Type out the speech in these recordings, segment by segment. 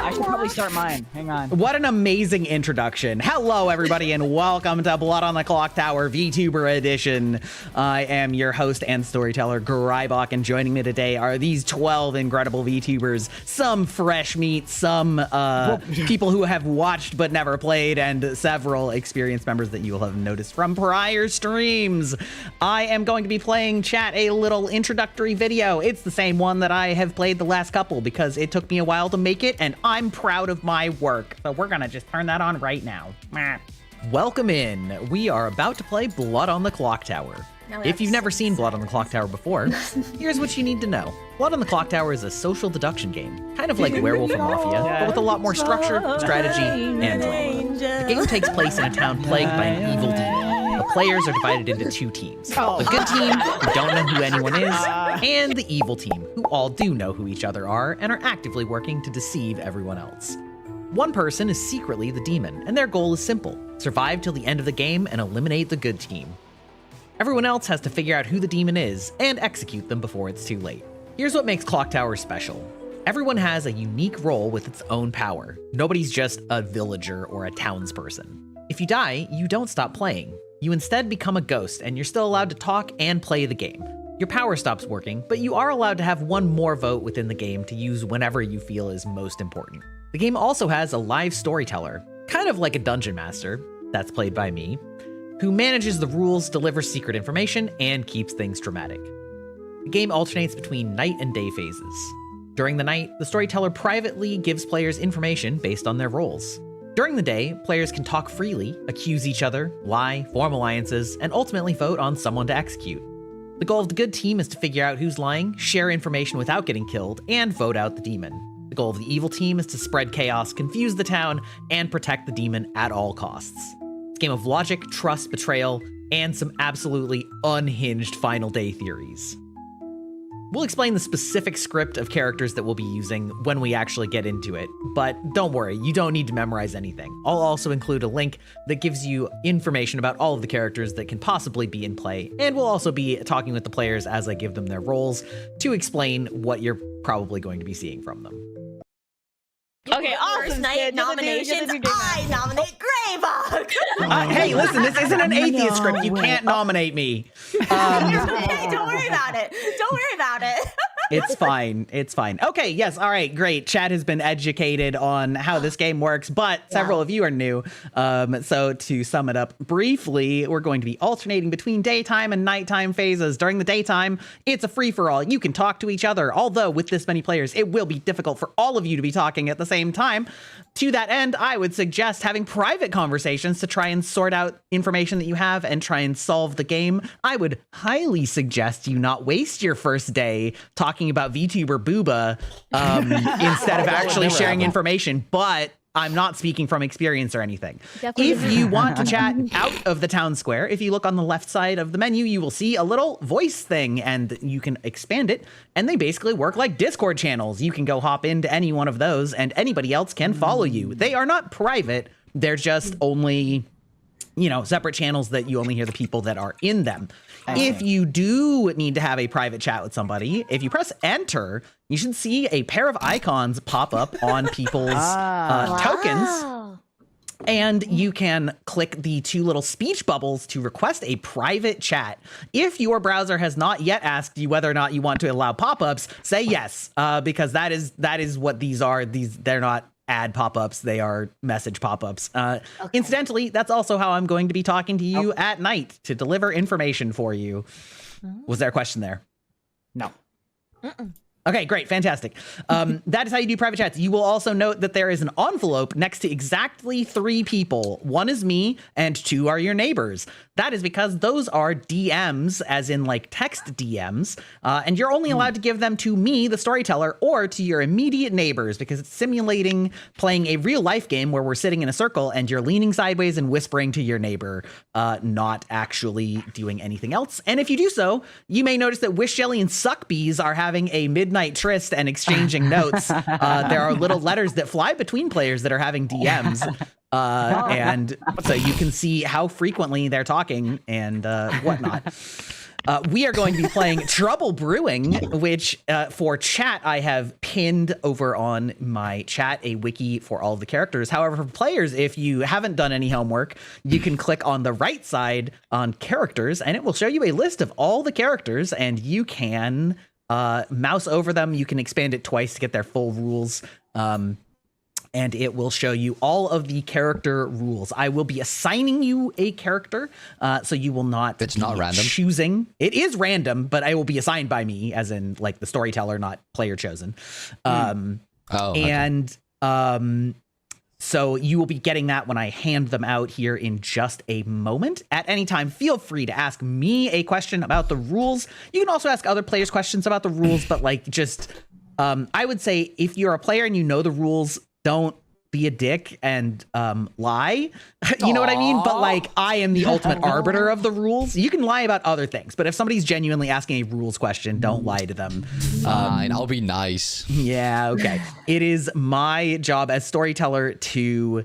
I should probably start mine. Hang on. What an amazing introduction. Hello, everybody, and welcome to Blood on the Clocktower VTuber edition. I am your host and storyteller, Grybach, and joining me today are these 12 incredible VTubers, some fresh meat, some people who have watched but never played, and several experienced members that you will have noticed from prior streams. I am going to be playing chat a little introductory video. It's the same one that I have played the last couple because it took me a while to make it, and I'm proud of my work. So we're gonna just turn that on right now. Welcome in. We are about to play Blood on the Clocktower. If you've never seen Blood on the Clocktower before, here's what you need to know. Blood on the Clocktower is a social deduction game, kind of like Werewolf and Mafia, but with a lot more structure, strategy, and drama. The game takes place in a town plagued by an evil demon. The players are divided into two teams. The good team, who don't know who anyone is, and the evil team, who all do know who each other are and are actively working to deceive everyone else. One person is secretly the demon, and their goal is simple: survive till the end of the game and eliminate the good team. Everyone else has to figure out who the demon is and execute them before it's too late. Here's what makes Clocktower special. Everyone has a unique role with its own power. Nobody's just a villager or a townsperson. If you die, you don't stop playing. You instead become a ghost, and you're still allowed to talk and play the game. Your power stops working, but you are allowed to have one more vote within the game to use whenever you feel is most important. The game also has a live storyteller, kind of like a dungeon master, that's played by me, who manages the rules, delivers secret information, and keeps things dramatic. The game alternates between night and day phases. During the night, the storyteller privately gives players information based on their roles. During the day, players can talk freely, accuse each other, lie, form alliances, and ultimately vote on someone to execute. The goal of the good team is to figure out who's lying, share information without getting killed, and vote out the demon. The goal of the evil team is to spread chaos, confuse the town, and protect the demon at all costs. It's a game of logic, trust, betrayal, and some absolutely unhinged final day theories. We'll explain the specific script of characters that we'll be using when we actually get into it, but don't worry, you don't need to memorize anything. I'll also include a link that gives you information about all of the characters that can possibly be in play, and we'll also be talking with the players as I give them their roles to explain what you're probably going to be seeing from them. Okay, awesome. Night nominations. I nominate Greybuck. Hey, listen, this isn't an atheist script. You can't nominate me. Hey, don't worry about it. Don't worry about it. It's fine. It's fine. Okay, yes, all right, great. Chad has been educated on how this game works, but several of you are new. So to sum it up briefly, we're going to be alternating between daytime and nighttime phases. During the daytime, it's a free-for-all. You can talk to each other, although with this many players, it will be difficult for all of you to be talking at the same time. To that end, I would suggest having private conversations to try and sort out information that you have and try and solve the game. I would highly suggest you not waste your first day talking about VTuber booba instead of actually sharing information, but I'm not speaking from experience or anything. If you want to chat out of the town square, if you look on the left side of the menu, you will see a little voice thing and you can expand it. And they basically work like Discord channels. You can go hop into any one of those and anybody else can follow you. They are not private. They're just only, you know, separate channels that you only hear the people that are in them. If you do need to have a private chat with somebody, if you press enter, you should see a pair of icons pop up on people's tokens. And you can click the two little speech bubbles to request a private chat. If your browser has not yet asked you whether or not you want to allow pop-ups, say yes, because that is what these are. They're not ad pop-ups, they are message pop-ups. Incidentally, that's also how I'm going to be talking to you at night to deliver information for you. Was there a question there? No. Okay, great, fantastic. That is how you do private chats. You will also note that there is an envelope next to exactly 3 people. 1 is me and 2 are your neighbors. That is because those are DMs, as in like text DMs, and you're only allowed to give them to me, the storyteller, or to your immediate neighbors, because it's simulating playing a real life game where we're sitting in a circle and you're leaning sideways and whispering to your neighbor, not actually doing anything else. And if you do so, you may notice that Wish Jelly and Suckbees are having a midnight tryst and exchanging notes. There are little letters that fly between players that are having DMs. And so you can see how frequently they're talking and whatnot. we are going to be playing Trouble Brewing, which for chat, I have pinned over on my chat a wiki for all of the characters. However, for players, if you haven't done any homework, you can click on the right side on characters, and it will show you a list of all the characters, and you can mouse over them. You can expand it twice to get their full rules. And it will show you all of the character rules. I will be assigning you a character, so you will not. It's not random. Choosing. It is random, but I will be assigned by me, as in like the storyteller, not player chosen. Okay. So you will be getting that when I hand them out here in just a moment. At any time, feel free to ask me a question about the rules. You can also ask other players questions about the rules, but like just, I would say if you're a player and you know the rules, don't be a dick and lie. You know what I mean? But like, I am the ultimate arbiter of the rules. You can lie about other things, but if somebody's genuinely asking a rules question, don't lie to them. Fine, I'll be nice. Yeah, okay. It is my job as storyteller to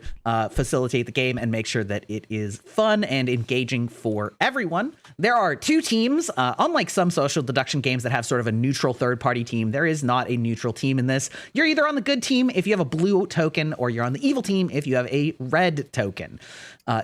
facilitate the game and make sure that it is fun and engaging for everyone. There are two teams. Unlike some social deduction games that have sort of a neutral third-party team, there is not a neutral team in this. You're either on the good team if you have a blue token, or you're on the evil team if you have a red token.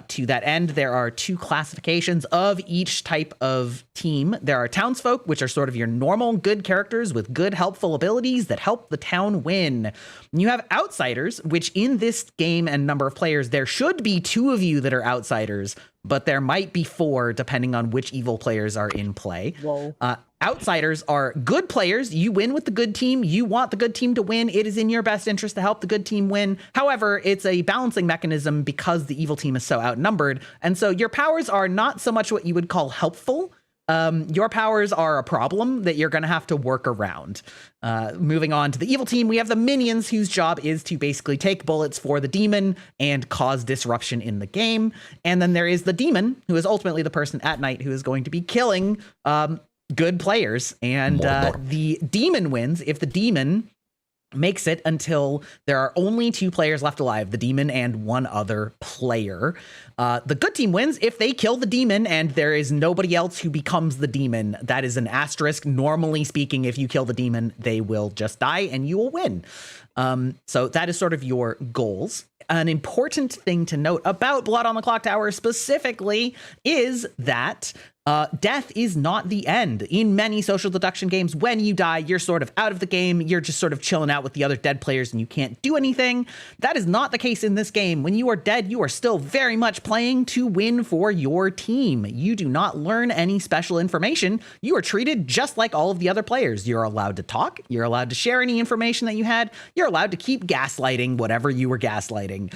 To that end, there are two classifications of each type of team. There are townsfolk, which are sort of your normal good characters with good helpful abilities that help the town win. You have outsiders, which in this game and number of players, there should be two of you that are outsiders, but there might be four depending on which evil players are in play. Whoa. Outsiders are good players. You win with the good team. You want the good team to win. It is in your best interest to help the good team win. However, it's a balancing mechanism because the evil team is so outnumbered. And so your powers are not so much what you would call helpful. Your powers are a problem that you're going to have to work around. Moving on to the evil team, we have the minions, whose job is to basically take bullets for the demon and cause disruption in the game. And then there is the demon, who is ultimately the person at night who is going to be killing good players. And the demon wins if the demon makes it until there are only two players left alive, the demon and one other player. The good team wins if they kill the demon and there is nobody else who becomes the demon. That is an asterisk. Normally speaking, if you kill the demon, they will just die and you will win. So that is sort of your goals. An important thing to note about Blood on the Clocktower specifically is that death is not the end. In many social deduction games, when you die, you're sort of out of the game. You're just sort of chilling out with the other dead players and you can't do anything. That is not the case in this game. When you are dead, you are still very much playing to win for your team. You do not learn any special information. You are treated just like all of the other players. You're allowed to talk. You're allowed to share any information that you had. You're allowed to keep gaslighting whatever you were gaslighting.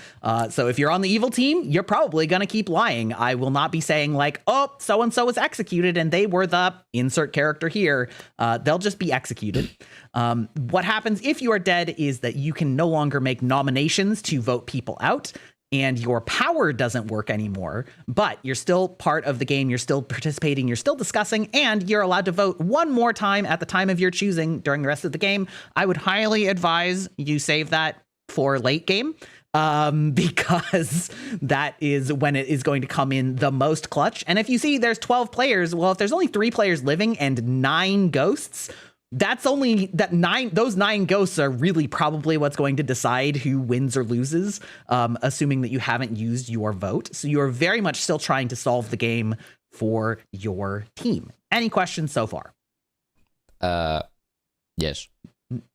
So if you're on the evil team, you're probably going to keep lying. I will not be saying like, oh, so-and-so was executed and they were the insert character here. They'll just be executed. What happens if you are dead is that you can no longer make nominations to vote people out, and your power doesn't work anymore, but you're still part of the game. You're still participating. You're still discussing, and you're allowed to vote one more time at the time of your choosing during the rest of the game. I would highly advise you save that for late game. Because that is when it is going to come in the most clutch. And if you see there's 12 players, well, if there's only 3 players living and 9 ghosts, that's only those 9 ghosts are really probably what's going to decide who wins or loses, assuming that you haven't used your vote. So you're very much still trying to solve the game for your team. Any questions so far? Yes.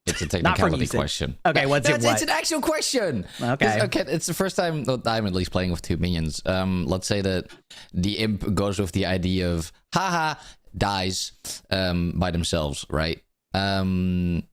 It's a technicality question. Okay, It's an actual question. Okay. It's the first time that I'm at least playing with 2 minions. Let's say that the imp goes with the idea of haha dies by themselves, right? And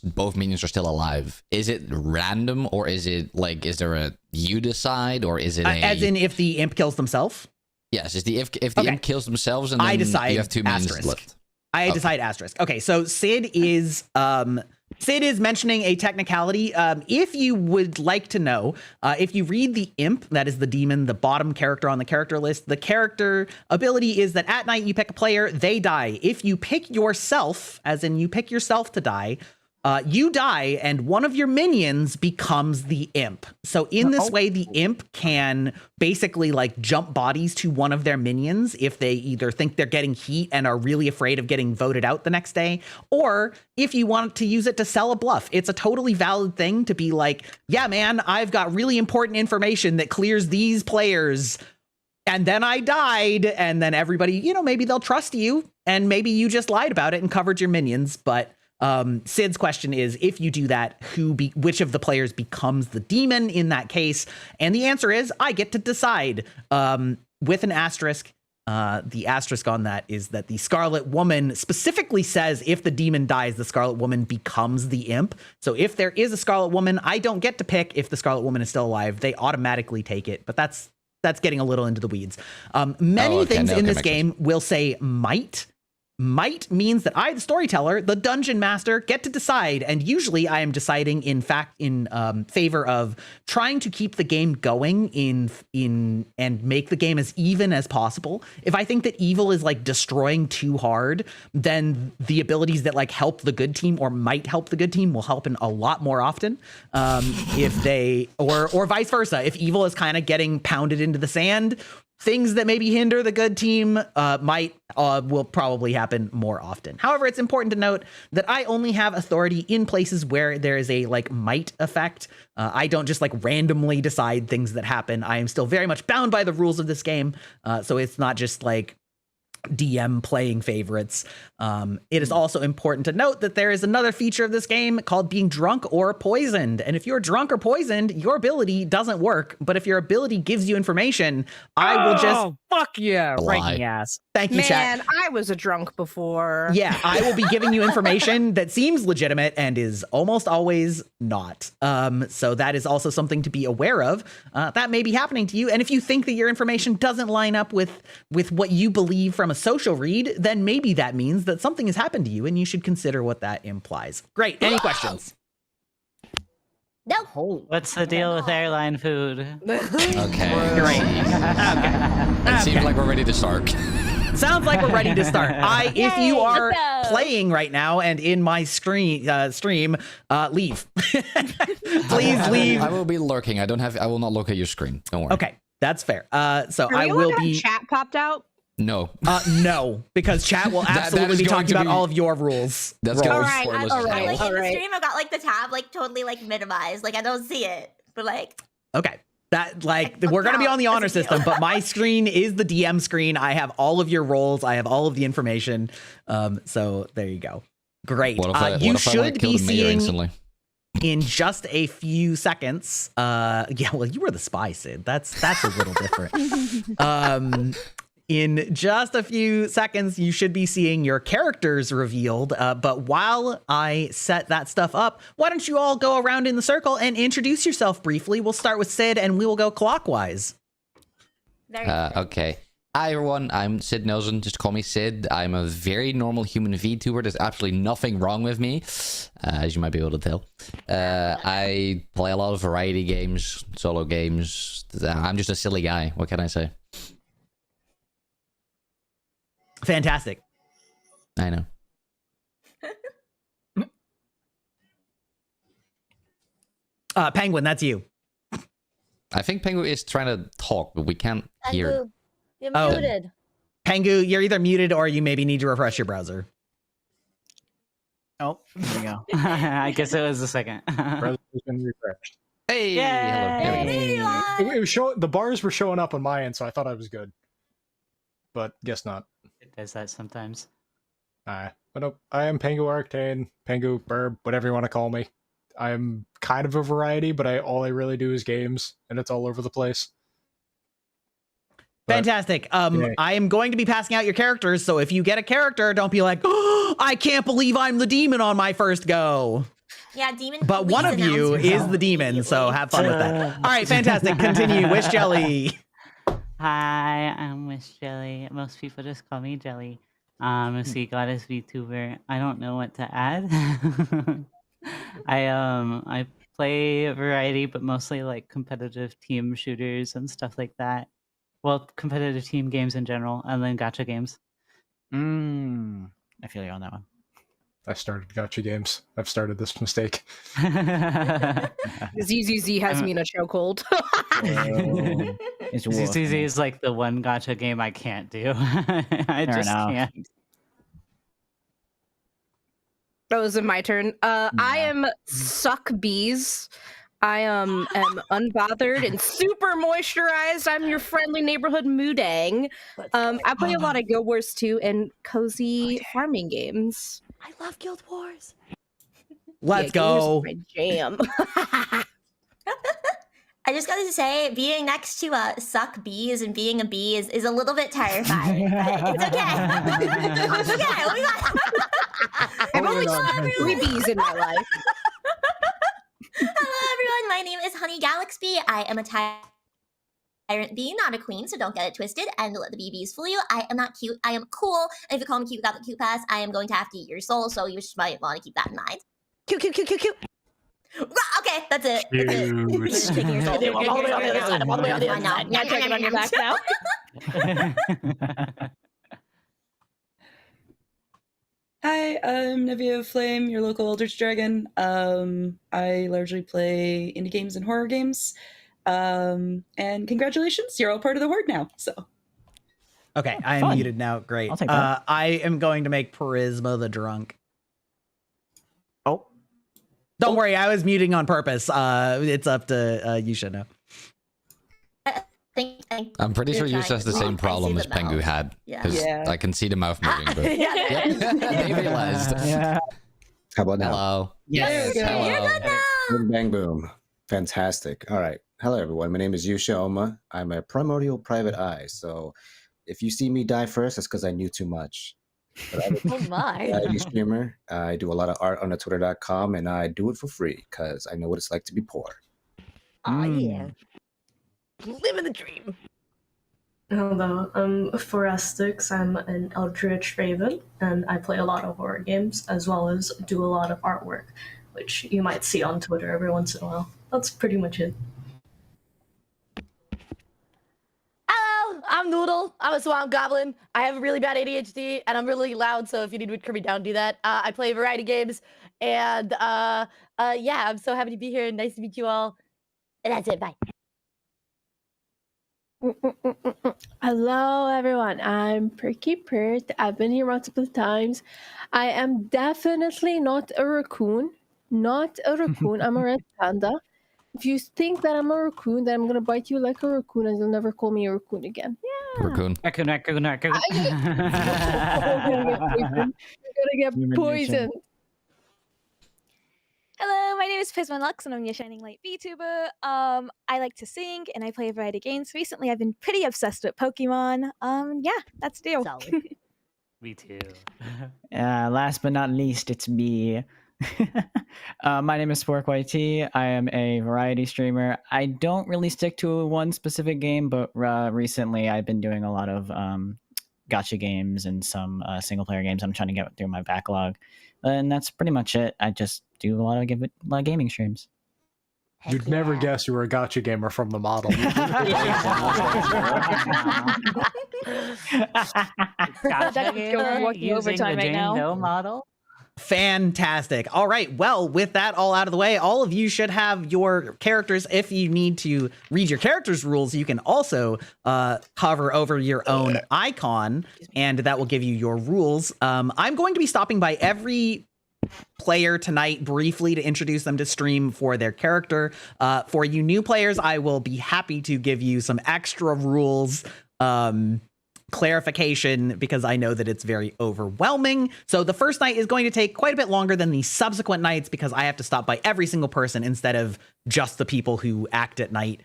both minions are still alive. Is it random, or is it like, is there a you decide, or is it as in if the imp kills themselves? Yes, is the if the imp kills themselves and then I decide you have 2 minions asterisk. left. I decide asterisk. Okay, so Sid is mentioning a technicality. If you would like to know, if you read the imp, that is the demon, the bottom character on the character list, the character ability is that at night you pick a player, they die. If you pick yourself, as in you pick yourself to die, you die and one of your minions becomes the imp. So in this way, the imp can basically like jump bodies to one of their minions if they either think they're getting heat and are really afraid of getting voted out the next day, or if you want to use it to sell a bluff. It's a totally valid thing to be like, yeah, man, I've got really important information that clears these players. And then I died, and then everybody, you know, maybe they'll trust you, and maybe you just lied about it and covered your minions. But Sid's question is, if you do that, which of the players becomes the demon in that case? And the answer is, I get to decide with an asterisk. The asterisk on that is that the Scarlet Woman specifically says if the demon dies, the Scarlet Woman becomes the imp. So if there is a Scarlet Woman, I don't get to pick if the Scarlet Woman is still alive. They automatically take it, but that's getting a little into the weeds. Many things in this game will say might. Might means that I, the storyteller, the dungeon master, get to decide. And usually I am deciding, in fact, in favor of trying to keep the game going and make the game as even as possible. If I think that evil is like destroying too hard, then the abilities that like help the good team or might help the good team will help in a lot more often. If they, or vice versa, if evil is kind of getting pounded into the sand, things that maybe hinder the good team will probably happen more often. However, it's important to note that I only have authority in places where there is a like might effect. I don't just like randomly decide things that happen. I am still very much bound by the rules of this game. So it's not just like DM playing favorites. It is also important to note that there is another feature of this game called being drunk or poisoned. And if you're drunk or poisoned, your ability doesn't work. But if your ability gives you information, I will just fuck yeah, right in Lie. the ass. thank you, chat. Man, I was a drunk before. Yeah, I will be giving you information that seems legitimate and is almost always not. So that is also something to be aware of. That may be happening to you. And if you think that your information doesn't line up with what you believe from a social read, then maybe that means that something has happened to you and you should consider what that implies. Great. Any questions? Nope. What's the deal with airline food? Okay. Great. It seems like we're ready to start. Sounds like we're ready to start. If you Yay, are let's go. playing right now and in my stream, leave. Please leave. I will be lurking. I will not look at your screen. Don't worry. Okay, that's fair. So Are I we will allowed to be. have chat popped out? No. No, because chat will absolutely is be going talking to about be- all of your rules. That's gonna All be right, spoilers all as right. well. Like, in the Alright. stream, I got like the tab like totally like minimized. Like I don't see it, but like Okay. That like Like, we're gonna be on the that's honor a deal. system, but my screen is the DM screen. I have all of your roles. I have all of the information. So there you go. Great. What if I, You what if I should like, kill be the mayor seeing instantly? in just a few seconds. Yeah, well, you were the spy, Sid. That's a little different. In just a few seconds, you should be seeing your characters revealed. But while I set that stuff up, why don't you all go around in the circle and introduce yourself briefly? We'll start with Sid and we will go clockwise. very Okay. Hi everyone, I'm Sid Nelson. Just call me Sid. I'm a very normal human VTuber. There's absolutely nothing wrong with me, as you might be able to tell. I play a lot of variety games, solo games. I'm just a silly guy. What can I say? Fantastic. I know. Penguin, that's you. I think Penguin is trying to talk, but we can't hear. Angu, you're Oh. muted. Pengu, you're either muted or you maybe need to refresh your browser. Oh, there we go. I guess it was a second. Browser has been refreshed. Hey, Yay. hello. There we go. There you are. It was the bars were showing up on my end, so I thought I was good. But guess not. It does that sometimes. But nope, I am Pengu Arctane, Pengu Burb, whatever you want to call me. I'm kind of a variety, but all I really do is games, and it's all over the place. But- Fantastic. Yeah. I am going to be passing out your characters, so if you get a character, don't be like, oh, I can't believe I'm the demon on my first go. Yeah, demon. But please one of you announce is yourself the demon, so immediately. have fun with that. All right, fantastic. Continue. Wish Jelly. Hi, I'm Miss Jelly. Most people just call me Jelly. I'm a sea goddess VTuber. I don't know what to add. I play a variety, but mostly like competitive team shooters and stuff like that. Well, competitive team games in general, and then gacha games. I feel you on that one. I started gacha games. I've started this mistake. ZZZ has me in a chokehold. It's ZZZ is like the one gacha game I can't do. I Fair just enough. can't. Oh, is it my turn? I am suck bees. I am unbothered and super moisturized. I'm your friendly neighborhood moodang. I play a lot of Guild Wars 2 and cozy farming games. I love Guild Wars. Let's Guild go. Wars is my jam. I just got to say, being next to suck bees and being a bee is a little bit terrifying, but it's okay. It's okay. Oh my God. I've only seen 3 bees in my life. Hello, everyone. My name is Honey Galaxy. I am a tyrant bee, not a queen, so don't get it twisted and let the bees fool you. I am not cute. I am cool. And if you call me cute without the cute pass, I am going to have to eat your soul, so you just might want to keep that in mind. Cute, cute, cute, cute, cute. Okay, that's it. That's it. Cute. You're just taking your soul. I'm all the way on the other side. I'm all the way on the other No, side. no, I'm taking no, on your no, back now. Hi, I'm Nevia of Flame, your local Eldritch Dragon. I largely play indie games and horror games. And congratulations, you're all part of the Horde now. So Okay, I am Fun. muted now. Great. I'll take that. I am going to make Charisma the drunk. Oh, Don't worry, I was muting on purpose. It's up to you should know. I'm pretty sure You're Yusha has the trying- same I see problem the as Pengu mouth. had. Yeah. 'Cause Yeah. I can see the mouth moving. But... Yeah. Yep, they realized. yeah. How about now? Hello. Yes. You're Hello. good now. Boom, bang, boom. Fantastic. All right. Hello, everyone. My name is Yusha Oma. I'm a primordial private eye. So if you see me die first, that's because I knew too much. But I'm Oh my. a variety streamer. I do a lot of art on the twitter.com, and I do it for free because I know what it's like to be poor. Oh yeah. Living the dream. Hello, I'm Forestix. I'm an Eldritch Raven, and I play a lot of horror games as well as do a lot of artwork, which you might see on Twitter every once in a while. That's pretty much it. Hello, I'm Noodle. I'm a swamp goblin. I have a really bad ADHD, and I'm really loud, so if you need to curb me down, do that. I play a variety of games, and yeah, I'm so happy to be here. Nice to meet you all. And that's it. Bye. Hello, everyone. I'm Perky Pert. I've been here multiple times. I am definitely not a raccoon. Not a raccoon. I'm a red panda. If you think that I'm a raccoon, then I'm gonna bite you like a raccoon, and you'll never call me a raccoon again. Yeah. Raccoon. Raccoon. You're gonna get poisoned. Hello, my name is Pisman Lux, and I'm your Shining Light VTuber. I like to sing, and I play a variety of games. Recently, I've been pretty obsessed with Pokemon. Yeah, that's the deal. Me too. Last but not least, it's me. My name is Spork YT. I am a variety streamer. I don't really stick to one specific game, but recently I've been doing a lot of gacha games and some single player games. I'm trying to get through my backlog, and that's pretty much it. I just do a lot of gaming streams. You'd never guess you were a gacha gamer from the model. Gotcha gamer working using overtime the right Jane now. Doe model. Fantastic. All right. Well, with that all out of the way, all of you should have your characters. If you need to read your character's rules, you can also hover over your own icon, and that will give you your rules. I'm going to be stopping by every player tonight briefly to introduce them to stream for their character. For you new players, I will be happy to give you some extra rules clarification because I know that it's very overwhelming. So the first night is going to take quite a bit longer than the subsequent nights because I have to stop by every single person instead of just the people who act at night.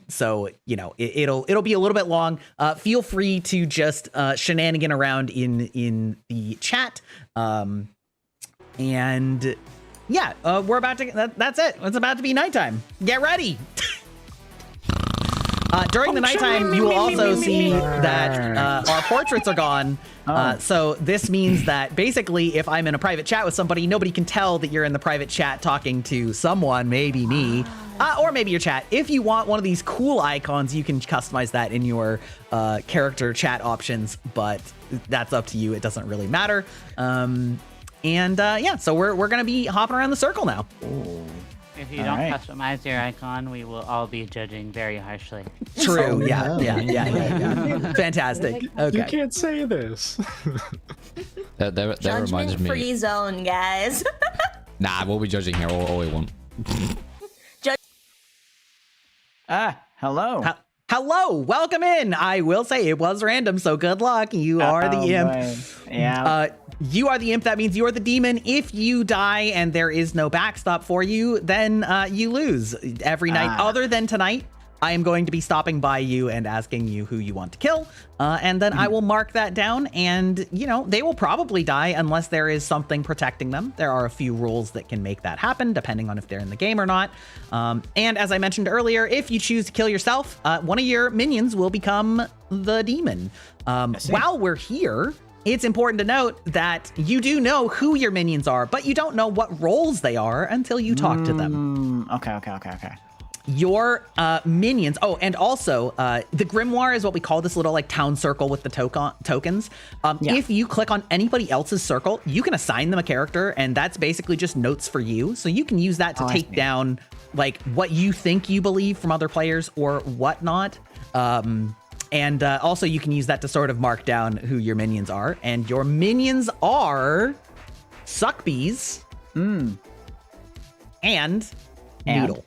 So you know it'll be a little bit long. Feel free to just shenanigan around in the chat. And yeah, we're about to. That's it. It's about to be nighttime. Get ready. During the nighttime, you will also see that our portraits are gone. So this means that basically, if I'm in a private chat with somebody, nobody can tell that you're in the private chat talking to someone, maybe me, or maybe your chat. If you want one of these cool icons, you can customize that in your character chat options, but that's up to you. It doesn't really matter. And yeah, so we're gonna be hopping around the circle now. If you All don't right. customize your icon, we will all be judging very harshly. True. Oh, Yeah. no. Yeah. Fantastic. You Okay. can't say this. That reminds Judgment me. free zone, guys. Nah, we'll be judging here all we want. Hello. Hello, welcome in. I will say it was random, so good luck. You are the imp. Boy. Yeah. You are the imp. That means you're the demon. If you die and there is no backstop for you, then you lose every night. Other than tonight, I am going to be stopping by you and asking you who you want to kill. And then I will mark that down, and, you know, they will probably die unless there is something protecting them. There are a few rules that can make that happen, depending on if they're in the game or not. And as I mentioned earlier, if you choose to kill yourself, one of your minions will become the demon. While we're here, it's important to note that you do know who your minions are, but you don't know what roles they are until you talk to them. Okay. Your minions. Oh, and also the grimoire is what we call this little like town circle with the tokens. If you click on anybody else's circle, you can assign them a character, and that's basically just notes for you. So you can use that to take down like what you think you believe from other players or whatnot. And also you can use that to sort of mark down who your minions are. And your minions are Suckbees and Noodle.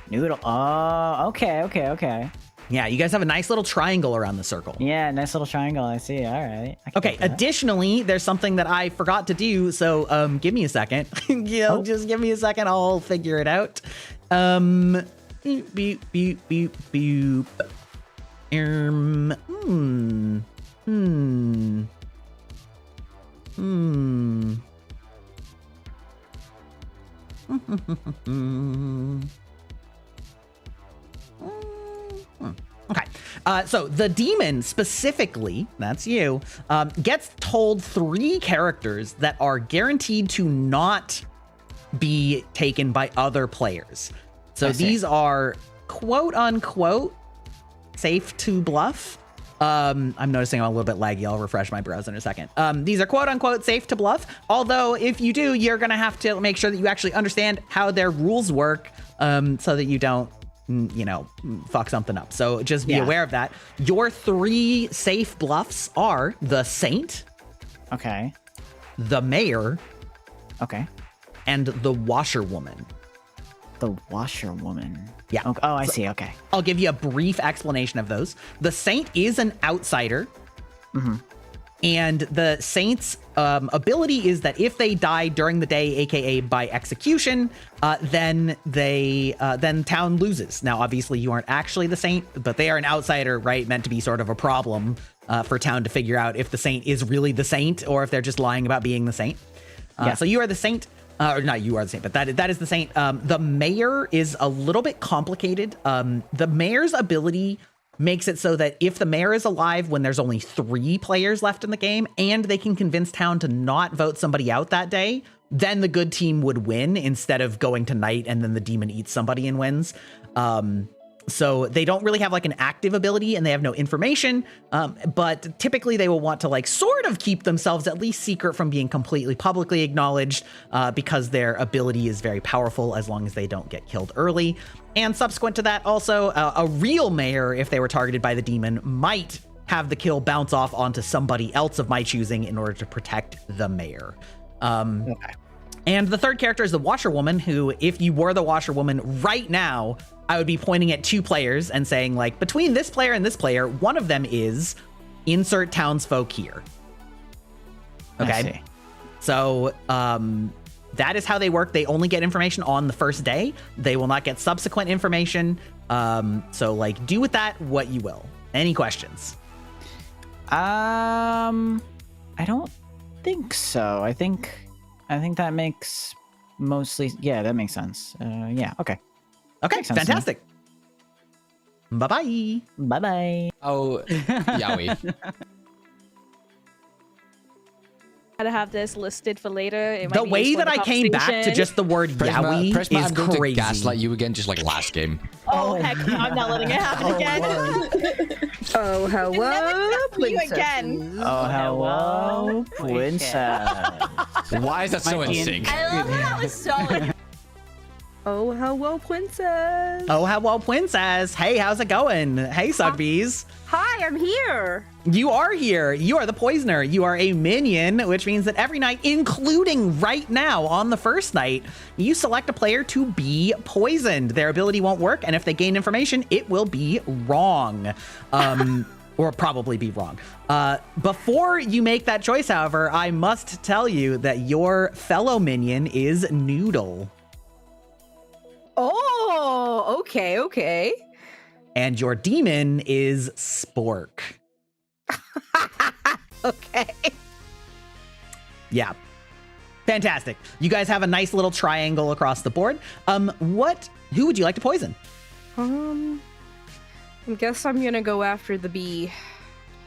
Noodle. Oh, okay. Yeah, you guys have a nice little triangle around the circle. Yeah, nice little triangle. I see. All right. Okay, additionally, there's something that I forgot to do, so give me a second. Just give me a second. I'll figure it out. Beep, beep, beep, beep. Okay, so the demon specifically, that's you, gets told 3 characters that are guaranteed to not be taken by other players. So these are quote unquote safe to bluff. I'm noticing I'm a little bit laggy. I'll refresh my browser in a second. These are quote unquote safe to bluff. Although if you do, you're going to have to make sure that you actually understand how their rules work so that you don't, you know, fuck something up. So just be aware of that. Your 3 safe bluffs are the Saint. Okay. The Mayor. Okay. And the Washerwoman. The Washerwoman. Yeah. Okay. Oh, I see. Okay. I'll give you a brief explanation of those. The Saint is an outsider. And the Saint's ability is that if they die during the day, aka by execution, then town loses. Now, obviously, you aren't actually the Saint, but they are an outsider, right? Meant to be sort of a problem for town to figure out if the Saint is really the Saint or if they're just lying about being the Saint. So you are the Saint. Or not you are the Saint, but that is the Saint. The Mayor is a little bit complicated. The Mayor's ability makes it so that if the Mayor is alive when there's only 3 players left in the game and they can convince town to not vote somebody out that day, then the good team would win instead of going to night and then the demon eats somebody and wins. So they don't really have like an active ability and they have no information, but typically they will want to like sort of keep themselves at least secret from being completely publicly acknowledged because their ability is very powerful as long as they don't get killed early. And subsequent to that, also a real mayor, if they were targeted by the demon, might have the kill bounce off onto somebody else of my choosing in order to protect the mayor. Okay. And the third character is the Washerwoman, who, if you were the Washerwoman right now, I would be pointing at 2 players and saying, like, between this player and this player, one of them is insert townsfolk here. Okay. I see. So that is how they work. They only get information on the first day. They will not get subsequent information. So, like, do with that what you will. Any questions? I don't think so. I think that makes mostly, yeah, that makes sense. Yeah, okay. Okay, fantastic. Bye-bye. Bye-bye. Oh, Yowie. To have this listed for later. It might The be way useful that in I came back to conversation. just the word Yowie Prisma, is I'm going crazy. to gaslight you again, just like last game. Oh, heck no, I'm not letting it happen again. Oh, hello, you again. Oh, hello, princess. Why is that so in Might be sync? I love how that was so. Oh, hello, princess. Oh, hello, princess. Hey, how's it going? Hey, Suckbees. Hi, I'm here. You are here. You are the poisoner. You are a minion, which means that every night, including right now on the first night, you select a player to be poisoned. Their ability won't work, and if they gain information, it will be wrong. Or probably be wrong. Before you make that choice, however, I must tell you that your fellow minion is Noodle. Oh, okay. And your demon is Spork. Okay. Yeah. Fantastic. You guys have a nice little triangle across the board. Who would you like to poison? I guess I'm gonna go after the bee,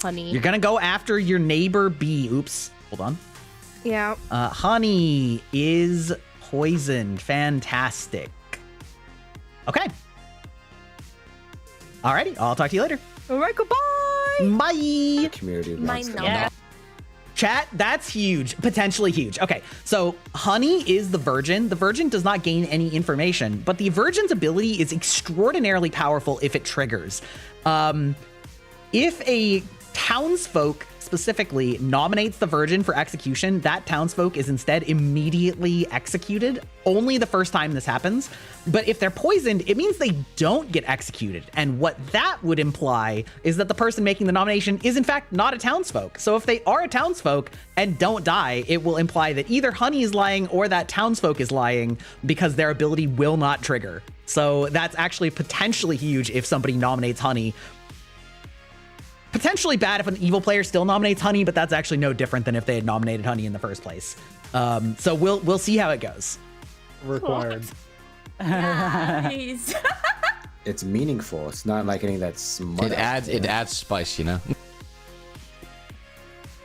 Honey. You're gonna go after your neighbor bee. Oops. Hold on. Yeah. Honey is poisoned. Fantastic. Okay. Alrighty. I'll talk to you later. All right. Goodbye. Bye. Community My wants to number. know. Chat, that's huge. Potentially huge. Okay, so Honey is the Virgin. The Virgin does not gain any information, but the Virgin's ability is extraordinarily powerful if it triggers. If a townsfolk specifically nominates the Virgin for execution, that townsfolk is instead immediately executed. Only the first time this happens. But if they're poisoned, it means they don't get executed. And what that would imply is that the person making the nomination is in fact not a townsfolk. So if they are a townsfolk and don't die, it will imply that either Honey is lying or that townsfolk is lying because their ability will not trigger. So that's actually potentially huge if somebody nominates Honey. Potentially bad if an evil player still nominates Honey, but that's actually no different than if they had nominated Honey in the first place. So we'll see how it goes. Required. Nice. It's meaningful. It's not like anything that's smart. It adds spice, you know.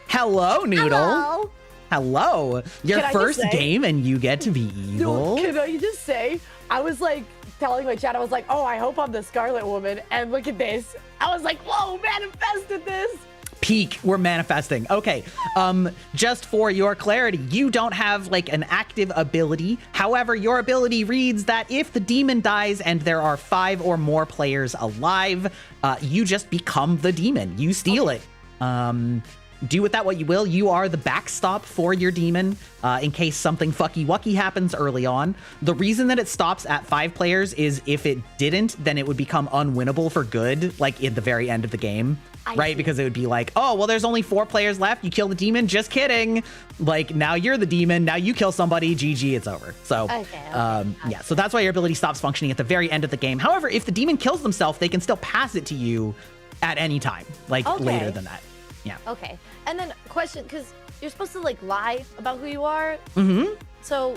Hello, Noodle. Hello. Your Can I just first say- game and you get to be evil. Can I just say, I was like telling my chat, I was like, oh, I hope I'm the Scarlet Woman. And look at this. I was like, whoa, manifested this. Peak, we're manifesting. Okay, just for your clarity, you don't have like an active ability. However, your ability reads that if the demon dies and there are 5 or more players alive, you just become the demon. You steal it. Do with that what you will. You are the backstop for your demon in case something fucky wucky happens early on. The reason that it stops at 5 players is if it didn't, then it would become unwinnable for good, like in the very end of the game, right? Because it would be like, oh, well, there's only 4 players left. You kill the demon. Just kidding. Like now you're the demon. Now you kill somebody. GG, it's over. So, yeah, so that's why your ability stops functioning at the very end of the game. However, if the demon kills themselves, they can still pass it to you at any time, like later than that. Yeah. Okay. And then question, because you're supposed to like lie about who you are. Mm-hmm. So,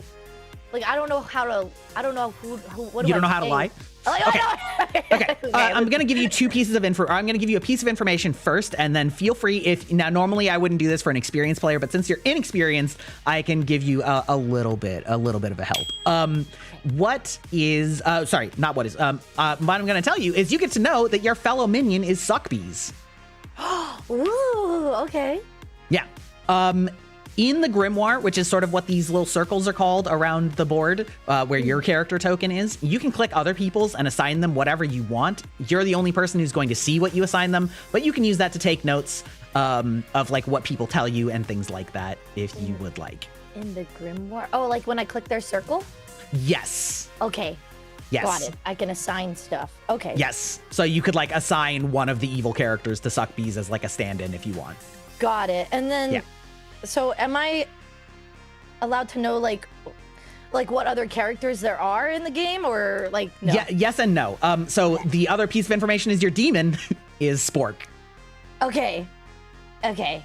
like, I don't know how to. I don't know who. What do You don't I know how to say? lie? Okay. Okay, I'm gonna give you 2 pieces of info. I'm gonna give you a piece of information first, and then feel free if now normally I wouldn't do this for an experienced player, but since you're inexperienced, I can give you a little bit of a help. What is sorry, not what is what I'm gonna tell you is you get to know that your fellow minion is Suckbees. Ooh, okay. Yeah. In the grimoire, which is sort of what these little circles are called around the board, where your character token is, you can click other people's and assign them whatever you want. You're the only person who's going to see what you assign them, but you can use that to take notes of like what people tell you and things like that if you would like. In the grimoire. Oh, like when I click their circle? Yes. Okay. Yes. Got it. I can assign stuff. Okay. Yes. So you could like assign one of the evil characters to Suckbees as like a stand-in if you want. Got it. And then, Yeah. So am I allowed to know like what other characters there are in the game, or like no? Yeah. Yes and no. So the other piece of information is your demon is Spork. Okay. Okay.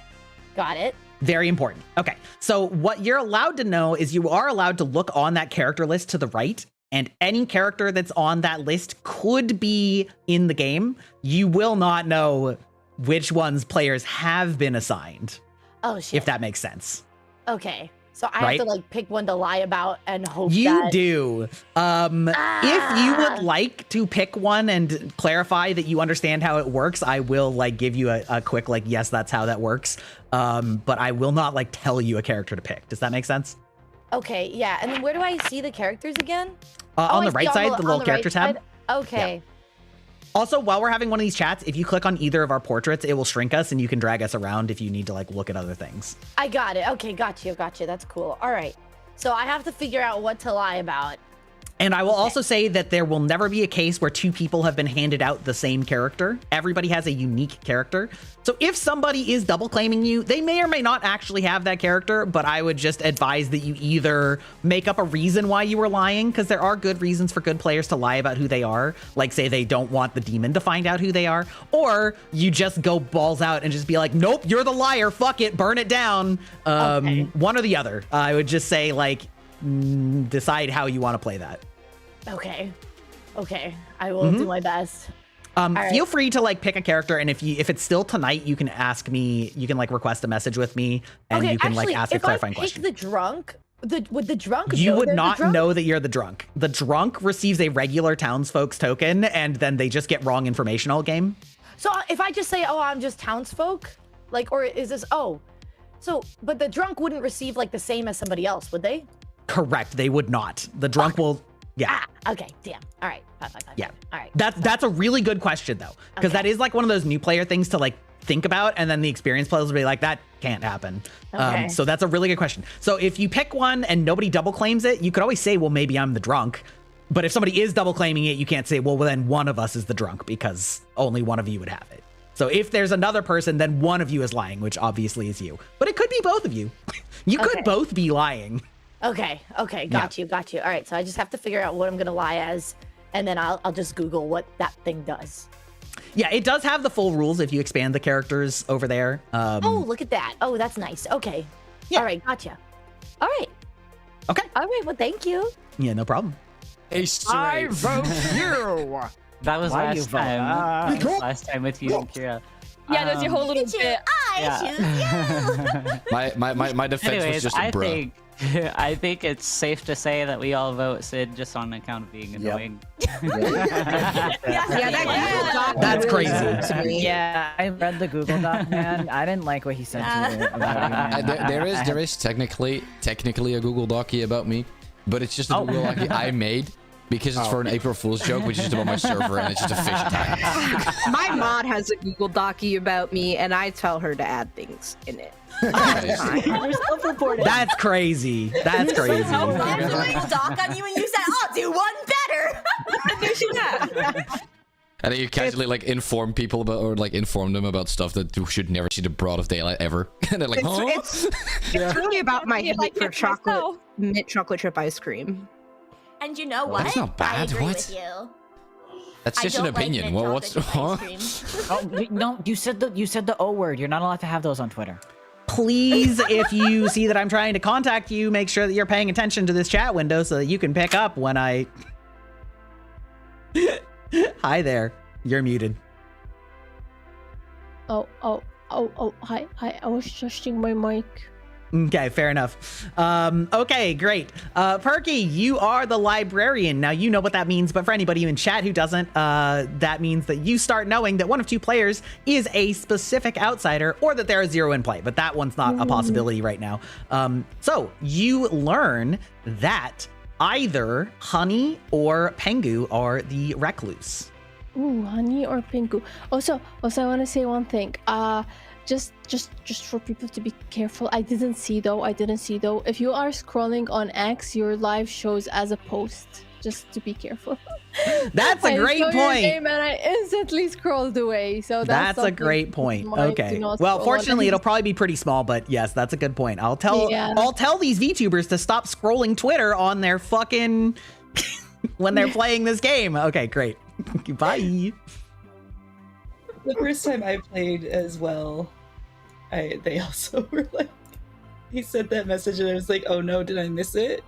Got it. Very important. Okay. So what you're allowed to know is you are allowed to look on that character list to the right, and any character that's on that list could be in the game. You will not know which ones players have been assigned. Oh shit. If that makes sense. Okay. So I have to like pick one to lie about and hope you do. If you would like to pick one and clarify that you understand how it works, I will like give you a quick like, yes, that's how that works. But I will not like tell you a character to pick. Does that make sense? Okay, yeah. And then where do I see the characters again? On I the see right side, the little character tab. Okay. Yeah. Also, while we're having one of these chats, if you click on either of our portraits, it will shrink us and you can drag us around if you need to like look at other things. I got it. Okay, got you. That's cool. All right. So I have to figure out what to lie about. And I will also say that there will never be a case where two people have been handed out the same character. Everybody has a unique character. So if somebody is double claiming you, they may or may not actually have that character, but I would just advise that you either make up a reason why you were lying, because there are good reasons for good players to lie about who they are. Like say they don't want the demon to find out who they are, or you just go balls out and just be like, nope, you're the liar. Fuck it. Burn it down. One or the other. I would just say like, decide how you want to play that. Okay. I will do my best. Feel free to like pick a character, and if it's still tonight, you can ask me. You can like request a message with me, and you can like ask a clarifying question. If I pick the drunk, would the drunk? You would not know that you're the drunk. The drunk receives a regular townsfolk's token, and then they just get wrong information all game. So if I just say, "Oh, I'm just townsfolk," like, or is this? Oh, so but the drunk wouldn't receive like the same as somebody else, would they? Correct. They would not. The drunk will. Yeah. Okay. Damn. All right. Fine. Yeah. All right. That's a really good question though, because that is like one of those new player things to like think about, and then the experienced players will be like, that can't happen. Okay. So that's a really good question. So if you pick one and nobody double claims it, you could always say, well, maybe I'm the drunk. But if somebody is double claiming it, you can't say, well, then one of us is the drunk, because only one of you would have it. So if there's another person, then one of you is lying, which obviously is you. But it could be both of you. You could both be lying. Okay. Got you. All right. So I just have to figure out what I'm gonna lie as, and then I'll just Google what that thing does. Yeah, it does have the full rules if you expand the characters over there. Oh, look at that. Oh, that's nice. Okay. Yeah. All right. Gotcha. All right. Okay. All right. Well, thank you. Yeah, no problem. I vote you. That was Why last time. Last time with you and Kira. Yeah, that's your whole little bit. I choose you. My defense Anyways, was just a bruh. I think it's safe to say that we all vote Sid just on account of being annoying. That's crazy to me. Yeah, I read the Google Doc, man. I didn't like what he said to me about you. There is technically a Google Docie about me, but it's just a Google Docie I made because it's for an April Fool's joke, which is just about my server, and it's just a fish tank. My mod has a Google Docie about me, and I tell her to add things in it. That's crazy. That's crazy. There's a Google Doc on you, and you said, "I'll do one better." And then you casually like inform people about, or like inform them about stuff that you should never see the broad of daylight ever. And they're like, huh? It's really about my hate for chocolate, mint chocolate chip ice cream. And you know what? That's not bad. I agree What? with you. That's just an opinion. Well, what's No, you said the O word. You're not allowed to have those on Twitter. Please, if you see that I'm trying to contact you, make sure that you're paying attention to this chat window so that you can pick up when I... Hi there. You're muted. Oh, hi. I was adjusting my mic. Okay, fair enough. Okay, great. Perky, you are the librarian. Now, you know what that means, but for anybody in chat who doesn't, that means that you start knowing that one of two players is a specific outsider, or that there are zero in play, but that one's not a possibility right now. So you learn that either Honey or Pengu are the recluse. Ooh, Honey or Pengu. Also, I want to say one thing. Just for people to be careful. I didn't see though. If you are scrolling on X, your live shows as a post. Just to be careful. That's a great point. And I instantly scrolled away. So that's a great point. Okay. Well, fortunately, it'll probably be pretty small, but yes, that's a good point. I'll tell these VTubers to stop scrolling Twitter on their fucking when they're playing this game. Okay, great. Bye. The first time I played as well, they also were like, he sent that message and I was like, oh no, did I miss it?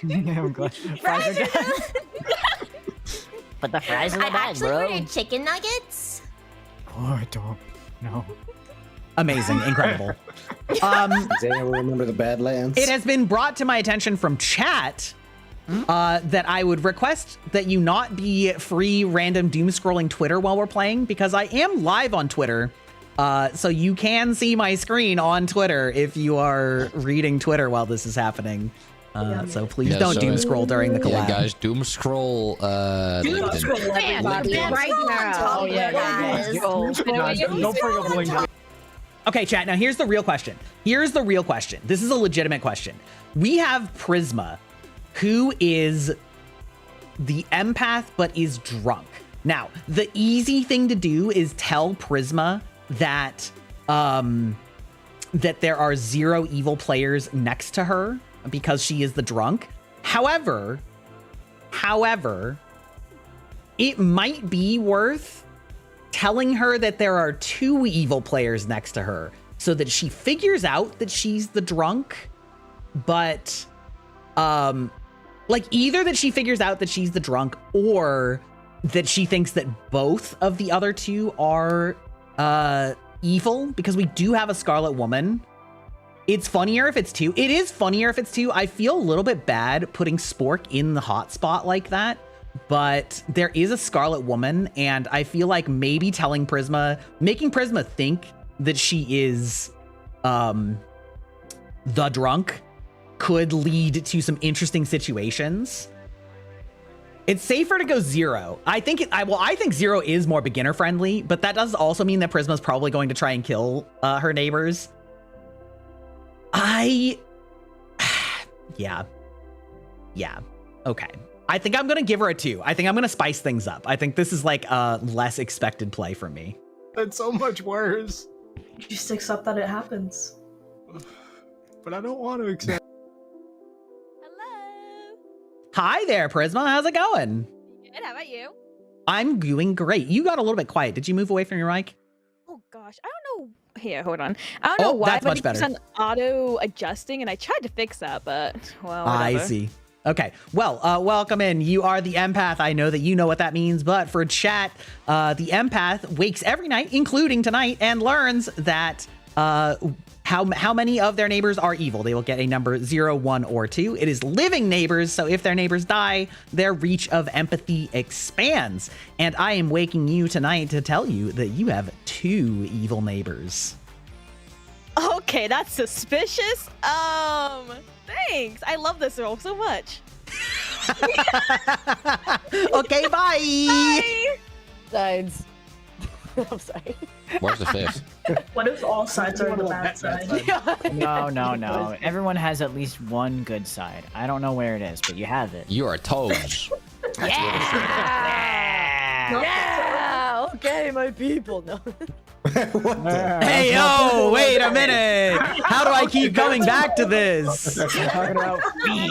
Ding! I'm glad. Fries are done. Put the fries in the I bag, actually bro. ordered chicken nuggets. Oh, I don't know. Amazing, incredible. Does anyone remember the Badlands? It has been brought to my attention from chat that I would request that you not be free random doom scrolling Twitter while we're playing, because I am live on Twitter. So you can see my screen on Twitter if you are reading Twitter while this is happening. So please don't doom scroll during the collab. Yeah, guys, doom scroll. Doom scroll everybody right now. Oh yeah, guys. Okay, chat. Now here's the real question. Here's the real question. This is a legitimate question. We have Prisma, who is the empath but is drunk. Now, the easy thing to do is tell Prisma that that there are 0 evil players next to her because she is the drunk. However, it might be worth telling her that there are 2 evil players next to her so that she figures out that she's the drunk, but like either that she figures out that she's the drunk or that she thinks that both of the other 2 are evil, because we do have a Scarlet Woman. It's funnier if it's 2. It is funnier if it's 2. I feel a little bit bad putting Spork in the hotspot like that, but there is a Scarlet Woman, and I feel like maybe telling Prisma, making Prisma think that she is the drunk could lead to some interesting situations. It's safer to go 0. I think I think 0 is more beginner friendly, but that does also mean that Prisma's probably going to try and kill her neighbors. Yeah. Okay. I think I'm gonna give her a 2. I think I'm gonna spice things up. I think this is like a less expected play for me. That's so much worse. Just accept that it happens. But I don't want to accept. Hi there, Prisma. How's it going? Good. How about you? I'm doing great. You got a little bit quiet. Did you move away from your mic? Oh gosh, I don't know. Here, hold on. I don't know why, that's but much it keeps better. on auto adjusting, and I tried to fix that, but well, I whatever. see. Okay, well, welcome in. You are the empath. I know that you know what that means, but for chat, the empath wakes every night, including tonight, and learns that how many of their neighbors are evil. They will get a number 0, 1, or 2. It is living neighbors, so if their neighbors die, their reach of empathy expands. And I am waking you tonight to tell you that you have 2 evil neighbors. Okay, that's suspicious. Thanks. I love this role so much. Okay, bye. Bye. Sides. I'm sorry. Where's the 5th? What if all sides are the bad side? No. Everyone has at least one good side. I don't know where it is, but you have it. You are toads. Yeah. Okay, my people. No. Hey, yo, wait a minute. How do I keep coming back to this?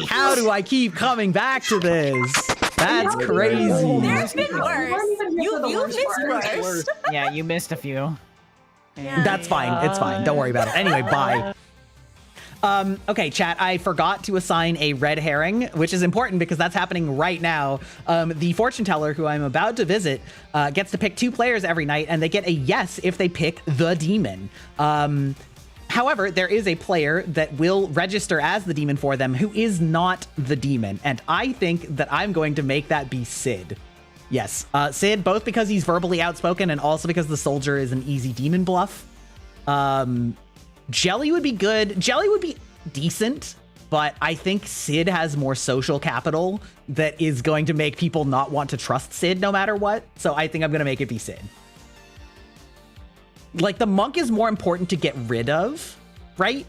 How do I keep coming back to this? That's crazy. There's been worse. You missed worse. Yeah, you missed a few. That's fine. It's fine. Don't worry about it. Anyway, bye. Okay, chat, I forgot to assign a red herring, which is important because that's happening right now. The fortune teller who I'm about to visit gets to pick 2 players every night, and they get a yes if they pick the demon. However, there is a player that will register as the demon for them who is not the demon, and I think that I'm going to make that be Sid. Yes, Sid, both because he's verbally outspoken and also because the soldier is an easy demon bluff. Jelly would be good. Jelly would be decent, but I think Sid has more social capital that is going to make people not want to trust Sid no matter what. So I think I'm going to make it be Sid. Like, the monk is more important to get rid of, right?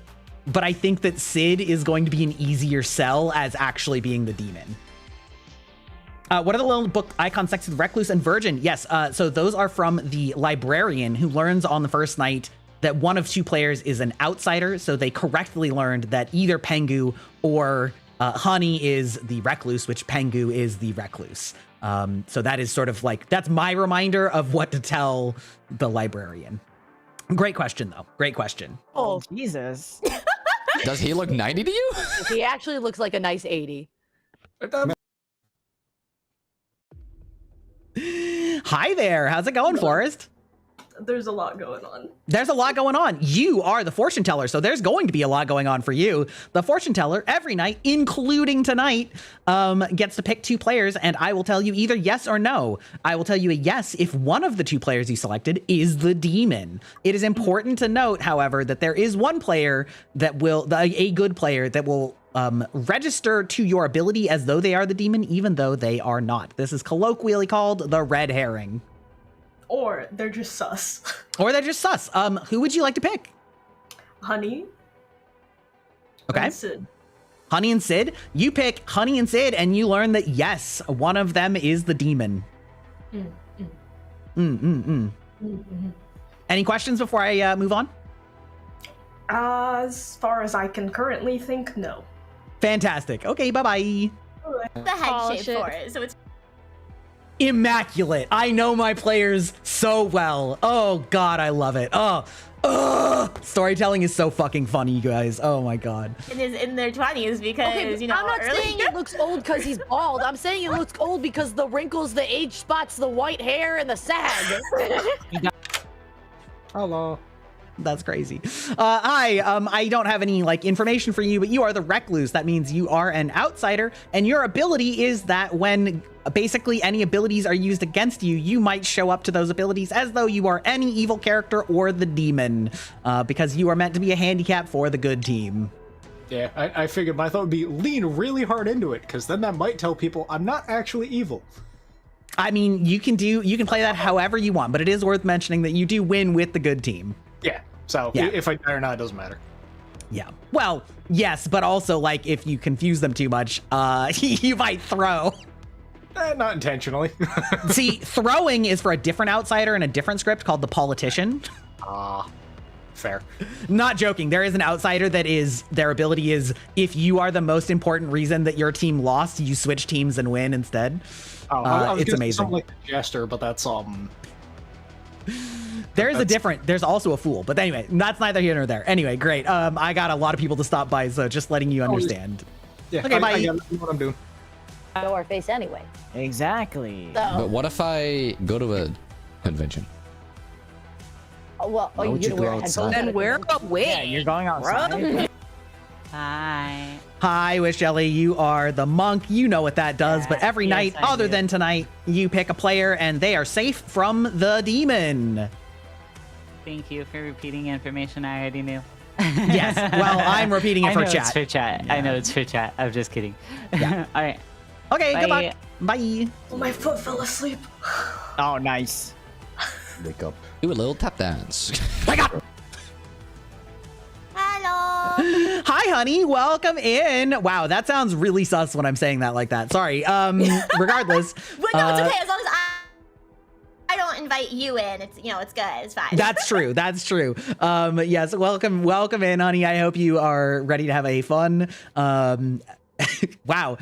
But I think that Sid is going to be an easier sell as actually being the demon. What are the little book icons next to the Recluse and Virgin? Yes, so those are from the librarian who learns on the first night that one of 2 players is an outsider. So they correctly learned that either Pengu or Honey is the Recluse, which Pengu is the Recluse. So that is sort of like, that's my reminder of what to tell the librarian. Great question, though. Great question. Oh, Jesus. Does he look 90 to you? He actually looks like a nice 80. Hi there. How's it going, Forrest? there's a lot going on. There's a lot going on. You are the fortune teller, so there's going to be a lot going on for you. The fortune teller every night, including tonight, gets to pick 2 players, and I will tell you either yes or no. I will tell you a yes if one of the 2 players you selected is the demon. It is important to note, however, that there is one player that will, a good player that will register to your ability as though they are the demon, even though they are not. This is colloquially called the red herring. Or they're just sus. Or they're just sus. Who would you like to pick? Honey. Okay. And Sid. Honey and Sid. You pick Honey and Sid, and you learn that yes, one of them is the demon. Any questions before I move on? As far as I can currently think, no. Fantastic. Okay, bye-bye. The head shape for it, so it's Immaculate. I know my players so well. Oh, God, I love it. Storytelling is so fucking funny, you guys. Oh, my God. in their 20s because, Okay, you know, I'm not early- saying it looks old because he's bald. I'm saying it looks old because the wrinkles, the age spots, the white hair, and the sag. Hello. That's crazy. Hi, I don't have any like information for you, but you are the recluse. That means you are an outsider, and your ability is that when basically any abilities are used against you, you might show up to those abilities as though you are any evil character or the demon, because you are meant to be a handicap for the good team. Yeah, I figured my thought would be lean really hard into it, because then that might tell people I'm not actually evil. I mean, you can play that however you want, but it is worth mentioning that you do win with the good team. Yeah, so Yeah. if I die or not, it doesn't matter. Yeah. Well, yes, but also like if you confuse them too much, you might throw. Not intentionally. See, throwing is for a different outsider in a different script called the politician. Fair. Not joking. There is an outsider that is, their ability is, if you are the most important reason that your team lost, you switch teams and win instead. I was it's gonna say amazing. something like the jester, but that's There's also a fool, but anyway, that's neither here nor there. Anyway, great. I got a lot of people to stop by, so just letting you understand. Yeah, Okay, bye. I know what I'm doing. Know our face anyway. Exactly. But what if I go to a convention? Oh, well, Why would you go outside? Then we're away. Yeah, you're going outside. Hi. Hi, Wish Jelly. You are the monk. You know what that does. But every yes, night, I other do. than tonight, you pick a player and they are safe from the demon. Thank you for repeating information I already knew. Yes. Well, I'm repeating it I for know chat. It's for chat. I know it's for chat. I'm just kidding. Yeah. All right. Okay, Bye. good luck. Bye. Oh, my foot fell asleep. Oh, nice. Wake up. Do a little tap dance. Hello. Hi, honey. Welcome in. Wow, that sounds really sus when I'm saying that like that. Sorry. Regardless. But no, it's okay as long as I don't invite you in. It's it's good. It's fine. That's true. That's true. Yes. Welcome in, honey. I hope you are ready to have a fun, wow,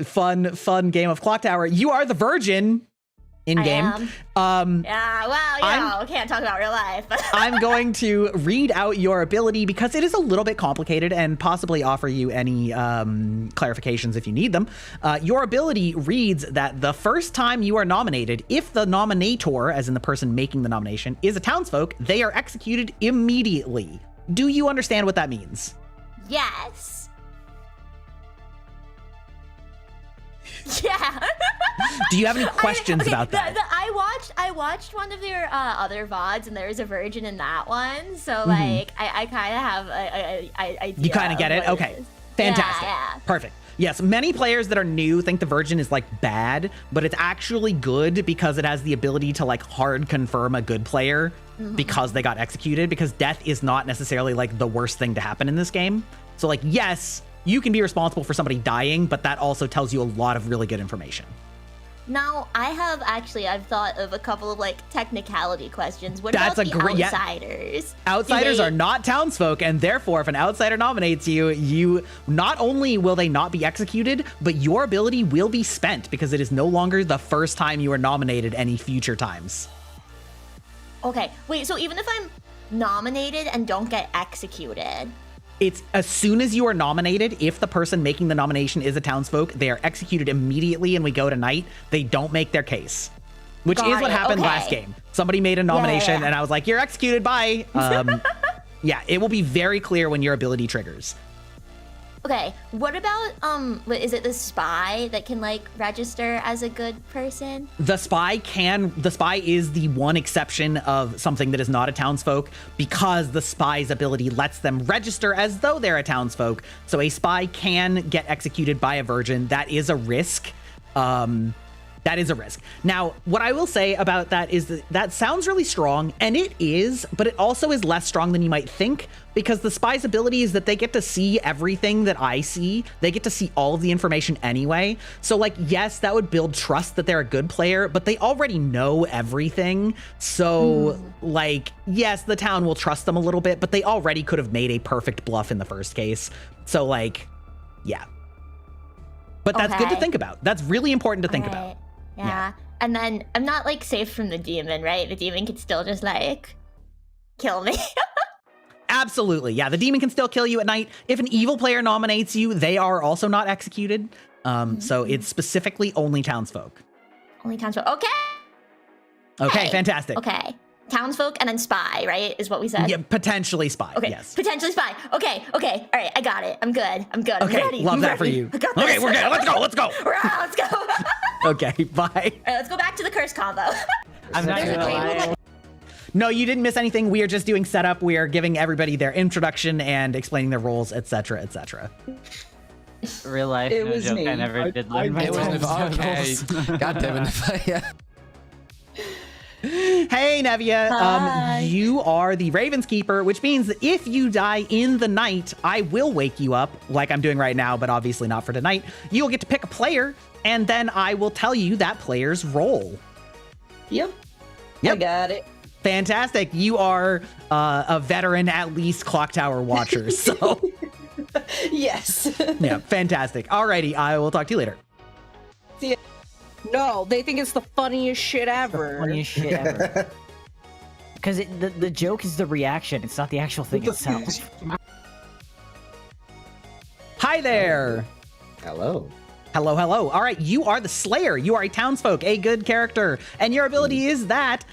fun game of Clocktower. You are the virgin in game. Yeah. Well, can't talk about real life. I'm going to read out your ability because it is a little bit complicated and possibly offer you any clarifications if you need them. Your ability reads that the first time you are nominated, if the nominator, as in the person making the nomination, is a townsfolk, they are executed immediately. Do you understand what that means? Yes. Yeah. Do you have any questions about that? I watched one of your other VODs, and there was a virgin in that one. So like, I kind of have a idea. You kind of get it? what Okay. is. Fantastic. Yeah. Perfect. Yes, many players that are new think the virgin is like bad, but it's actually good because it has the ability to like hard confirm a good player because they got executed, because death is not necessarily like the worst thing to happen in this game. So like, yes, you can be responsible for somebody dying, but that also tells you a lot of really good information. Now, I've thought of a couple of like technicality questions. What That's about a the great- yeah. outsiders? Outsiders are not townsfolk, and therefore, if an outsider nominates you, you not only will they not be executed, but your ability will be spent because it is no longer the first time you are nominated any future times. Okay, wait, so even if I'm nominated and don't get executed, It's as soon as you are nominated, if the person making the nomination is a townsfolk, they are executed immediately and we go to night. They don't make their case. which Got is what it, happened last okay. game. Somebody made a nomination yeah. and I was like, you're executed, bye. Yeah, it will be very clear when your ability triggers. Okay, what about is it the spy that can like register as a good person? The spy is the one exception of something that is not a townsfolk, because the spy's ability lets them register as though they're a townsfolk. So a spy can get executed by a virgin. That is a risk. That is a risk. Now, what I will say about that is that sounds really strong, and it is, but it also is less strong than you might think, because the spy's ability is that they get to see everything that I see. They get to see all of the information anyway. So, like, yes, that would build trust that they're a good player, but they already know everything. So, like, yes, the town will trust them a little bit, but they already could have made a perfect bluff in the first case. So, like, yeah. But that's good to think about. That's really important to think about. Yeah. And then I'm not like safe from the demon, right? The demon could still just like kill me. Absolutely. Yeah, the demon can still kill you at night. If an evil player nominates you, they are also not executed. So it's specifically only townsfolk. Only townsfolk. Okay. Okay, fantastic. Okay. Townsfolk and then spy, right? Is what we said? Yeah, potentially spy. Okay. Yes. Potentially spy. Okay. All right. I got it. I'm good. I'm Okay, ready. love I'm that for ready. you. I got Okay, this. we're good. Let's go. Let's go. Okay, bye. All right, let's go back to the curse combo. I'm not gonna lie. No, you didn't miss anything. We are just doing setup. We are giving everybody their introduction and explaining their roles, etc., etc. Real life, It no was joke. me. I never did learn my It was tones. okay. God damn it. Yeah. Hey, Nevia. You are the Raven's Keeper, which means that if you die in the night, I will wake you up, like I'm doing right now, but obviously not for tonight. You'll get to pick a player, and then I will tell you that player's role. Yep. I got it. Fantastic. You are a veteran, at least Clocktower watcher, so... Yes. Yeah, fantastic. Alrighty, I will talk to you later. See ya. No, they think it's the funniest shit ever. Funniest shit ever. Because the joke is the reaction. It's not the actual thing itself. Hi there. Hello. Hello, hello. All right, you are the Slayer. You are a townsfolk, a good character. And your ability is that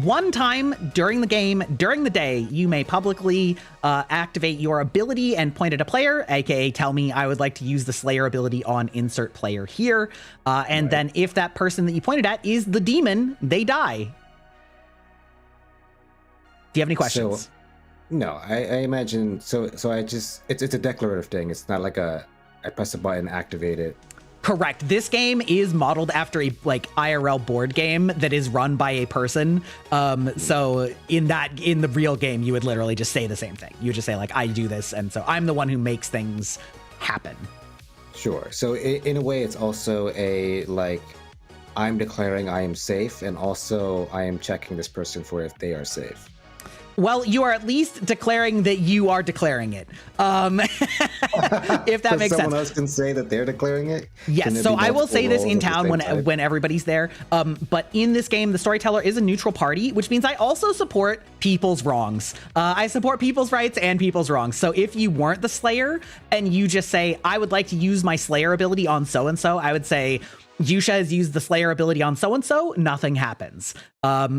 one time during the game, during the day, you may publicly activate your ability and point at a player, aka tell me I would like to use the Slayer ability on insert player here. And then if that person that you pointed at is the demon, they die. Do you have any questions? So, no, I imagine, so I just, it's a declarative thing. It's not like I press a button, activate it. Correct. This game is modeled after a like IRL board game that is run by a person. So in the real game, you would literally just say the same thing. You would just say like, I do this. And so I'm the one who makes things happen. Sure. So in a way, it's also a like, I'm declaring I am safe, and also I am checking this person for if they are safe. Well, you are at least declaring that you are declaring it. If that makes sense. Someone else can say that they're declaring it? Yes, so I will say this in town when everybody's there. But in this game, the Storyteller is a neutral party, which means I also support people's wrongs. I support people's rights and people's wrongs. So if you weren't the Slayer and you just say, I would like to use my Slayer ability on so-and-so, I would say, Yusha has used the Slayer ability on so-and-so, nothing happens.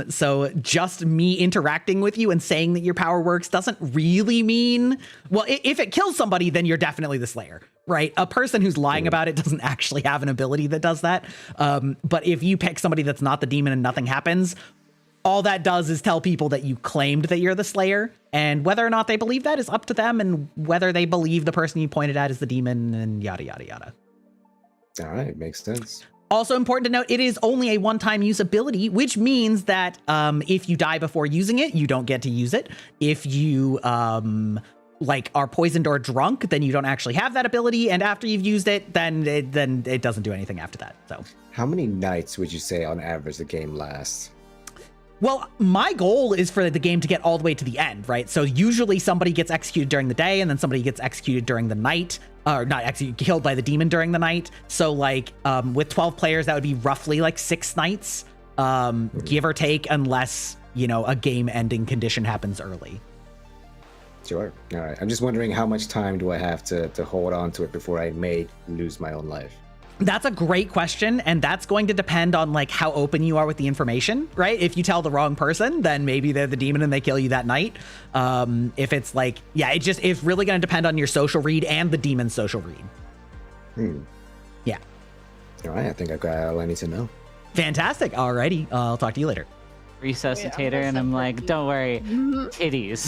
So just me interacting with you and saying that your power works doesn't really mean, well, if it kills somebody, then you're definitely the Slayer, right? A person who's lying about it doesn't actually have an ability that does that. But if you pick somebody that's not the demon and nothing happens, all that does is tell people that you claimed that you're the Slayer, and whether or not they believe that is up to them, and whether they believe the person you pointed at is the demon, and yada, yada, yada. All right, makes sense. Also important to note, it is only a one-time use ability, which means that if you die before using it, you don't get to use it. If you like are poisoned or drunk, then you don't actually have that ability. And after you've used it, then it doesn't do anything after that. So, how many nights would you say on average the game lasts? Well, my goal is for the game to get all the way to the end, right? So usually somebody gets executed during the day and then somebody gets executed during the night, or not executed, killed by the demon during the night. So like with 12 players, that would be roughly like 6 nights, give or take, unless, you know, a game ending condition happens early. Sure. All right. I'm just wondering how much time do I have to hold on to it before I may lose my own life? That's a great question, and that's going to depend on like how open you are with the information, right? If you tell the wrong person, then maybe they're the demon and they kill you that night. If it's like, yeah, it's really going to depend on your social read and the demon's social read. Yeah. All right, I think I've got all I need to know. Fantastic. Alrighty, I'll talk to you later. Resuscitator, and I'm like, don't worry, titties.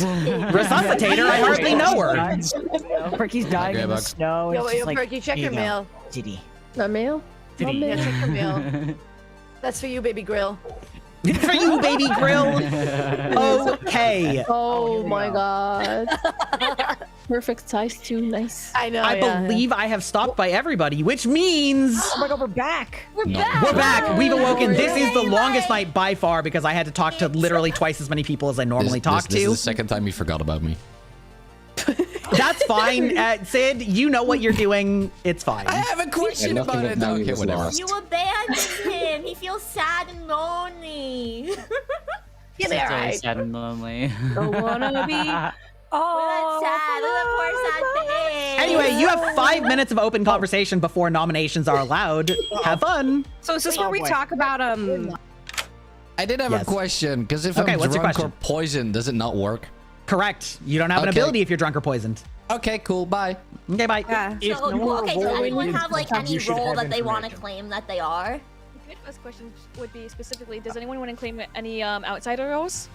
Resuscitator, I hardly know her. Perky's dying in the snow. Yo, It's just yo, like, Perky, check here your you go. mail. Titty. My mail? My Yeah, mail? check your mail. That's for you, baby grill. For you, baby grill. Okay. Oh my god. Perfect size too. Nice. I know. I believe I have stopped by everybody, which means Oh my god, we're back. We're No. back. we're back. We've awoken. This is the Yay, longest Byte. night by far because I had to talk to literally twice as many people as I normally talk This is to. the second time you forgot about me. That's fine. Sid, you know what you're doing. It's fine. I have a question nothing about of it. value Okay, was whatever. lost. You abandoned him. He feels sad and lonely. You'll be It's all very right. sad and lonely. Don't wanna be. Oh, sad. Look at that poor sad face. Anyway, you have 5 minutes of open conversation before nominations are allowed. Have fun. So is this where we talk about I did have Yes. a question, because if Okay, I'm what's your drunk or question? poisoned, does it not work? Correct. You don't have an Okay. ability if you're drunk or poisoned. Okay, cool, bye. Okay, bye. Yeah. So, okay, does anyone have like Sometimes any you should role have that they want to information. claim that they are? My first question would be specifically, does anyone want to claim any outsider roles?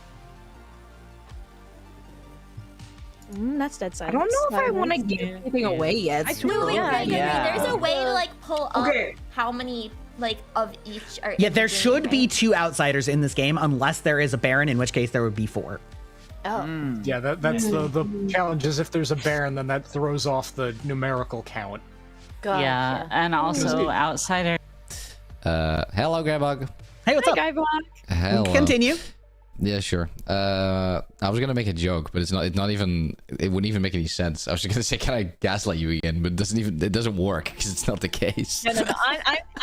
That's dead I silence. don't know if I want to give anything away yet. I It's too do, early. yeah. There's a way to like pull up Okay. how many like of each are. Yeah, there in the game, should be right? 2 outsiders in this game unless there is a Baron, in which case there would be 4. Oh. Yeah, that's the challenge is if there's a Baron, then that throws off the numerical count. God. Yeah, and also outsider. Hello, Grabog. Hey, what's up? Hello. Continue. Yeah, sure. I was gonna make a joke, but it wouldn't even make any sense. I was just gonna say, can I gaslight you again? But it doesn't work because it's not the case. No.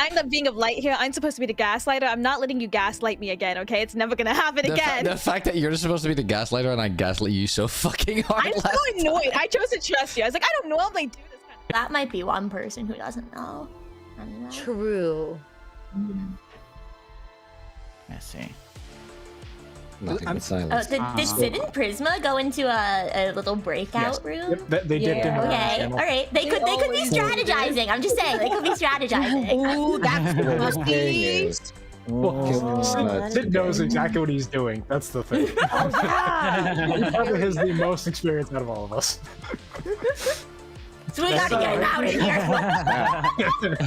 I'm the being of light here. I'm supposed to be the gaslighter. I'm not letting you gaslight me again, okay? It's never gonna happen again. The fact that you're supposed to be the gaslighter and I gaslit you so fucking hard. I'm so annoyed. I chose to trust you. I was like, I don't normally do this kind of. That might be one person who doesn't know. I don't know. True. Let's see. Nothing but silence. Did Sid and Prisma go into a little breakout room? Yep, they dipped into that Okay, channel. all right. They could be strategizing. I'm just saying they could be strategizing. Ooh, that's The must thing be. is, Well, Sid knows exactly what he's doing. That's the thing. He probably has the most experience out of all of us. So we gotta get him out of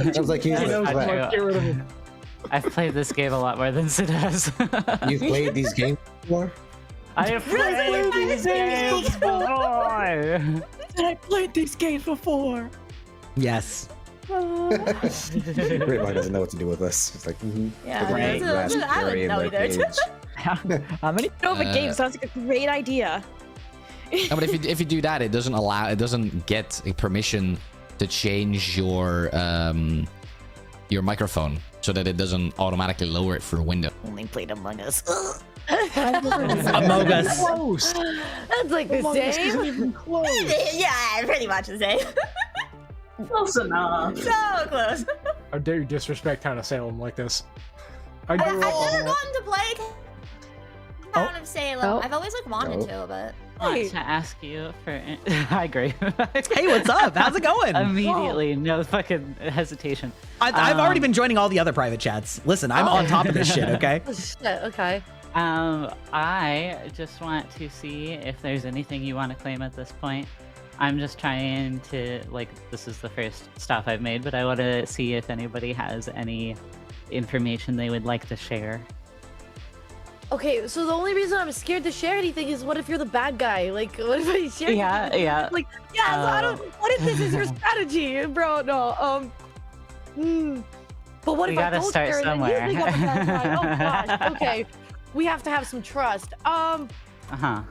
here. sounds like he's He knows a what, threat. get rid of him. I've played this game a lot more than Sid has. You've played these games before? I have played these games before. I played these games before. Yes. Grapevine doesn't know what to do with us. It's like, Yeah, Right. that's what I would know either. How many? Over game sounds like a great idea. No, but if you do that, it doesn't get a permission to change your microphone so that it doesn't automatically lower it for a window. Only played Among Us. Among Us. Close. That's like the same. Even close. Yeah, pretty much the same. Close enough. So close. How dare you disrespect Town of Salem like this? I I've grew never up. gotten to play Town of Salem. Oh. I've always like wanted to, but Want to ask you for. I agree. Hey, what's up? How's it going? Immediately, no fucking hesitation. I've already been joining all the other private chats. Listen, I'm on top of this shit, okay? Oh, shit, okay. I just want to see if there's anything you want to claim at this point. I'm just trying to, like, this is the first stop I've made, but I want to see if anybody has any information they would like to share. Okay, so the only reason I'm scared to share anything is what if you're the bad guy? Like, what if I share? Yeah, anything? yeah. Like, yeah, so I don't. What if this is your strategy, bro? No, But what We if I gotta don't start share it and somewhere. you think I'm the bad guy? Oh gosh. Okay, we have to have some trust. Uh-huh.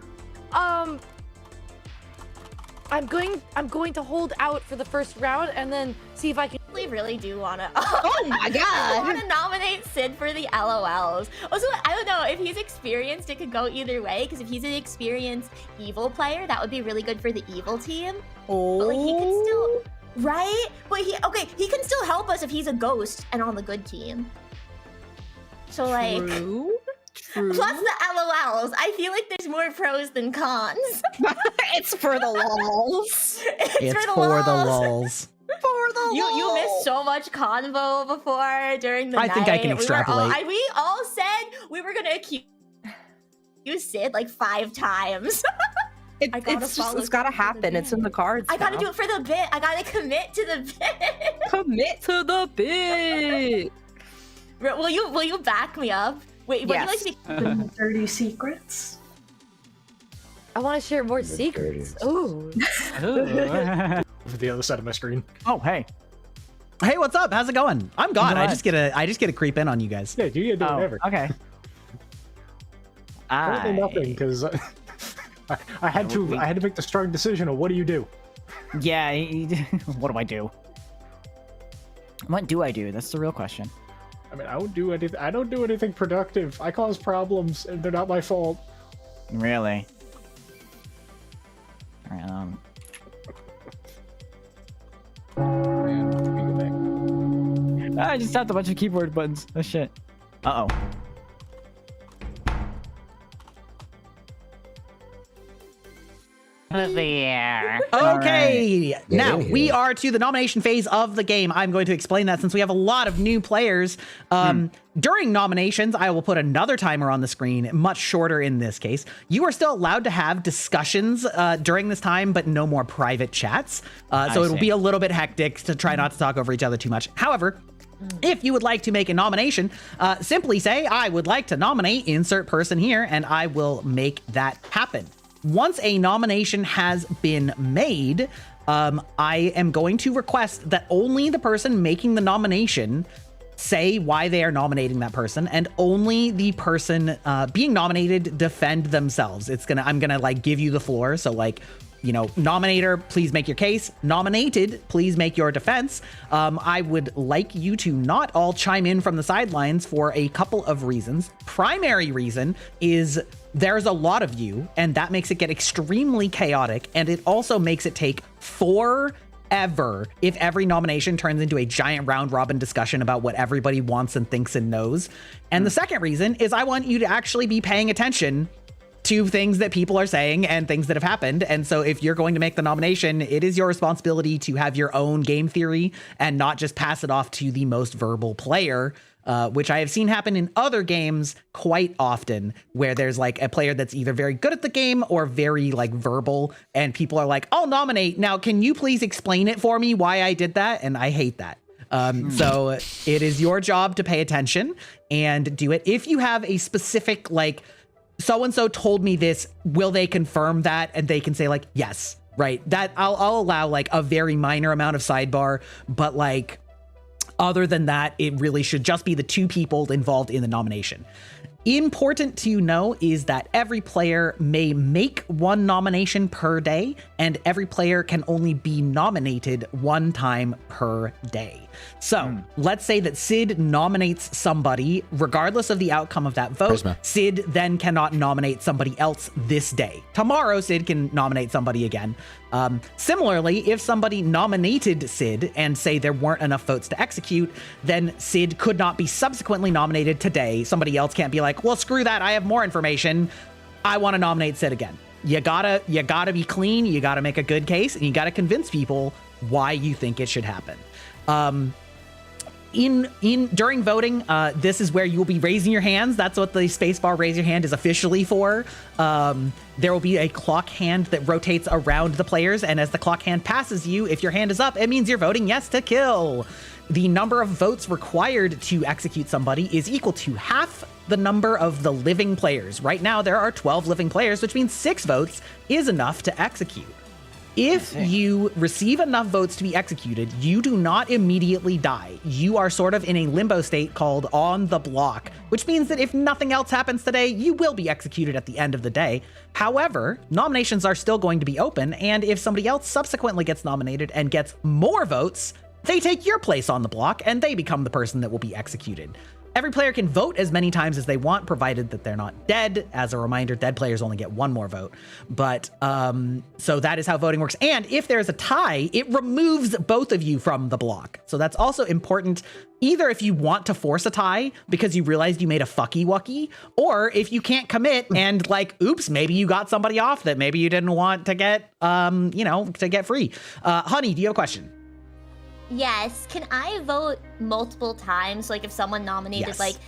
I'm going to hold out for the first round and then see if I can. we really do wanna. Oh my I god. want to nominate Sid for the LOLs. Also, I don't know if he's experienced. It could go either way. Because if he's an experienced evil player, that would be really good for the evil team. But like he could still. Right? But he can still help us if he's a ghost and on the good team. So like True. Plus the LOLs. I feel like there's more pros than cons. It's for the lols. It's for the lulls. You missed so much convo before during the I night. think I can extrapolate. We all said we were gonna accuse Sid like 5 times. It's gotta happen. It's in the cards. I gotta now. do it for the bit. I gotta commit to the bit. Commit to the bit. Will you back me up? Wait, would you like to be The dirty secrets. I want to share more secrets. Ooh. The other side of my screen. Oh, hey. Hey, what's up? How's it going? I'm God. I Good. just get to creep in on you guys. Yeah, you can do whatever. Okay. Apparently nothing, because I had to make the strong decision of what do you do. Yeah, what do I do? What do I do? That's the real question. I mean, I don't do anything productive. I cause problems, and they're not my fault. Really? I just tapped a bunch of keyboard buttons. Oh shit. Uh-oh. There. Okay, Right. now Yeah. we are to the nomination phase of the game. I'm going to explain that since we have a lot of new players. During nominations, I will put another timer on the screen, much shorter in this case. You are still allowed to have discussions during this time, but no more private chats. So it'll be a little bit hectic to try not to talk over each other too much. However, if you would like to make a nomination, simply say, I would like to nominate insert person here, and I will make that happen. Once a nomination has been made, I am going to request that only the person making the nomination say why they are nominating that person, and only the person being nominated defend themselves. I'm gonna like give you the floor. So like, you know, nominator, please make your case. Nominated, please make your defense. I would like you to not all chime in from the sidelines for a couple of reasons. Primary reason is there's a lot of you, and that makes it get extremely chaotic, and it also makes it take forever if every nomination turns into a giant round robin discussion about what everybody wants and thinks and knows. And the second reason is I want you to actually be paying attention to things that people are saying and things that have happened. And so if you're going to make the nomination, it is your responsibility to have your own game theory and not just pass it off to the most verbal player, which I have seen happen in other games quite often, where there's like a player that's either very good at the game or very like verbal, and people are like, I'll nominate. Now, can you please explain it for me why I did that? And I hate that. So it is your job to pay attention and do it. If you have a specific like, so-and-so told me this, will they confirm that? And they can say like, yes, right. That I'll allow like a very minor amount of sidebar, but like, other than that, it really should just be the two people involved in the nomination. Important to know is that every player may make one nomination per day, and every player can only be nominated one time per day. So let's say that Sid nominates somebody, regardless of the outcome of that vote. Prisma. Sid then cannot nominate somebody else this day. Tomorrow, Sid can nominate somebody again. Similarly, if somebody nominated Sid and say there weren't enough votes to execute, then Sid could not be subsequently nominated today. Somebody else can't be like, well, screw that, I have more information, I want to nominate Sid again. You gotta be clean, you gotta make a good case, and you gotta convince people why you think it should happen. During voting, this is where you will be raising your hands. That's what the spacebar raise your hand is officially for. There will be a clock hand that rotates around the players, and as the clock hand passes you, if your hand is up, it means you're voting yes to kill. The number of votes required to execute somebody is equal to half the number of the living players. Right now, there are 12 living players, which means 6 votes is enough to execute. If you receive enough votes to be executed, you do not immediately die. You are sort of in a limbo state called on the block, which means that if nothing else happens today, you will be executed at the end of the day. However, nominations are still going to be open, and if somebody else subsequently gets nominated and gets more votes, they take your place on the block and they become the person that will be executed. Every player can vote as many times as they want, provided that they're not dead. As a reminder, dead players only get one more vote. But so that is how voting works. And if there's a tie, it removes both of you from the block. So that's also important, either if you want to force a tie because you realized you made a fucky wucky, or if you can't commit and like, oops, maybe you got somebody off that maybe you didn't want to get, to get free. Honey, do you have a question? Yes. Can I vote multiple times? Like if someone nominated, Yes.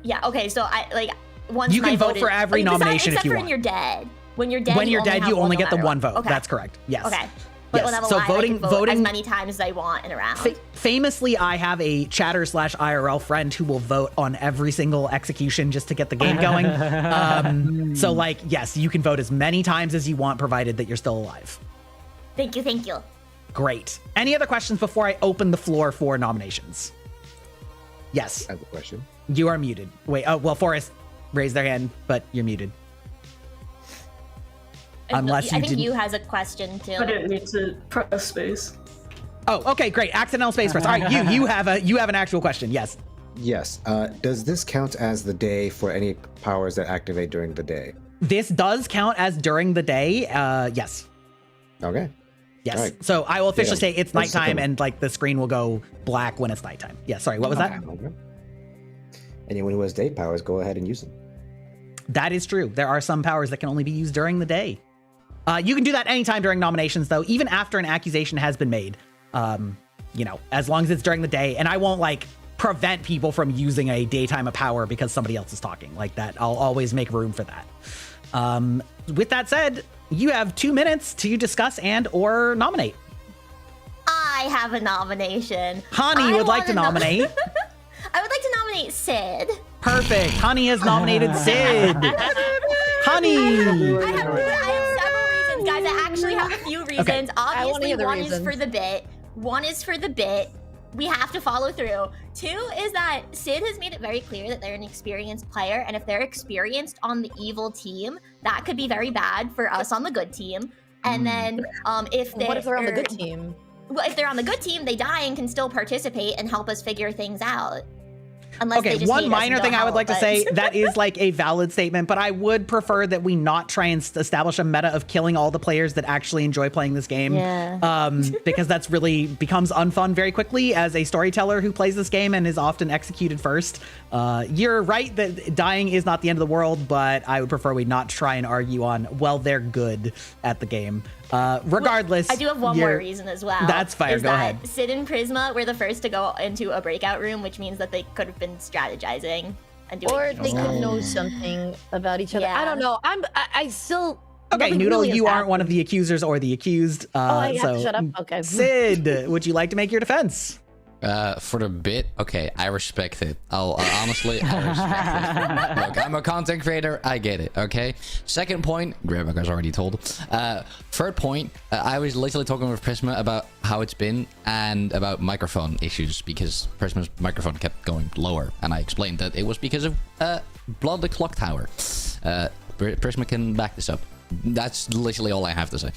yeah. Okay. So I like once You can I vote voted, for every nomination except if you for want. when you're dead. When you're dead, When you're dead, you only get the no one matter vote. what. Okay. That's correct. Yes. Okay. But when I'm So alive, I can vote voting as many times as I want in a round. Famously, I have a chatter/IRL friend who will vote on every single execution just to get the game going. So like, yes, you can vote as many times as you want, provided that you're still alive. Thank you. Thank you. Great. Any other questions before I open the floor for nominations? Yes. I have a question. You are muted. Wait, well, Forrest raised their hand, but you're muted. Unless I think you has a question too. I didn't need to press space. Oh, okay, great. Accidental space press. All right, you have an actual question. Yes. Yes. Does this count as the day for any powers that activate during the day? This does count as during the day. Yes. Okay. Yes. All right. So I will officially Yeah, say it's that's nighttime, okay. and like the screen will go black when it's nighttime. Yeah. Sorry. What was that? Okay. Anyone who has day powers, go ahead and use them. That is true. There are some powers that can only be used during the day. You can do that anytime during nominations, though, even after an accusation has been made. As long as it's during the day, and I won't like prevent people from using a daytime of power because somebody else is talking like that. I'll always make room for that. With that said, you have 2 minutes to discuss and or nominate. I have a nomination. Honey would like to nominate. I would like to nominate Sid. Perfect. Honey has nominated Sid. Honey. I have several reasons, guys. I actually have a few reasons. Okay. I wanna Obviously, hear the one is reasons. for the bit. One is for the bit. We have to follow through. Two is that Sid has made it very clear that they're an experienced player, and if they're experienced on the evil team, that could be very bad for us on the good team. And then if What if they're on the good team? Well, if they're on the good team, they die and can still participate and help us figure things out. Unless they Okay, just one hate us minor and thing don't I would help, like to but- say, that is like a valid statement, but I would prefer that we not try and establish a meta of killing all the players that actually enjoy playing this game. Yeah. Because that's really becomes unfun very quickly as a storyteller who plays this game and is often executed first. You're right that dying is not the end of the world, but I would prefer we not try and argue on, well, they're good at the game. Regardless, I do have one more reason as well. That's fire. Is Go that ahead. Sid and Prisma were the first to go into a breakout room, which means that they could have been strategizing and doing Or things they could well. know something about each other. Yeah. I don't know. I still. Okay, nothing Noodle, really has you aren't one of happened. the accusers or the accused. I have to so shut up? Okay. Sid, would you like to make your defense? For the bit, okay, I respect it. Honestly, I respect it. Look, I'm a content creator, I get it, okay? Second point, Grandma has already told. Third point, I was literally talking with Prisma about how it's been and about microphone issues because Prisma's microphone kept going lower, and I explained that it was because of Blood the Clocktower. Prisma can back this up. That's literally all I have to say.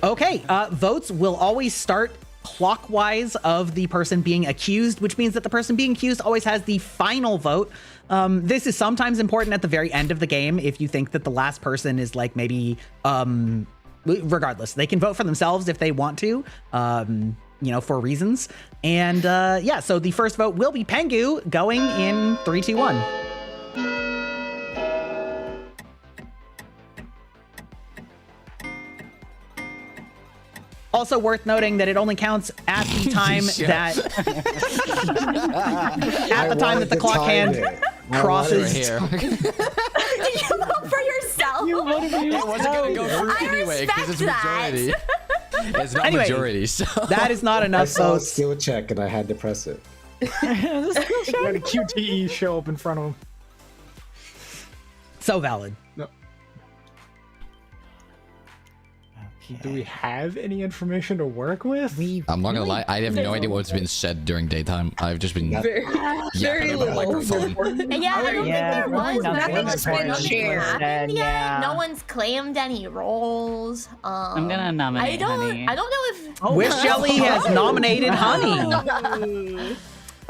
Okay, votes will always start clockwise of the person being accused, which means that the person being accused always has the final vote. This is sometimes important at the very end of the game if you think that the last person is like maybe, regardless, they can vote for themselves if they want to, for reasons. And yeah, so the first vote will be Pengu going in 3, 2, 1. Also worth noting that it only counts at the time that the clock hand crosses. Did you vote for yourself? It wasn't gonna go through anyway because it's majority. It's not Anyway, majority, so that is not I enough saw a votes. skill check and I had to press it. He had a QTE show up in front of him. So valid. No. Do we have any information to work with? I'm not gonna lie, I have no idea what's been said during daytime. I've just been Very yapping about microphone. Yeah, I don't think there was. Nothing's been shared. Happened yet. No one's claimed any roles. I'm gonna nominate Honey. I don't know if. Wish Jelly has nominated Honey.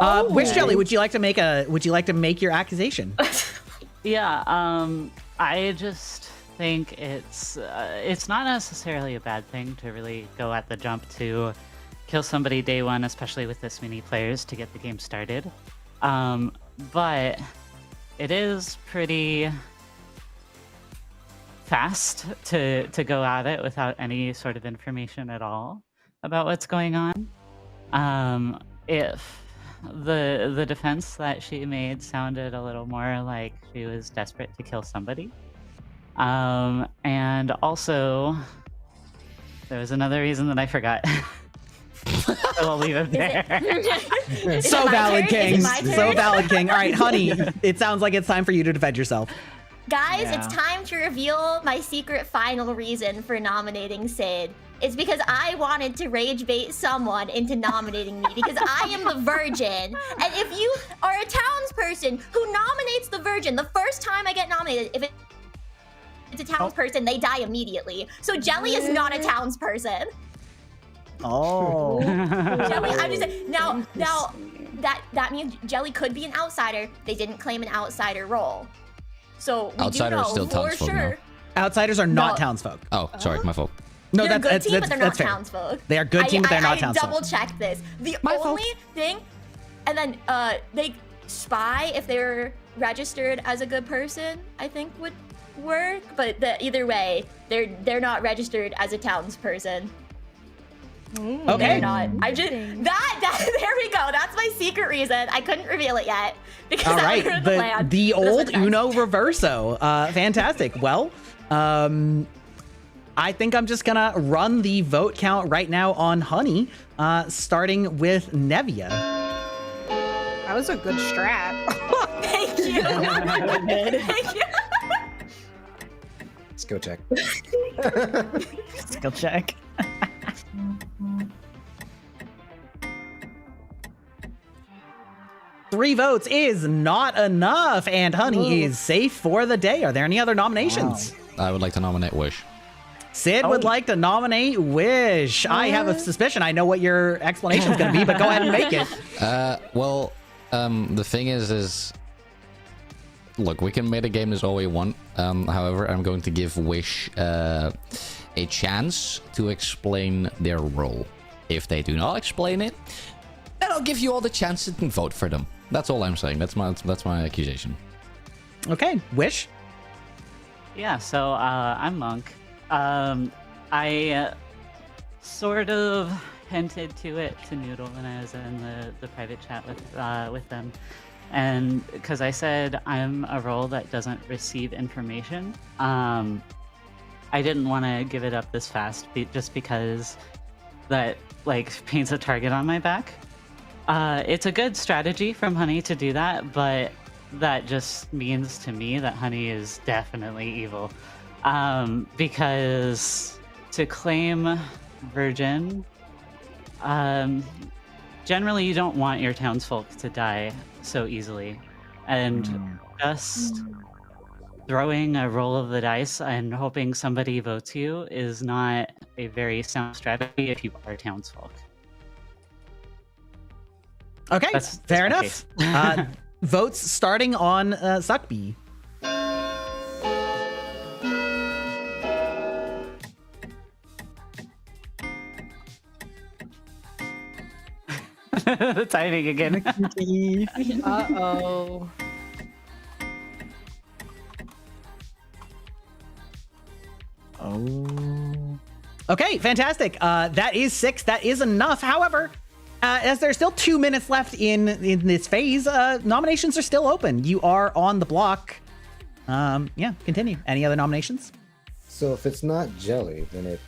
Wish Jelly, would you like to make your accusation? Yeah, I just think it's not necessarily a bad thing to really go at the jump to kill somebody day one, especially with this many players to get the game started. But it is pretty fast to go at it without any sort of information at all about what's going on. If the defense that she made sounded a little more like she was desperate to kill somebody. And also, there was another reason that I forgot. So we'll leave it there. So valid, King. So valid, King. All right, honey, it sounds like it's time for you to defend yourself. Guys, it's time to reveal my secret final reason for nominating Sid. It's because I wanted to rage bait someone into nominating me because I am the virgin. And if you are a townsperson who nominates the virgin, the first time I get nominated, if it's a townsperson, they die immediately. So Jelly is not a townsperson. Oh. Jelly, I'm just saying, now that means Jelly could be an outsider. They didn't claim an outsider role. So we Outsiders do know still for townsfolk sure. now. Outsiders are not townsfolk. Oh, sorry, my fault. No, They're a that's good team, but they're not fair. townsfolk. They are good team, but they're not I townsfolk. double checked this. The only thing, and then they spy if they're registered as a good person, I think would work. But either way, they're not registered as a townsperson. Okay. They're not. I'm just that. There we go. That's my secret reason. I couldn't reveal it yet because All I right, heard the plan. the But that's old what you guys- Uno Reverso. Fantastic. Well, I think I'm just gonna run the vote count right now on Honey, starting with Nevia. That was a good strat. Thank you. Thank you. Skill check. Skill check. 3 votes is not enough, and Honey is safe for the day. Are there any other nominations? I would like to nominate Wish. Sid would like to nominate Wish. I have a suspicion I know what your explanation is going to be, but go ahead and make it. Well, the thing is, look, we can make a game as all we want. However, I'm going to give Wish a chance to explain their role. If they do not explain it, then I'll give you all the chance to vote for them. That's all I'm saying. That's my accusation. Okay, Wish. Yeah, so I'm Monk. I sort of hinted to it to Noodle when I was in the private chat with them, and because I said I'm a role that doesn't receive information, I didn't want to give it up this fast just because that like paints a target on my back. It's a good strategy from Honey to do that, but that just means to me that Honey is definitely evil. Because to claim Virgin, generally you don't want your townsfolk to die so easily. And just throwing a roll of the dice and hoping somebody votes you is not a very sound strategy if you are townsfolk. Okay, That's fair my enough. Votes starting on Suckbee. The timing again. Uh-oh. Oh. Okay, fantastic. That is 6. That is enough. However, as there's still 2 minutes left in this phase, nominations are still open. You are on the block. Yeah, continue. Any other nominations? So if it's not Jelly, then it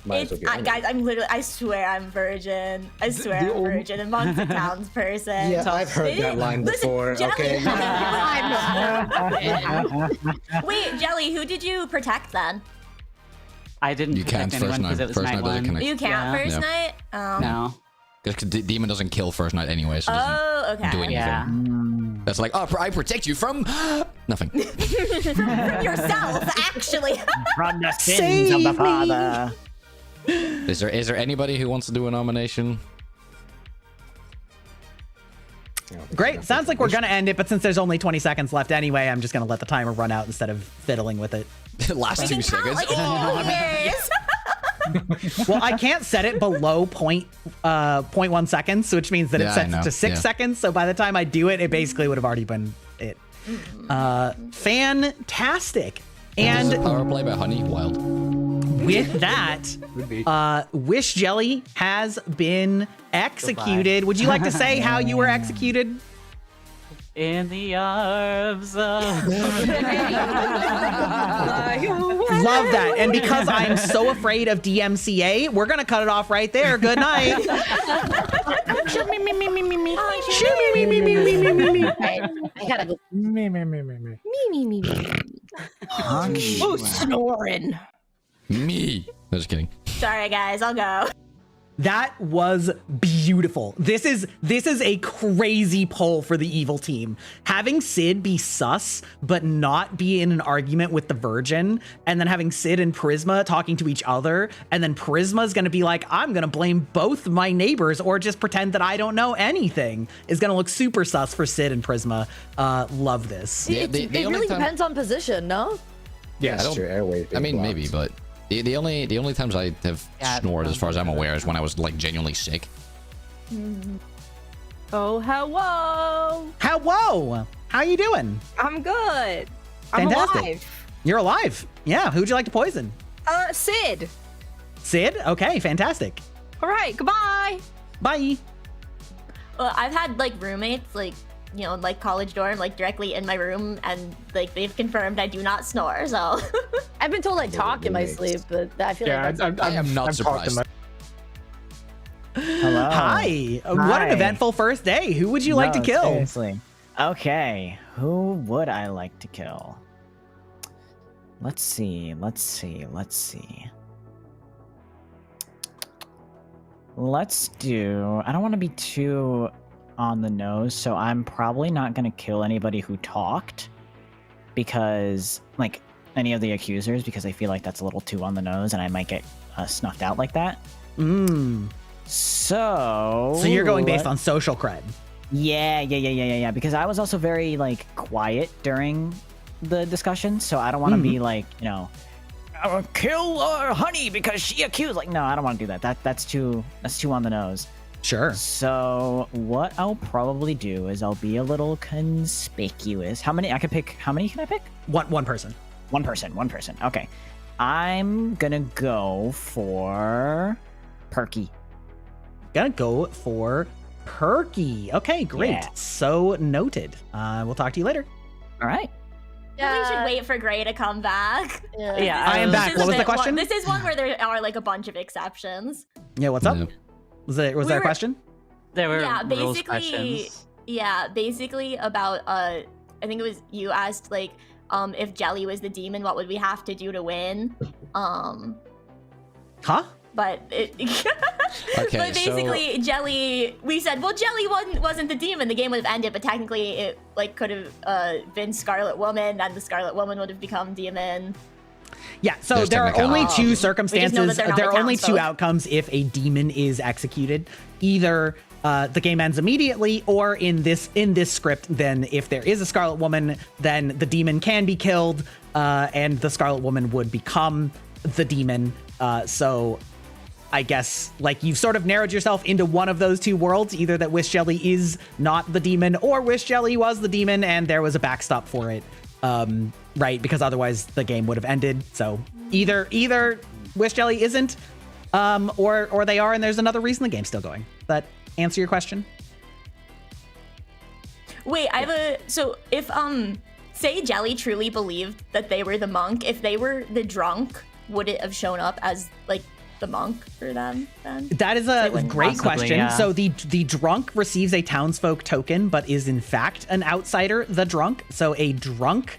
might as well be Honey. Guys, I swear I'm virgin. I swear I'm virgin. And Monk's a townsperson. Yeah, I've heard that line before. Jelly, Okay. Wait, Jelly, who did you protect then? I didn't You can't protect anyone first because night. it was First night night doesn't one. connect. You can't Yeah. first Yeah. night? Oh. No. Because Demon doesn't kill first night anyway, so it doesn't Oh, okay. do anything. Yeah. That's like, oh, I protect you from nothing. From yourself, actually. From the sins of the father. Is there anybody who wants to do a nomination? Great. Sounds like we're going to end it, but since there's only 20 seconds left anyway, I'm just going to let the timer run out instead of fiddling with it. Last 2 seconds. Well, I can't set it below 0.1 seconds, which means that it sets it to 6 seconds. So by the time I do it, it basically would have already been it. Fantastic. And power play by Honey, wild. With that, Wish Jelly has been executed. Goodbye. Would you like to say how you were executed? In the arms of... Love that. And because I'm so afraid of DMCA, we're going to cut it off right there. Good night. I gotta go. Me. Oh, snoring. Me. No, just kidding. Sorry, guys. I'll go. That was beautiful. This is a crazy poll for the evil team. Having Sid be sus, but not be in an argument with the Virgin, and then having Sid and Prisma talking to each other, and then Prisma's gonna be like, I'm gonna blame both my neighbors or just pretend that I don't know anything, is gonna look super sus for Sid and Prisma. Love this. It really depends on position, no? Yeah, that's true. Airway. I mean, maybe, but the only times I have snored, as far as I'm aware, is when I was like genuinely sick. Oh, hello. Hello. How you doing? I'm good. I'm Fantastic. alive. You're alive. Yeah. Who'd you like to poison? Sid. Sid? Okay, fantastic. All right, goodbye. Bye. Well, I've had like roommates, like, you know, like college dorm, like directly in my room, and like they've confirmed I do not snore. So I've been told I talk in my sleep, but I feel like that's... I am not surprised. Hello. Hi. What an eventful first day. Who would you like to kill? Seriously. Okay. Who would I like to kill? Let's see. Let's do... I don't want to be too on the nose, so I'm probably not going to kill anybody who talked, because, like, any of the accusers, because I feel like that's a little too on the nose, and I might get snuffed out like that. So you're going based on social cred. Yeah, because I was also very, like, quiet during the discussion, so I don't want to be like, you know, kill Honey because she accused. Like, no, I don't want to do that. That's too on the nose. Sure. So what I'll probably do is I'll be a little conspicuous. How many can I pick? One person. One person. Okay. I'm gonna go for Perky. Okay, great. Yeah. So noted. We'll talk to you later. All right. We should wait for Gray to come back. Yeah, I am back. What was the question? This is one where there are like a bunch of exceptions. Yeah, what's up? Was there a question? There were rules basically questions. Yeah, basically about I think it was you asked like if Jelly was the demon, what would we have to do to win? Huh? But but basically Jelly, we said, well, Jelly wasn't the demon, the game would have ended, but technically it like could have been Scarlet Woman, and the Scarlet Woman would have become demon. Yeah, so there are only two circumstances. There are only two outcomes if a demon is executed. Either the game ends immediately, or in this script, then if there is a Scarlet Woman, then the demon can be killed, and the Scarlet Woman would become the demon. So I guess like you've sort of narrowed yourself into one of those two worlds, either that Wish Jelly is not the demon, or Wish Jelly was the demon and there was a backstop for it. Right, because otherwise the game would have ended. So either Wish Jelly isn't, or they are, and there's another reason the game's still going. Does that answer your question? Wait, so if say Jelly truly believed that they were the monk, if they were the drunk, would it have shown up as like the monk for them then? That is a great question. Yeah. So the drunk receives a townsfolk token, but is in fact an outsider, the drunk. So a drunk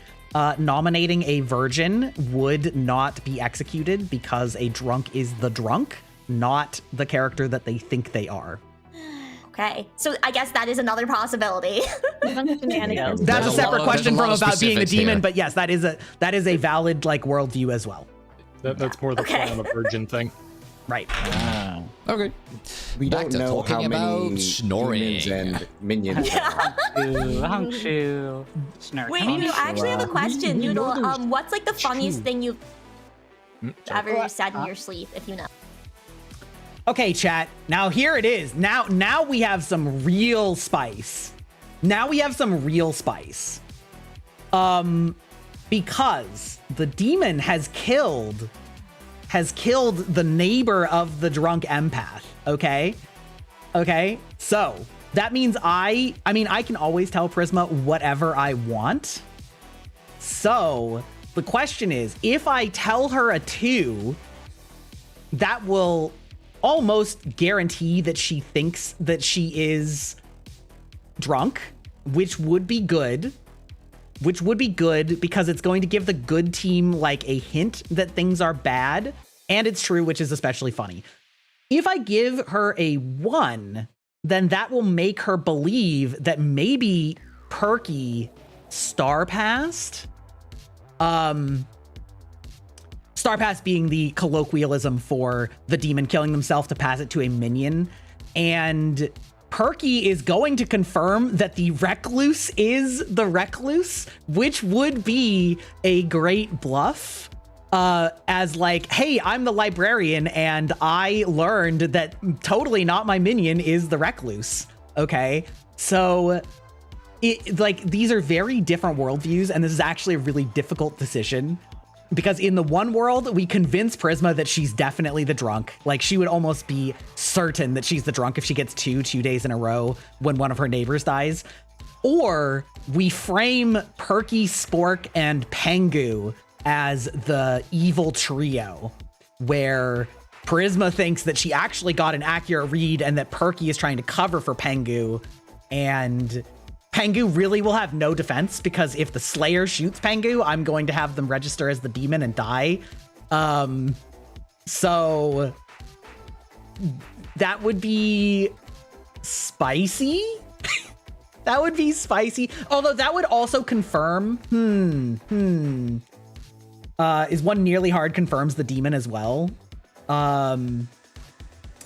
nominating a virgin would not be executed because a drunk is the drunk, not the character that they think they are. Okay, so I guess that is another possibility. That's a separate question from about being a demon, but yes, that is a valid like worldview as well. That's more the play on the virgin thing. Right. Wow. Okay. We Back don't to know talking how about many snoring. demons and minions there are. Honkshoe. Wait, Noodle, I actually have a question. We know Noodle, there's what's like the funniest two. thing you've Sorry. ever said in your sleep, if you know? Okay, chat. Now here it is. Now we have some real spice. Now we have some real spice. Because the demon has killed the neighbor of the drunk empath. Okay? Okay? So that means I mean, I can always tell Prisma whatever I want. So the question is, if I tell her a 2, that will almost guarantee that she thinks that she is drunk, which would be good. Which would be good because it's going to give the good team like a hint that things are bad. And it's true, which is especially funny. If I give her a 1, then that will make her believe that maybe Perky star passed. Star pass being the colloquialism for the demon killing themselves to pass it to a minion. And Perky is going to confirm that the recluse is the recluse, which would be a great bluff. As like, hey, I'm the librarian and I learned that totally not my minion is the recluse. Okay, so these are very different worldviews, and this is actually a really difficult decision. Because in the one world, we convince Prisma that she's definitely the drunk. Like, she would almost be certain that she's the drunk if she gets 2 days in a row when one of her neighbors dies. Or we frame Perky, Spork, and Pengu as the evil trio, where Prisma thinks that she actually got an accurate read and that Perky is trying to cover for Pengu, and Pengu really will have no defense because if the Slayer shoots Pengu, I'm going to have them register as the demon and die. So that would be spicy. That would be spicy. Although that would also confirm, is one nearly hard confirms the demon as well.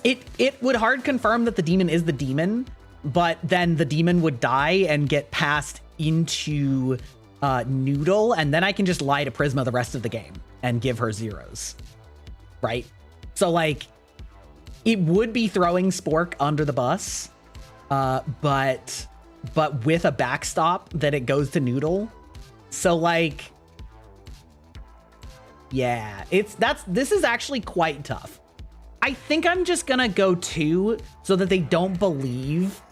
It would hard confirm that the demon is the demon, but then the demon would die and get passed into Noodle, and then I can just lie to Prisma the rest of the game and give her 0s, right? So like, it would be throwing Spork under the bus, but with a backstop that it goes to Noodle. So like, yeah, this is actually quite tough. I think I'm just gonna go 2 so that they don't believe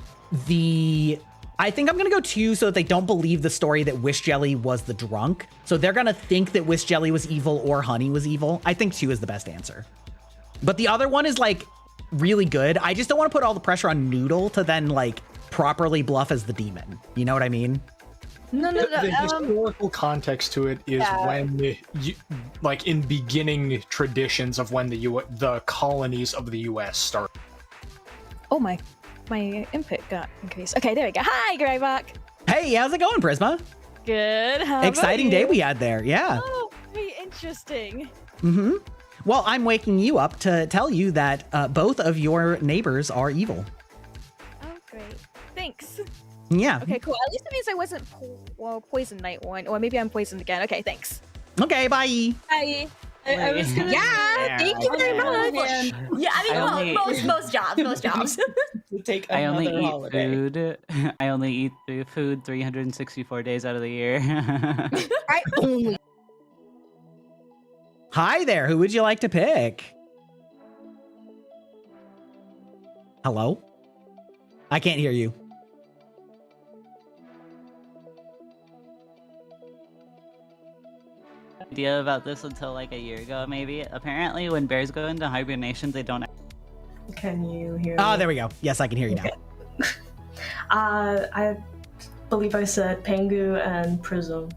I think I'm gonna go 2 so that they don't believe the story that Wish Jelly was the drunk. So they're gonna think that Wish Jelly was evil or Honey was evil. I think 2 is the best answer. But the other one is like really good. I just don't want to put all the pressure on Noodle to then like properly bluff as the demon. You know what I mean? No. The historical context to it is when, like in beginning traditions of when the colonies of the U.S. started. Oh my input got increased. Okay, there we go. Hi, Greyback. Hey, how's it going, Prisma? Good. How Exciting about you? day we had there. Yeah. Oh, very interesting. Well, I'm waking you up to tell you that both of your neighbors are evil. Oh, great. Thanks. Yeah. Okay, cool. At least it means I wasn't poisoned night 1, or maybe I'm poisoned again. Okay, thanks. Okay, bye. Bye. I was gonna... Yeah, thank you very much. Yeah, I mean, most jobs. To take I only another eat holiday. food. I only eat food 364 days out of the year. I only. Hi there. Who would you like to pick? Hello? I can't hear you. Idea about this until like a year ago, maybe. Apparently, when bears go into hibernation, they don't. Can you hear me? Oh, there we go. Yes, I can hear you now. I believe I said Pengu and Prism.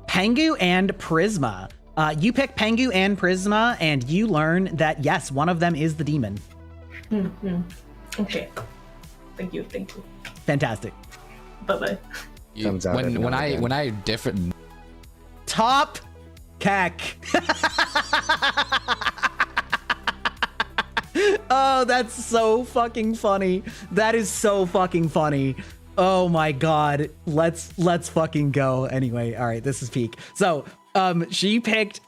Pengu and Prisma. You pick Pengu and Prisma, and you learn that, yes, one of them is the demon. Okay. Thank you. Fantastic. Bye-bye. Comes out every now and again. When I different Top Keck. Oh, that's so fucking funny. That is so fucking funny. Oh my god. Let's fucking go. Anyway, all right, this is peak. So, she picked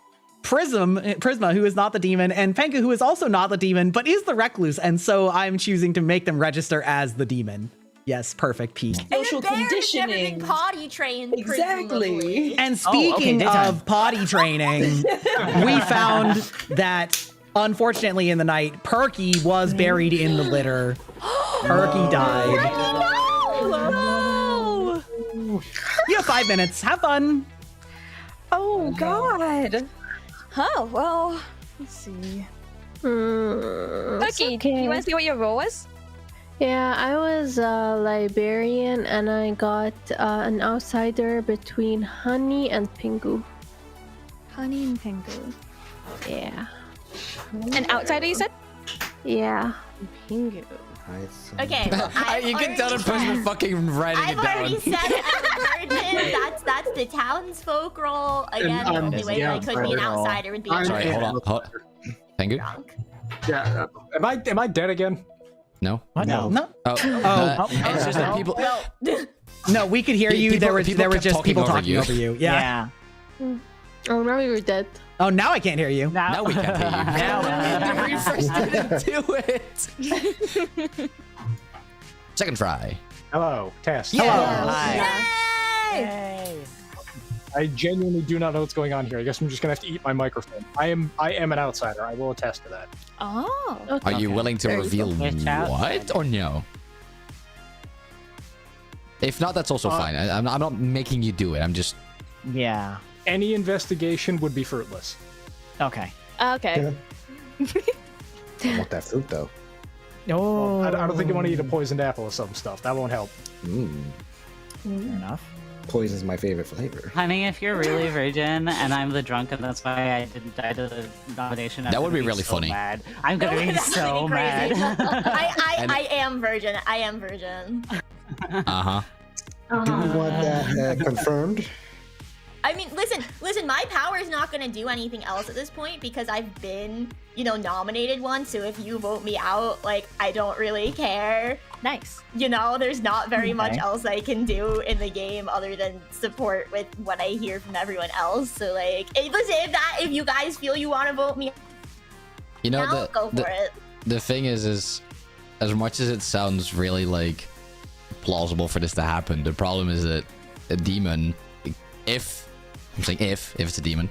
Prisma, who is not the demon, and Penka, who is also not the demon, but is the recluse, and so I'm choosing to make them register as the demon. Yes, perfect, peak. Social conditioning. Potty trained. Exactly. And speaking of potty training, we found that, unfortunately, in the night, Perky was buried in the litter. Perky died. No! You have 5 minutes. Have fun. Oh God. Oh well. Let's see. Okay, do you want to see what your role was? Yeah, I was a librarian and I got an outsider between Honey and Pingu. Honey and Pingu. Yeah. An outsider, you said? Yeah. Pingu. Okay, well, you can tell the person fucking writing I've it down. already said I'm a virgin. That's the townsfolk role. Again, the only way I could be an outsider would be a Sorry, hold on. Thank you. Yeah. Am I dead again? No. What? No. Oh. It's just that people. No, we could hear you. There were just people talking over you. Yeah. Oh, now you're dead. Oh, now I can't hear you. Now we can't hear you. Now the refresh didn't do it. Second try. Hello, test. Hello. Yay! I genuinely do not know what's going on here. I guess I'm just gonna have to eat my microphone. I am an outsider. I will attest to that. Oh. Are you willing to reveal go. what or no? If not, that's also fine. I'm not making you do it. I'm just. Yeah. Any investigation would be fruitless. Okay. Okay. I want that fruit though. Oh. I don't think you want to eat a poisoned apple or some stuff. That won't help. Fair enough. Poison's my favorite flavor. Honey, if you're really virgin and I'm the drunk and that's why I didn't die to the nomination, That would be really so funny. Mad. I'm gonna be so mad. I am virgin. I am virgin. Uh-huh. Do you want that confirmed? I mean, listen, my power is not gonna do anything else at this point because I've been, nominated once, so if you vote me out, I don't really care. Nice. There's not very much else I can do in the game other than support with what I hear from everyone else, so if you guys feel you want to vote me out, go for it. The thing is as much as it sounds really, plausible for this to happen, the problem is that a demon, if it's a demon,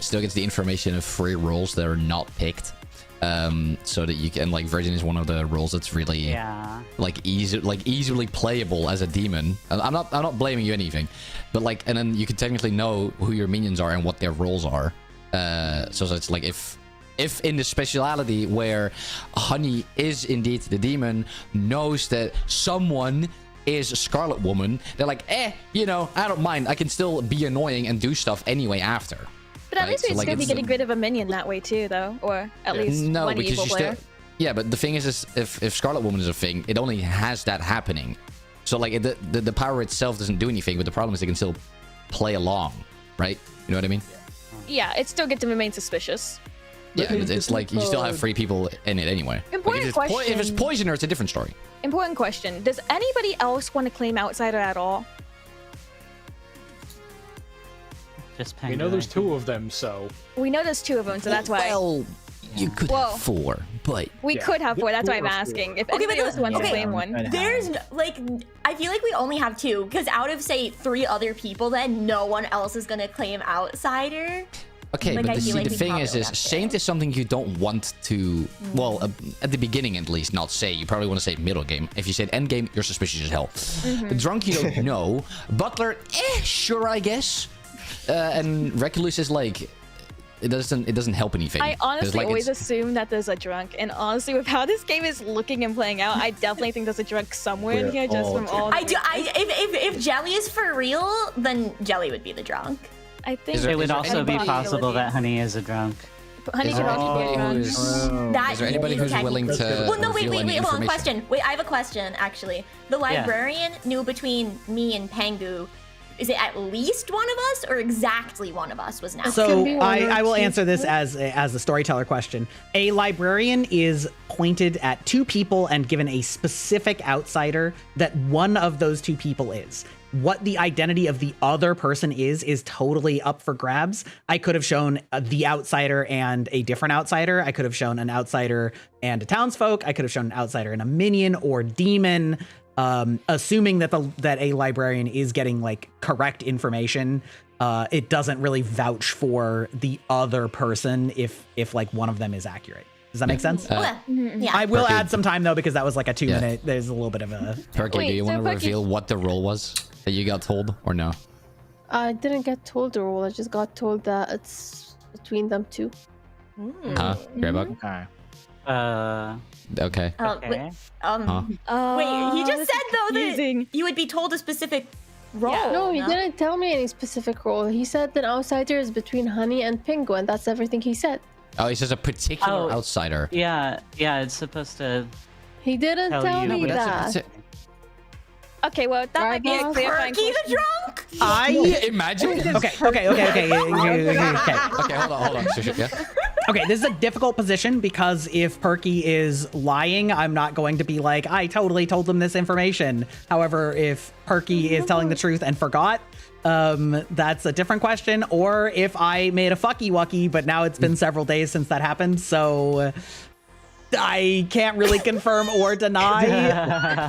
still gets the information of 3 roles that are not picked, so that you can, virgin is one of the roles that's really easily playable as a demon. I'm not blaming you anything, but and then you can technically know who your minions are and what their roles are, so it's if in the speciality where Honey is indeed the demon, knows that someone is Scarlet Woman, they're like, I don't mind. I can still be annoying and do stuff anyway after. But at least we'd still be getting rid of a minion that way too, though. Or at least one evil player. Yeah, but the thing is if Scarlet Woman is a thing, it only has that happening. So the power itself doesn't do anything, but the problem is they can still play along, right? You know what I mean? Yeah, it still gets to remain suspicious. Yeah, it's you still have 3 people in it anyway. Important question. If it's poisoner, it's a different story. Important question. Does anybody else want to claim outsider at all? Just We know there's 2 of them, so... We know there's 2 of them, so that's why... Well, you could have 4, but... We could have 4, that's why I'm asking. If anybody else wants to claim one. There's, I feel like we only have 2, because out of, say, 3 other people, then no one else is gonna claim outsider. Okay, but the thing is Saint is something you don't want to, well, at the beginning at least, not say. You probably want to say middle game. If you said end game, you're suspicious as hell. Drunk, you don't know. Butler, sure, I guess. And Recluse is it doesn't help anything. I honestly always assume that there's a drunk, and honestly, with how this game is looking and playing out, I definitely think there's a drunk somewhere in here, just from all. If Jelly is for real, then Jelly would be the drunk. I think it would also be possible that Honey is a drunk. Honey could also be a drunk. Is there anybody who's willing to? Well, no, wait, hold on. Question. Wait, I have a question actually. The librarian knew between me and Pangu is it at least one of us or exactly one of us was an outsider? So I will answer this as a storyteller question. A librarian is pointed at two people and given a specific outsider that one of those two people is. What the identity of the other person is totally up for grabs. I could have shown the outsider and a different outsider. I could have shown an outsider and a townsfolk. I could have shown an outsider and a minion or demon. Assuming that that a librarian is getting like correct information, it doesn't really vouch for the other person if like one of them is accurate. Does that make sense? Yeah. I will Perky. add some time though, because that was like a 2 minute. There's a little bit of a. Perky, do Wait, you so want to Perky- reveal what the role was that you got told, or no? I didn't get told the rule. I just got told that it's between them two. Huh? Graybug? Okay. Okay. Okay. Wait, he just this said is though confusing. that you would be told a specific role. No, he didn't tell me any specific role. He said that outsider is between Honey and Penguin. That's everything he said. Oh, he says a particular outsider. Yeah, it's supposed to. He didn't tell you. me No, but that. Okay, well, that might be a Right, clarifying Perky the question. drunk? Okay. Imagine. Okay. Okay, hold on. Yeah. Okay, this is a difficult position because if Perky is lying, I'm not going to be like, I totally told them this information. However, if Perky is telling the truth and forgot, that's a different question. Or if I made a fucky wucky, but now it's been several days since that happened, so I can't really confirm or deny.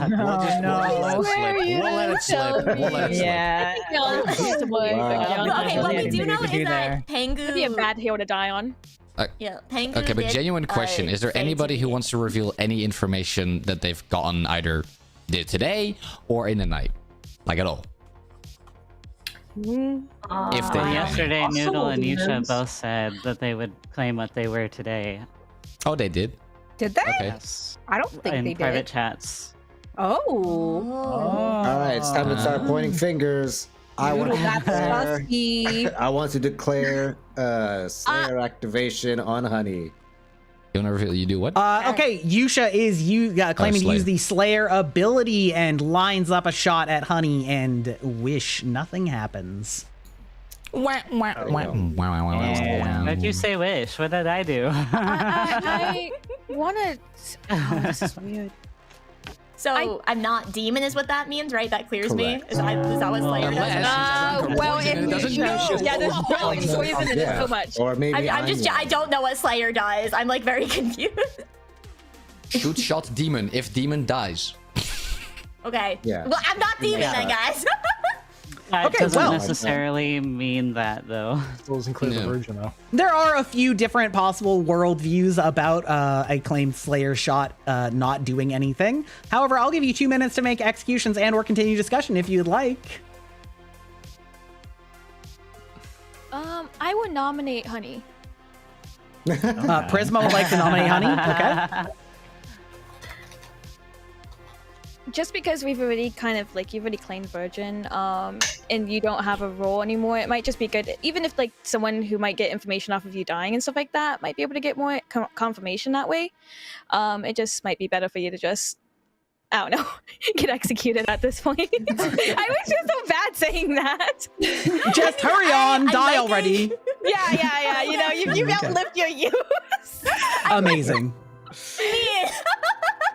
We'll let it slip. Yeah. Okay, what we do know is that Pengu. That'd be a bad hill to die on. Yeah, Pengu Okay, but did, genuine question: is there say anybody to who me- wants to reveal any information that they've gotten either today or in the night, like at all? If they Yesterday, possible Noodle and Yusha demons. both said that they would claim what they were today. Oh, they did. Did they? Okay. Yes. I don't think In they private did. chats. Oh. All right, it's time to start pointing fingers. I want to declare. I want to declare Slayer activation on Honey. You want to reveal? You do what? Okay, Yusha is claiming to Slayer. use the Slayer ability and lines up a shot at Honey and wish nothing happens. Why'd you say wish? What did I do? I want to. Oh, this is weird. So I'm not demon, is what that means, right? That clears me. Correct. Is that what Slayer does? Well, it doesn't doesn't. Yeah, there's really poison in it so much. Or maybe I don't know what Slayer does. I'm like very confused. Shoot shot demon. If demon dies. Okay. Yeah. Well, I'm not demon Yeah. then, guys. That Okay, doesn't well- necessarily mean that, though. Still doesn't clear Yeah. the version though. There are a few different possible worldviews about a claimed Slayer shot not doing anything. However, I'll give you 2 minutes to make executions and/or continue discussion if you'd like. I would nominate Honey. Prisma would like to nominate Honey. Okay. Just because we've already kind of like you've already claimed Virgin, and you don't have a role anymore, it might just be good. Even if like someone who might get information off of you dying and stuff like that might be able to get more confirmation that way. It just might be better for you to just, I don't know, get executed at this point. I was just so bad saying that. Just hurry on, die already. Yeah. You know, you outlived your use. Amazing.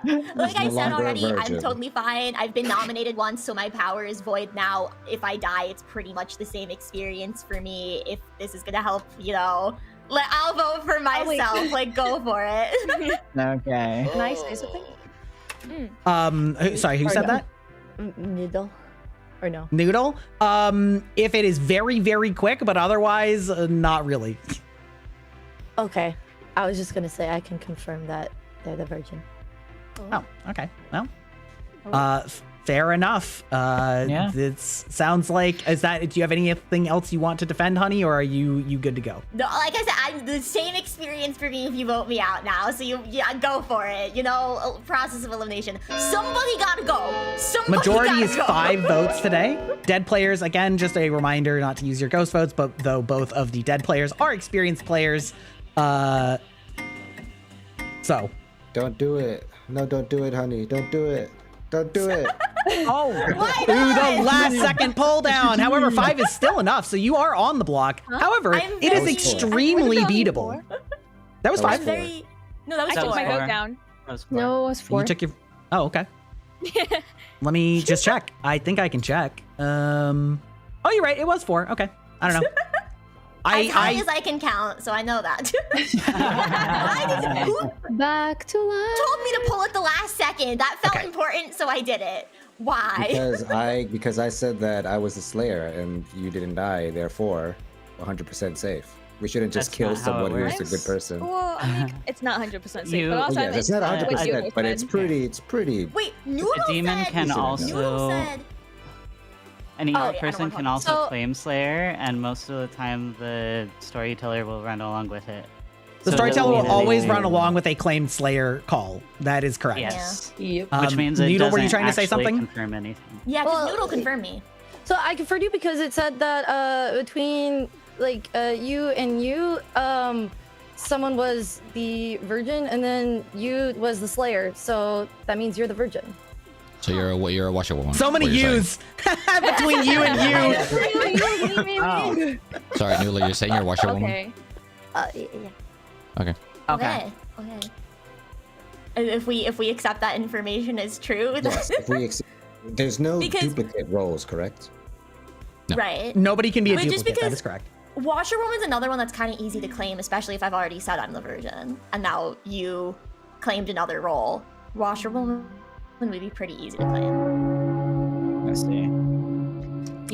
Like I no said longer a already, I'm virgin. totally fine. I've been nominated once, so my power is void now. If I die, it's pretty much the same experience for me. If this is gonna help, I'll vote for myself. Like, go for it. Okay. Can I say something? Sorry, who said that? Noodle. Or no? Noodle. If it is very, very quick, but otherwise, not really. Okay. I was just gonna say I can confirm that they're the virgin. Oh, okay. Well, fair enough. Yeah. It sounds like, do you have anything else you want to defend, Honey, or are you good to go? No, like I said, I'm the same experience for me if you vote me out now. So go for it. Process of elimination. Somebody gotta go. Somebody Majority gotta is go. 5 votes today. Dead players, again, just a reminder not to use your ghost votes, but though both of the dead players are experienced players, so. Don't do it. No, don't do it, Honey. Don't do it. Don't do it. Oh, Why ooh, not? the last second pull down. However, 5 is still enough, so you are on the block. However, I'm it is very- extremely What about beatable. That was That was 5. four. No, that was I took four. my four. vote down. That was four. No, it was 4. You took your. Oh, okay. Let me just check. I think I can check. Oh, you're right. It was 4. Okay. I don't know. As high as I can count, so I know that. Who Back to life. told me to pull at the last second? That felt Okay. important, so I did it. Why? Because I said that I was the Slayer and you didn't die, therefore 100% safe. We shouldn't just That's kill not how it someone who's a works. good person. Well, I mean, it's not 100% safe, You- but also Well, yes, it's not I- 100%, but it's pretty. Wait, Noodle A demon said. can Noodle also. said. An evil Oh, yeah, I don't person wanna can talk- also So- claim Slayer, and most of the time the storyteller will run along with it. The So storyteller it'll will be always the- run along with a claimed Slayer call. That is correct. Yes. Yep. Which means it Noodle, were you doesn't trying to say actually something? confirm anything. Yeah, because Well, Noodle confirmed me. So I confirmed you because it said that between like you and you, someone was the virgin and then you was the slayer. So that means you're the virgin. So you're a washerwoman. So many what you're U's between you and you. Oh. Sorry, Nula, you're saying you're a washerwoman? Okay. Yeah. Okay. Okay. Okay. If we accept that information as true, Yes, if we there's no Because- duplicate roles, correct? No. right? Nobody can be a Wait, just duplicate. That because- is correct. Washerwoman's another one that's kind of easy to claim, especially if I've already said I'm the virgin, and now you claimed another role. Washerwoman would be pretty easy to claim. Let's see.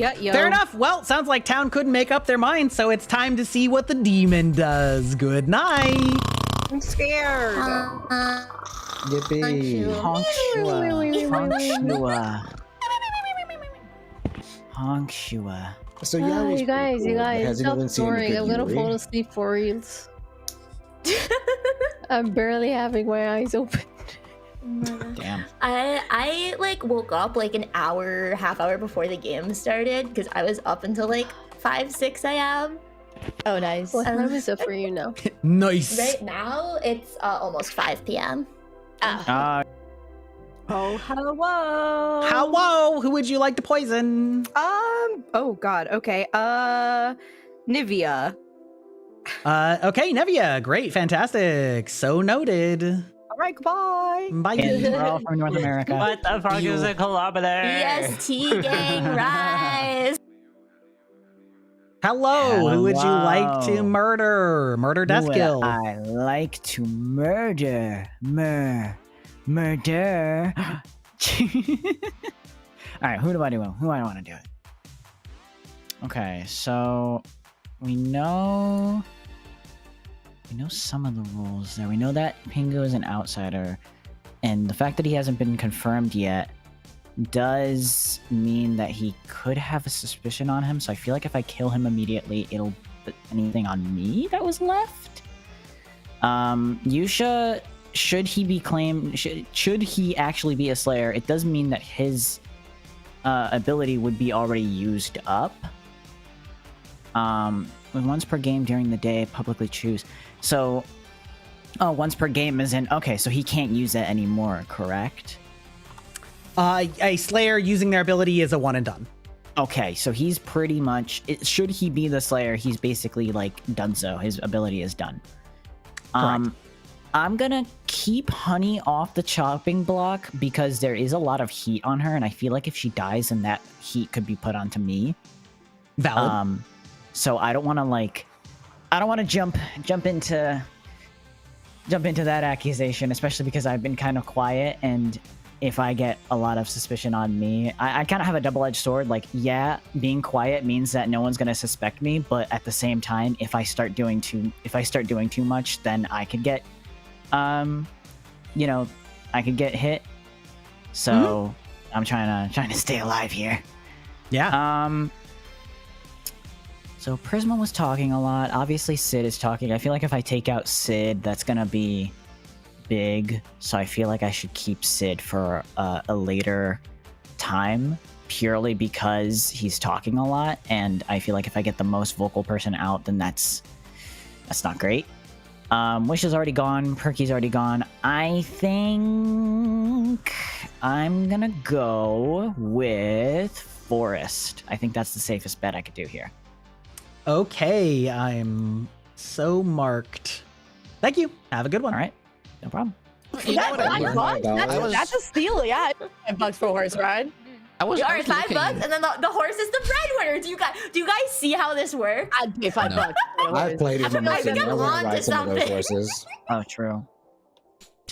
Yeah, Fair enough. Well, sounds like town couldn't make up their mind, so it's time to see what the demon does. Good night. I'm scared. Yippee! Honk Shua. Honk Shua. So yeah, You guys, hasn't stop even seen snoring. good I'm gonna Yuri. fall asleep for reals. I'm barely having my eyes open. Damn. I like woke up like an hour, half hour before the game started because I was up until like 5, 6 a.m. Oh, nice. What time is it for you now? Nice. Right now it's almost 5 p.m. Oh, hello. Hello. Who would you like to poison? Oh God. Okay. Nivea. Okay, Nevia. Great. Fantastic. So noted. All right. Goodbye. Bye. And we're all from North America. What the fuck is a kilometer? Yes, T gang rise. Hello. Who would you like to Hello. murder? Murder, death, Who would kill. I like to murder. Murder. Alright, who do I do? Who do I want to do it? Okay, so we know some of the rules there. We know that Pingu is an outsider, and the fact that he hasn't been confirmed yet does mean that he could have a suspicion on him. So I feel like if I kill him immediately, it'll put anything on me that was left. Yusha, should he be claimed? Should he actually be a Slayer? It does mean that his ability would be already used up. Once per game during the day, publicly choose. So, once per game is in. Okay, so he can't use it anymore, correct? A Slayer using their ability is a one and done. Okay, so he's pretty much. Should he be the Slayer? He's basically like done. So his ability is done. Correct. I'm gonna keep Honey off the chopping block because there is a lot of heat on her, and I feel like if she dies, then that heat could be put onto me. Valid. So I don't want to jump into that accusation, especially because I've been kind of quiet, and if I get a lot of suspicion on me, I kind of have a double-edged sword. Like, yeah, being quiet means that no one's gonna suspect me, but at the same time, if I start doing too much, then I could get, I could get hit. So I'm trying to stay alive here. Yeah. So Prisma was talking a lot. Obviously, Sid is talking. I feel like if I take out Sid, that's gonna be big. So I feel like I should keep Sid for a later time, purely because he's talking a lot. And I feel like if I get the most vocal person out, then that's not great. Wish is already gone. Perky's already gone. I think I'm gonna go with forest. I think that's the safest bet I could do here. Okay, I'm so marked. Thank you. Have a good one. All right, no problem. You know what I learned? That's a steal, yeah. $5 for a horse ride. All right, $5, and then the horse is the breadwinner. Do you guys see how this works? I'd pay $5. I've played with my I I want to ride some of those horses. Oh, true.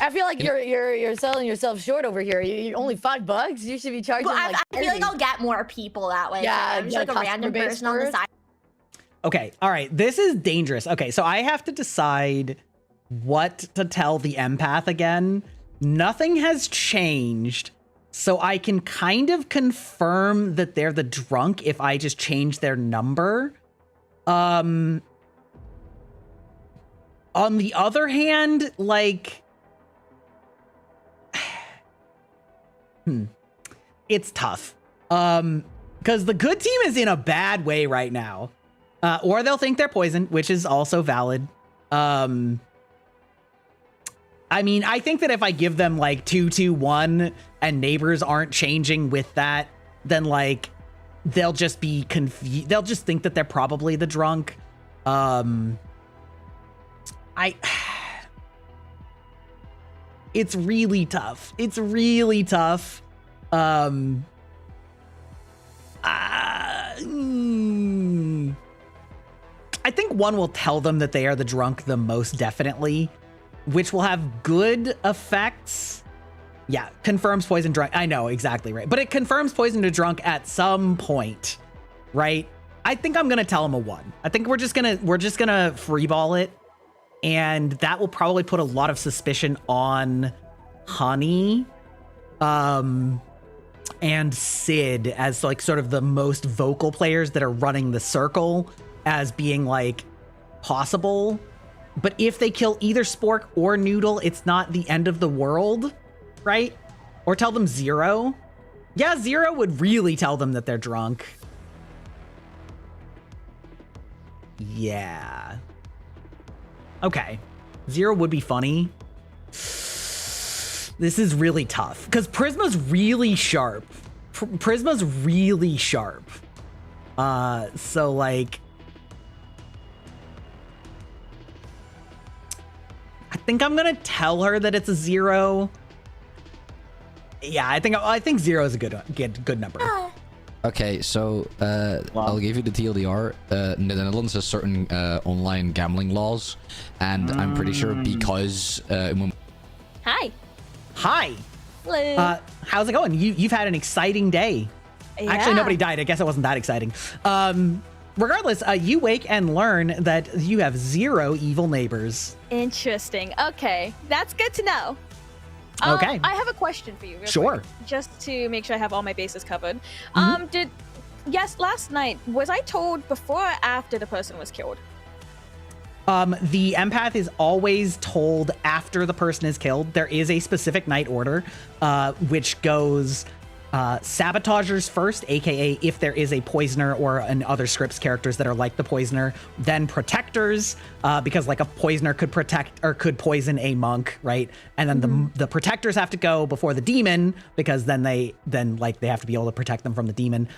I feel like you're selling yourself short over here. You're only $5. You should be charging. But like I feel like I'll get more people that way. Yeah, I'm just like a random person on the side. Okay, all right. This is dangerous. Okay, so I have to decide what to tell the empath again. Nothing has changed, so I can kind of confirm that they're the drunk if I just change their number. On the other hand, like... It's tough. Because the good team is in a bad way right now. Or they'll think they're poisoned, which is also valid. I mean, I think that if I give them like 2-2-1 and neighbors aren't changing with that, then like they'll just be confused. They'll just think that they're probably the drunk. It's really tough. It's really tough. I think one will tell them that they are the drunk the most definitely, which will have good effects. Yeah, confirms poison drunk. I know, exactly right. But it confirms poison to drunk at some point, right? I think I'm gonna tell them a 1. I think we're just gonna freeball it, and that will probably put a lot of suspicion on Honey, and Sid as like sort of the most vocal players that are running the circle as being like possible. But if they kill either Spork or Noodle, it's not the end of the world, right? Or tell them 0. Yeah, 0 would really tell them that they're drunk. Yeah. Okay. 0 would be funny. This is really tough because Prisma's really sharp. Prisma's really sharp. So like, I think I'm gonna tell her that it's a 0. Yeah, I think 0 is a good number. Okay, so I'll give you the TLDR. The Netherlands has certain online gambling laws, and I'm pretty sure because Hi. Hi. Hello. How's it going? You've had an exciting day. Yeah. Actually, nobody died. I guess it wasn't that exciting. Regardless, you wake and learn that you have 0 evil neighbors. Interesting. Okay, that's good to know. Okay. I have a question for you. Real Sure. quick, just to make sure I have all my bases covered. Last night, was I told before or after the person was killed? The empath is always told after the person is killed. There is a specific night order, which goes sabotagers first, aka if there is a poisoner or an other scripts characters that are like the poisoner, then protectors, because like a poisoner could protect or could poison a monk, right? And then the protectors have to go before the demon, because then they have to be able to protect them from the demon.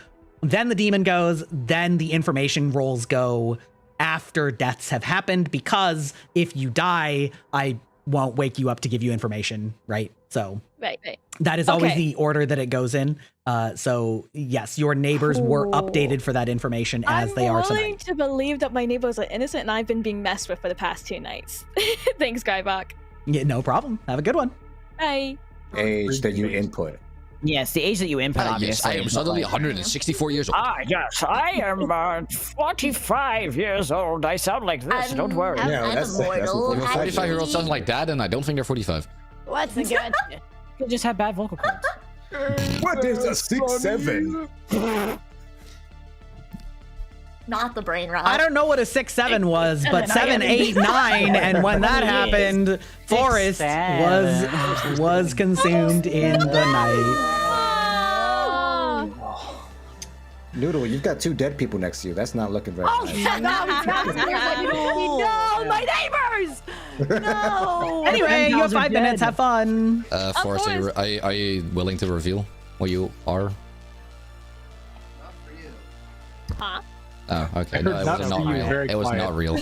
Then the demon goes, then the information rolls go after deaths have happened, because if you die, I won't wake you up to give you information, right? So Right. that is always the order that it goes in. So yes, your neighbors were updated for that information as they are I'm willing tonight. to believe that my neighbors are innocent and I've been being messed with for the past 2 nights. Thanks, Guybach. Yeah, no problem. Have a good one. Bye. Age that you input. Yes, the age that you input, yes, obviously. I am suddenly 164 years old. Yes, I am 45 years old. I sound like this, don't worry. I'm immortal. 45-year-old sounds like dad, and I don't think they're 45. What's the good? You just have bad vocal cords. What is a 6'7"? Not the brain rot. I don't know what a 6'7" was, but 7, 8, 9, and when that happened, Forest was consumed in the night. Noodle, you've got 2 dead people next to you. That's not looking very Oh, nice. shit! No, my neighbors! No. Anyway, you have 5 minutes. Have fun. Forrest, are you willing to reveal what you are? Huh? Oh, okay. I No, heard it not was for not you, real. very It was quiet. not real.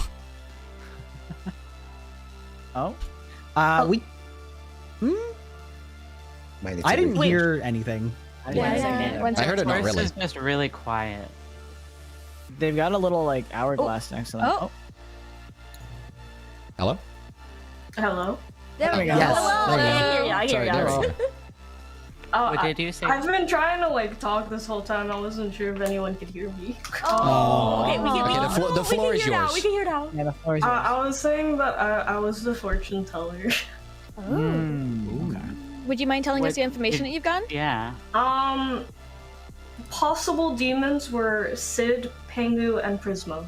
Oh. We. Might I didn't need to- hear anything. I heard it not Forrest really. is just really quiet. They've got a little like hourglass next to them. Oh. Hello? Hello. There we go. Yes. Hello. There we go. I hear you. I hear Sorry, you. there we go. Oh, What did you say? I've been trying to like talk this whole time. I wasn't sure if anyone could hear me. Oh, okay. Okay, the floor is We yours. can hear now. Yeah, the floor is yours. I was saying that I was the fortune teller. Okay. Would you mind telling us What- the information that you've gotten? Yeah. Possible demons were Sid, Pengu, and Prisma.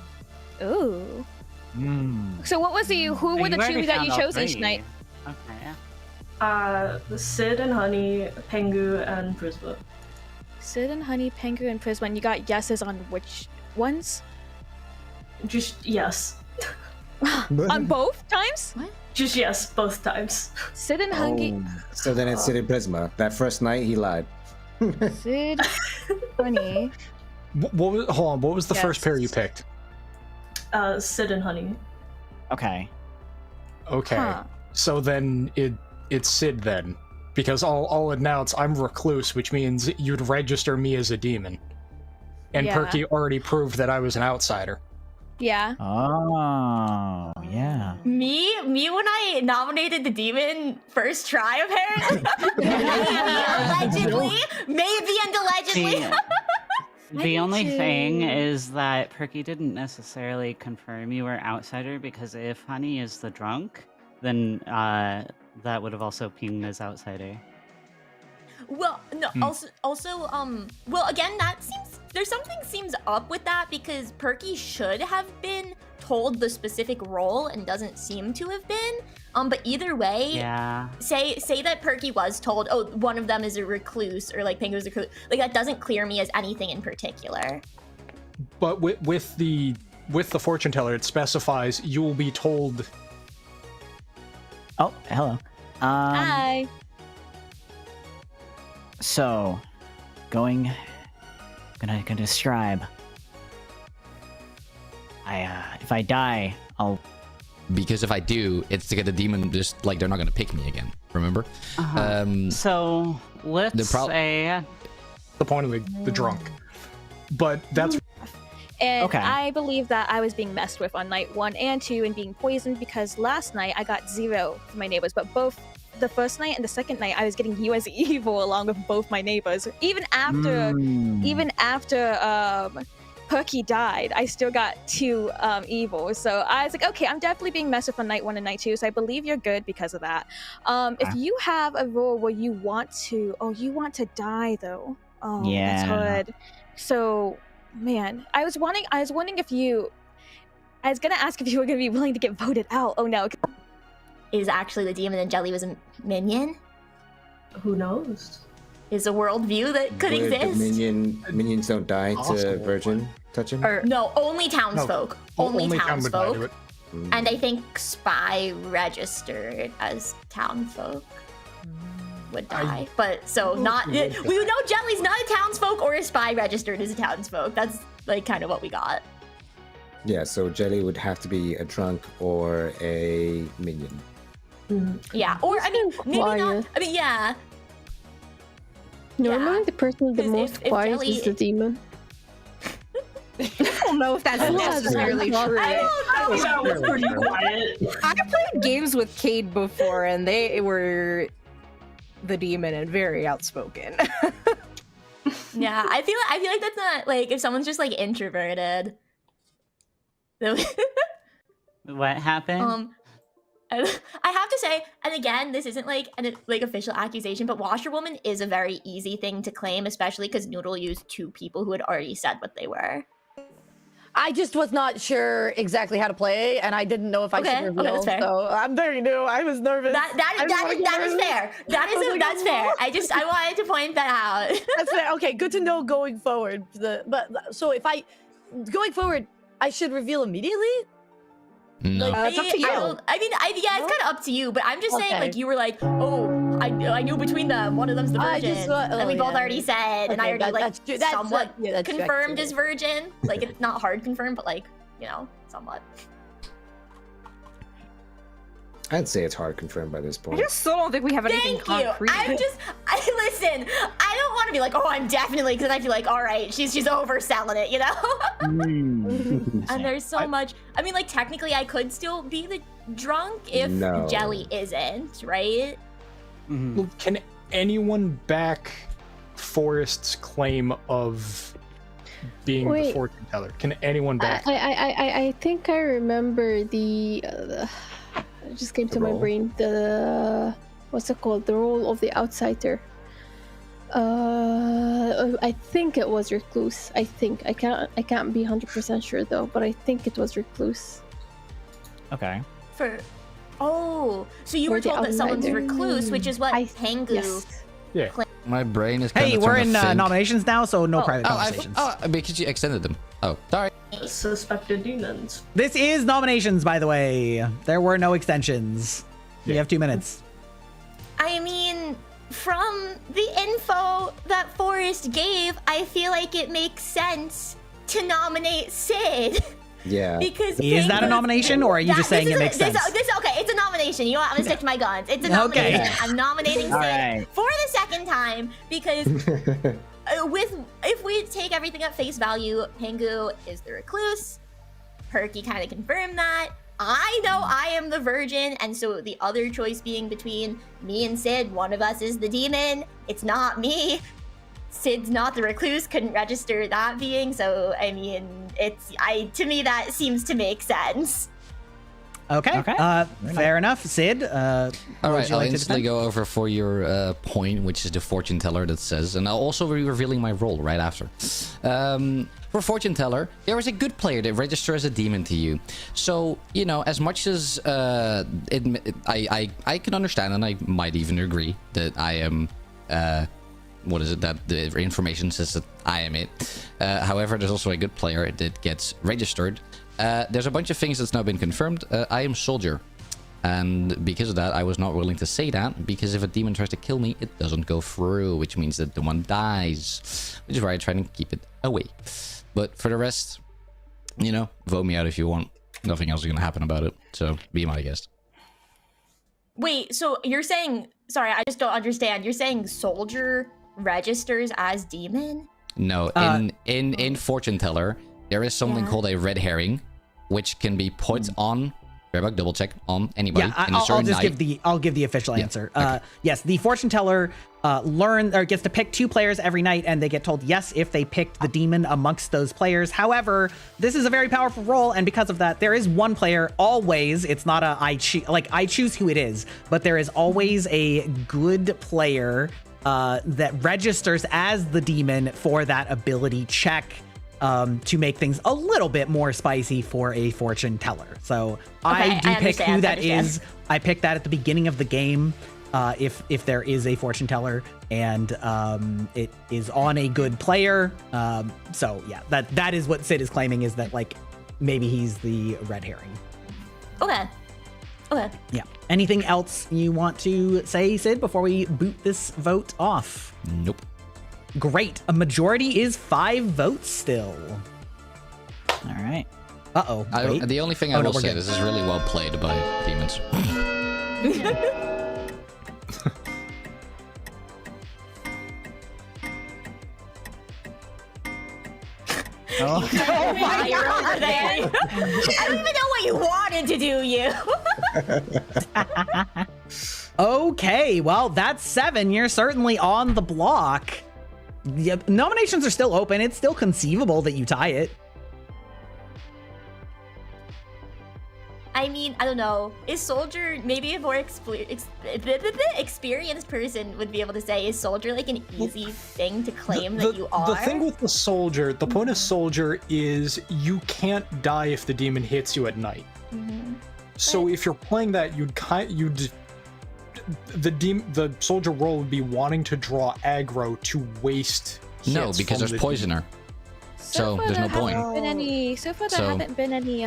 Ooh. Mm. So what was the who were the You already two that found you all chose each 3. night? Okay. The Sid and Honey, Pengu, and Prisma. Sid and Honey, Pengu, and Prisma. And you got yeses on which ones? Just yes. On both times? What? Just yes, both times. Sid and Honey. So then it's Sid and Prisma. That first night, he lied. Sid, Honey. What was, hold on, what was the first pair you picked? Sid and Honey. Okay. Okay. Huh. So then it's Sid then. Because I'll announce I'm recluse, which means you'd register me as a demon. And Yeah. Perky already proved that I was an outsider. Yeah. Oh, yeah. Me when I nominated the demon first try, apparently. Maybe and allegedly. The only thing is that Perky didn't necessarily confirm you were outsider, because if Honey is the drunk, then that would have also pinged as outsider. Well, no. Also, well, again, there's something seems up with that, because Perky should have been told the specific role and doesn't seem to have been. But either way, Yeah. say that Perky was told, oh, one of them is a recluse, or like Pengu's a recluse. Like, that doesn't clear me as anything in particular. But with the fortune teller, it specifies you will be told. Oh, hello. Hi. So, gonna describe. If I die, I'll. Because if I do, it's to get the demon just like they're not gonna pick me again. Remember? So let's say the point of the drunk. But that's And Okay. I believe that I was being messed with on night 1 and 2 and being poisoned, because last night I got 0 from my neighbors, but both the first night and the second night I was getting you as evil along with both my neighbors. Even after Perky died, I still got 2 evil. So I was like, okay, I'm definitely being messed with on night 1 and night 2, so I believe you're good because of that. If you have a role where you want to die though. Oh, Yeah. that's hard. So, man, I was wondering if you. I was gonna ask if you were gonna be willing to get voted out. Oh no. Is actually the demon and Jelly was a minion? Who knows? Is a worldview that could Would the exist? minions don't die to Possible. Virgin touching? Or no, only townsfolk. Only town would die to townsfolk. it. And I think Spy registered as townfolk would die. But so not we know Jelly's not a townsfolk or a Spy registered as a townsfolk. That's like kind of what we got. Yeah, so Jelly would have to be a drunk or a minion. Yeah. Or I mean maybe not. quiet. I mean yeah. Normally, the person the 'Cause most if quiet Jelly- is the demon. I don't know if that's necessarily true. I think that was pretty quiet. I played games with Cade before, and they were the demon and very outspoken. Yeah. I feel like that's not like if someone's just like introverted. what happened. I have to say, and again, this isn't like an official accusation, but Washerwoman is a very easy thing to claim, especially because Noodle used 2 people who had already said what they were. I just was not sure exactly how to play, and I didn't know if I should reveal. that's fair. So I'm very new. I was nervous. That is fair. That's fair. I wanted to point that out. That's fair. Okay, good to know going forward. So if going forward, I should reveal immediately. No. It's up to you. Yeah, it's kind of up to you. But I'm just saying, like, you were like, oh, I knew between them, one of them's the virgin, and we both already said, and I already like somewhat confirmed as virgin. Like, it's not hard confirmed, but like, you know, somewhat. I'd say it's hard confirmed by this point. I just still don't think we have anything concrete. Listen, I don't want to be like, oh, I'm definitely, because I feel like, all right, she's overselling it, you know? And there's so much. I mean, like, technically, I could still be the drunk if Jelly isn't, right? Well, can anyone back Forrest's claim of being the fortune teller? Can anyone back? I think I remember the it just came to my brain. The what's it called? The role of the outsider. I think it was recluse. I think I can't be 100% sure though, but I think it was recluse. Okay. So you were told that someone's recluse, which is what Pengu. Yeah. My brain is. Hey, we're in nominations now, so no private conversations. Because you extended them. Oh, sorry. Suspected demons. This is nominations, by the way. There were no extensions. You have 2 minutes. I mean, from the info that Forrest gave, I feel like it makes sense to nominate Sid. Yeah. Because is that a nomination, or are you just saying it makes sense? Okay, it's a nomination. You know what? I'm gonna stick to my guns. It's a nomination. Okay. I'm nominating Sid for the second time because if we take everything at face value, Pengu is the recluse. Perky kind of confirmed that. I know I am the virgin, and so the other choice being between me and Sid, one of us is the demon. It's not me. Sid's not the recluse, couldn't register that being, so I mean, to me that seems to make sense. Okay. Fair enough, Sid. All right, I'll instantly go over for your point, which is the fortune teller that says, and I'll also be revealing my role right after. For fortune teller, there is a good player that registers as a demon to you. So, you know, as much as I can understand, and I might even agree that I am. What is it that the information says that I am it? However, there's also a good player that gets registered. There's a bunch of things that's now been confirmed. I am soldier, and because of that, I was not willing to say that because if a demon tries to kill me, it doesn't go through, which means that the one dies, which is why I try to keep it away. But for the rest, you know, vote me out if you want. Nothing else is gonna happen about it. So be my guest. Wait, so you're saying? Sorry, I just don't understand. You're saying soldier registers as demon? No, in fortune teller, there is something called a red herring, which can be put on. Double check on anybody. Yeah, I'll give the official answer. Okay. Yes, the fortune teller gets to pick 2 players every night, and they get told yes if they picked the demon amongst those players. However, this is a very powerful role, and because of that, there is one player always. It's not I choose who it is, but there is always a good player that registers as the demon for that ability check. To make things a little bit more spicy for a fortune teller. So I do pick who that is. I pick that at the beginning of the game if there is a fortune teller and it is on a good player. So yeah, that is what Sid is claiming, is that like maybe he's the red herring. Okay. Yeah. Anything else you want to say, Sid, before we boot this vote off? Nope. Great. A majority is 5 votes still. All right. Uh-oh. The only thing I will say, this is really well played by demons. Oh, fire over there. I don't even know what you wanted to do, you. Okay, well, that's 7. You're certainly on the block. Yep, nominations are still open. It's still conceivable that you tie it. I mean, I don't know. Is Soldier maybe a more experienced person would be able to say, is Soldier like an easy thing to claim that you are? The thing with the Soldier, the point of Soldier is you can't die if the demon hits you at night. So if you're playing that, the Soldier role would be wanting to draw aggro to waste. No, because there's Poisoner. So there's no point. So far, there haven't been any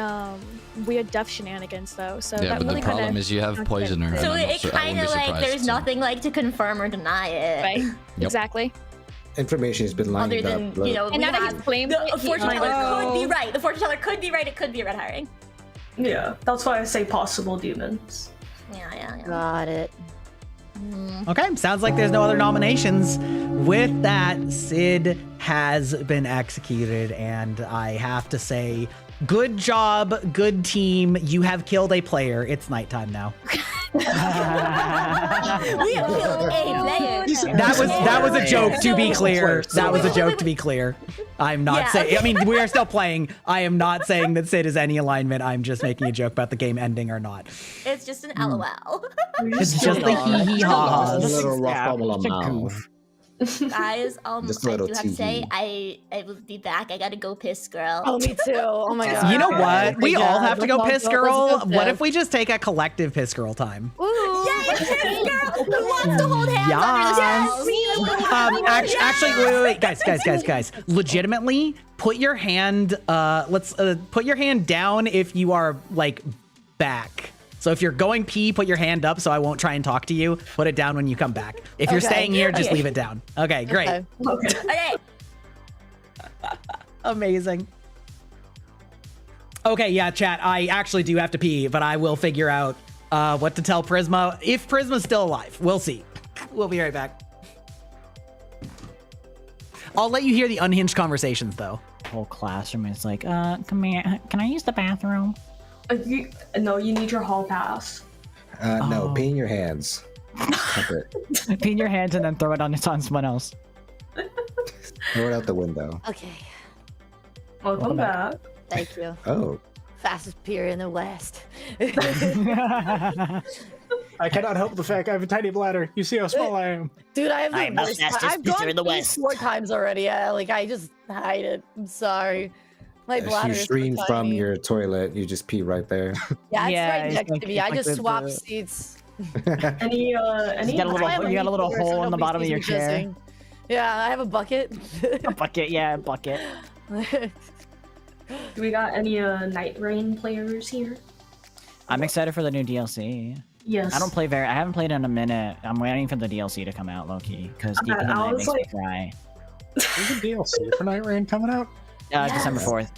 weird death shenanigans, though. So Yeah, that but really the problem is you have Poisoner. So and it kind of like there's nothing like to confirm or deny it. Right. Yep. Exactly. Information has been lined Other than, up. you know, And we now that have, he's claimed the it, fortune teller could be right. The fortune teller could be right. It could be a red herring. Yeah, that's why I say possible demons. Yeah. Got it. Okay, sounds like there's no other nominations. With that, Sid has been executed, and I have to say, good job, good team. You have killed a player. It's nighttime now. We have killed a player. That was a joke, to be clear. That was a joke, to be clear. I'm not saying, I mean, we are still playing. I am not saying that Sid is any alignment. I'm just making a joke about the game ending or not. It's just an LOL. It's just a hee-hee-ha-ha. A little rough bubble it's a amount. goof. Guys, Just a I little do have to say, teehee. I will be back. I gotta go piss, girl. Oh, me too. Oh my god. You know what? We all have to go piss, girl. Let's go What piss. if we just take a collective piss, girl time? Yay, piss, girl! Who wants to hold hands under this? Yes! Actually, wait, guys. Legitimately, put your hand. Let's put your hand down if you are like back. So if you're going pee, put your hand up so I won't try and talk to you. Put it down when you come back. If you're staying here, just leave it down. Okay, great. Okay. Amazing. Okay, yeah, chat. I actually do have to pee, but I will figure out what to tell Prisma. If Prisma's still alive, we'll see. We'll be right back. I'll let you hear the unhinged conversations, though. Whole classroom is like, come here. Can I use the bathroom? No, you need your hall pass. No, pee in your hands. Pee in your hands and then throw it on someone else. Throw it out the window. Okay. Welcome back. Thank you. Oh. Fastest pier in the West. I cannot help the fact I have a tiny bladder. You see how small I am. Dude, I have I'm the the worst. fastest I've pisser gone in the pee West. 4 times already. I just hide it. I'm sorry. My If bladder you is so stream from tiny. your toilet, you just pee right there. Yeah, it's right it's next like- to me. it's I like just the- swap seats. Any You got a little hole in the bottom of your chair. Yeah, I have a bucket. A bucket, yeah, a bucket. Do we got any Night Rain players here? I'm excited for the new DLC. Yes. I haven't played in a minute. I'm waiting for the DLC to come out, low-key, because Deep in the I Night was makes me like- cry. There's a DLC for Night Rain coming out. December 4th.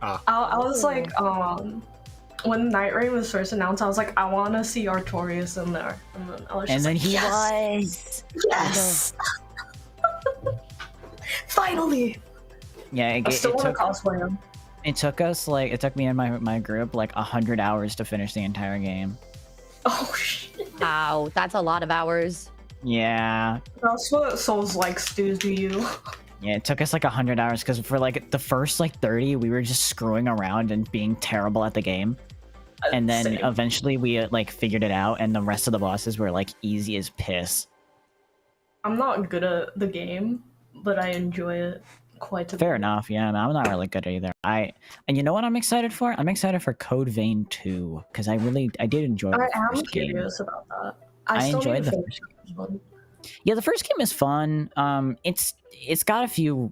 I was like, when Night Rain was first announced, I was like, I want to see Artorias in there. And then I was just like, he yes! was. Yes! Finally! Yeah, I still want to cosplay him. it took us like it took me and my group like 100 hours to finish the entire game. Oh shit! Wow, that's a lot of hours. Yeah. That's what Souls likes to do you. Yeah, it took us like 100 hours because for like the first like 30, we were just screwing around and being terrible at the game. And then Same. eventually we like figured it out, and the rest of the bosses were like easy as piss. I'm not good at the game, but I enjoy it quite a bit. Fair enough. Yeah, I'm not really good either. And you know what I'm excited for? I'm excited for Code Vein 2 because I did enjoy the I am first game. curious about that. I still enjoyed need to the finish that one. Yeah, the first game is fun. It's got a few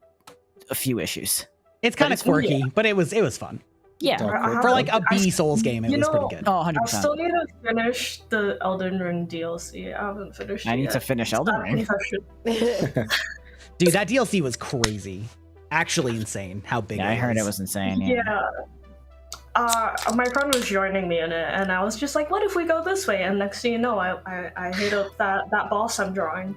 issues. It's kind of quirky, but it was fun. Yeah, for like a B Souls game, it was pretty good. Oh, 100%. I still need to finish the Elden Ring DLC. I haven't finished it I need yet. to finish Elden Ring. Dude, that DLC was crazy. Actually insane how big Yeah, it I heard was. it was insane. Yeah. My friend was joining me in it, and I was just like, what if we go this way? And next thing you know, I hit up that boss I'm drawing.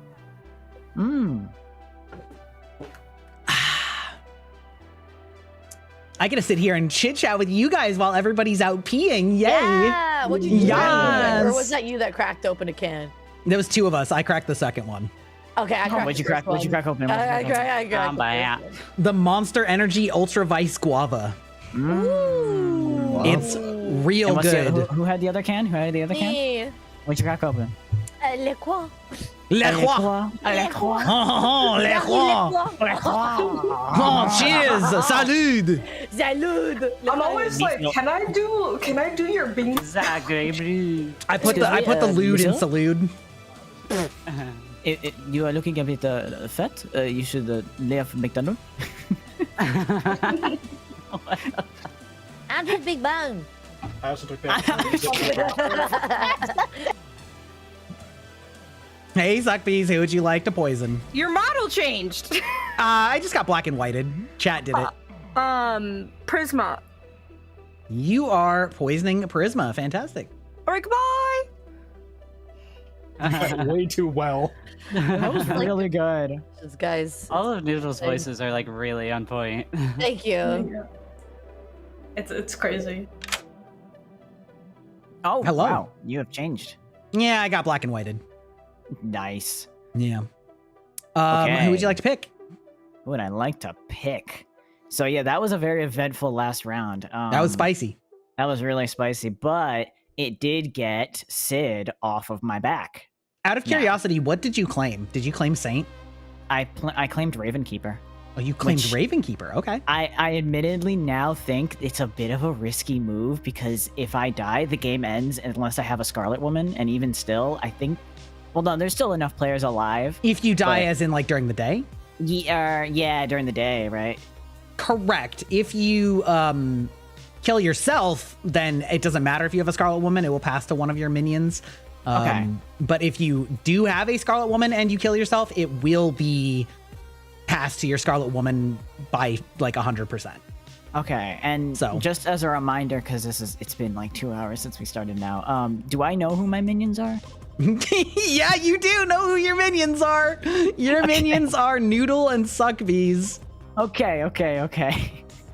I get to sit here and chit chat with you guys while everybody's out peeing. Yay! Yeah, what'd you do? Yes. Or was that you that cracked open a can? There was 2 of us. I cracked the second one. Okay, I cracked What'd you the crack? first What'd you one. crack open? I cracked the first one. The Monster Energy Ultra Vice Guava. Ooh. It's real And what's the- good. who had the other can? Who had the other can? Me. What'd you crack open? Le quoi? Le Le Croix. Le Croix. Oh, Le Croix. Oh, cheers. Salud. Salud. I'm always like, can I do your bing? I put the lewd in salute. You are looking a bit fat. You should leave McDonald's. I'm just big bang. I also took that. Hey, Suckbees, who would you like to poison? Your model changed. I just got black and whited. Chat did it. Prisma. You are poisoning Prisma. Fantastic. All right, goodbye. Way too well. That was really good. Guys. All of Noodle's voices are like really on point. Thank you. It's crazy. Oh, hello. Wow. You have changed. Yeah, I got black and whited. Nice. Yeah. Who would you like to pick? Who would I like to pick? So yeah, that was a very eventful last round. That was spicy. That was really spicy, but it did get Sid off of my back. Out of curiosity, what did you claim? Did you claim Saint? I claimed Ravenkeeper. Oh, you claimed Which- Ravenkeeper. Okay. I admittedly now think it's a bit of a risky move because if I die, the game ends unless I have a Scarlet Woman, and even still, I think. Well, no, there's still enough players alive. If you die, as in like during the day? Yeah, during the day, right? Correct. If you kill yourself, then it doesn't matter if you have a Scarlet Woman. It will pass to one of your minions. Okay. But if you do have a Scarlet Woman and you kill yourself, it will be passed to your Scarlet Woman by like 100%. Okay, and so just as a reminder, because it's been like 2 hours since we started now. Do I know who my minions are? Yeah, you do know who your minions are. Your minions are Noodle and Suckbees. Okay.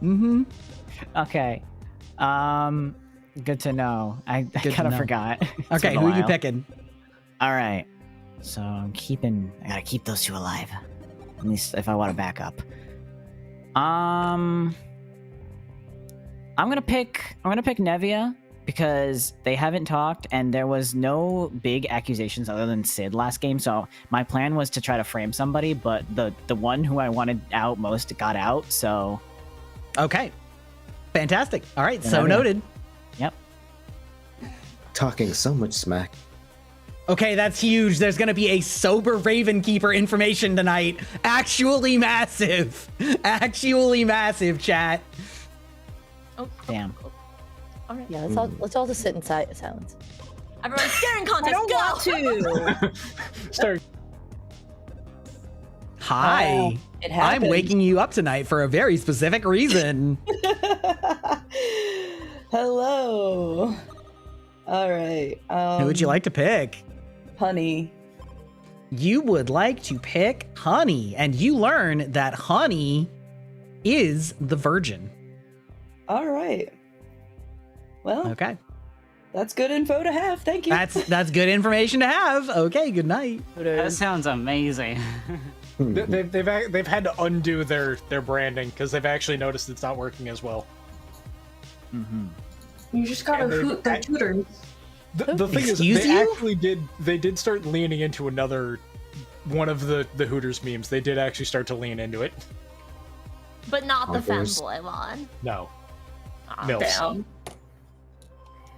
Mm-hmm. Okay. Good to know. I kind of forgot. It's Okay, been a who are you while. picking? All right. So I gotta keep those two alive. At least if I want to back up. I'm gonna pick Nevia because they haven't talked and there was no big accusations other than Sid last game. So my plan was to try to frame somebody, but the one who I wanted out most got out. So okay, fantastic. All right, so Nevia. noted. Yep. Talking so much smack. Okay, that's huge. There's going to be a sober Ravenkeeper information tonight. Actually massive. Actually massive, chat. Oh, damn. All right. Yeah, let's all just sit in silence. Everyone, staring contest, I don't go! want to. Start. Hi. It I'm happened. waking you up tonight for a very specific reason. Hello. All right. Who would you like to pick? Honey. You would like to pick Honey, and you learn that Honey is the virgin. All right. Well, Okay. that's good info to have. Thank you. That's good information to have. Okay, good night. That sounds amazing. They've had to undo their branding because they've actually noticed it's not working as well. Mm-hmm. You just gotta And they- hoot the tutors. The thing is, Excuse they you? actually did start leaning into one of the Hooters memes. They did actually start to lean into it. But not the Hookers. femboy one. No. Aw, Milfs. Damn.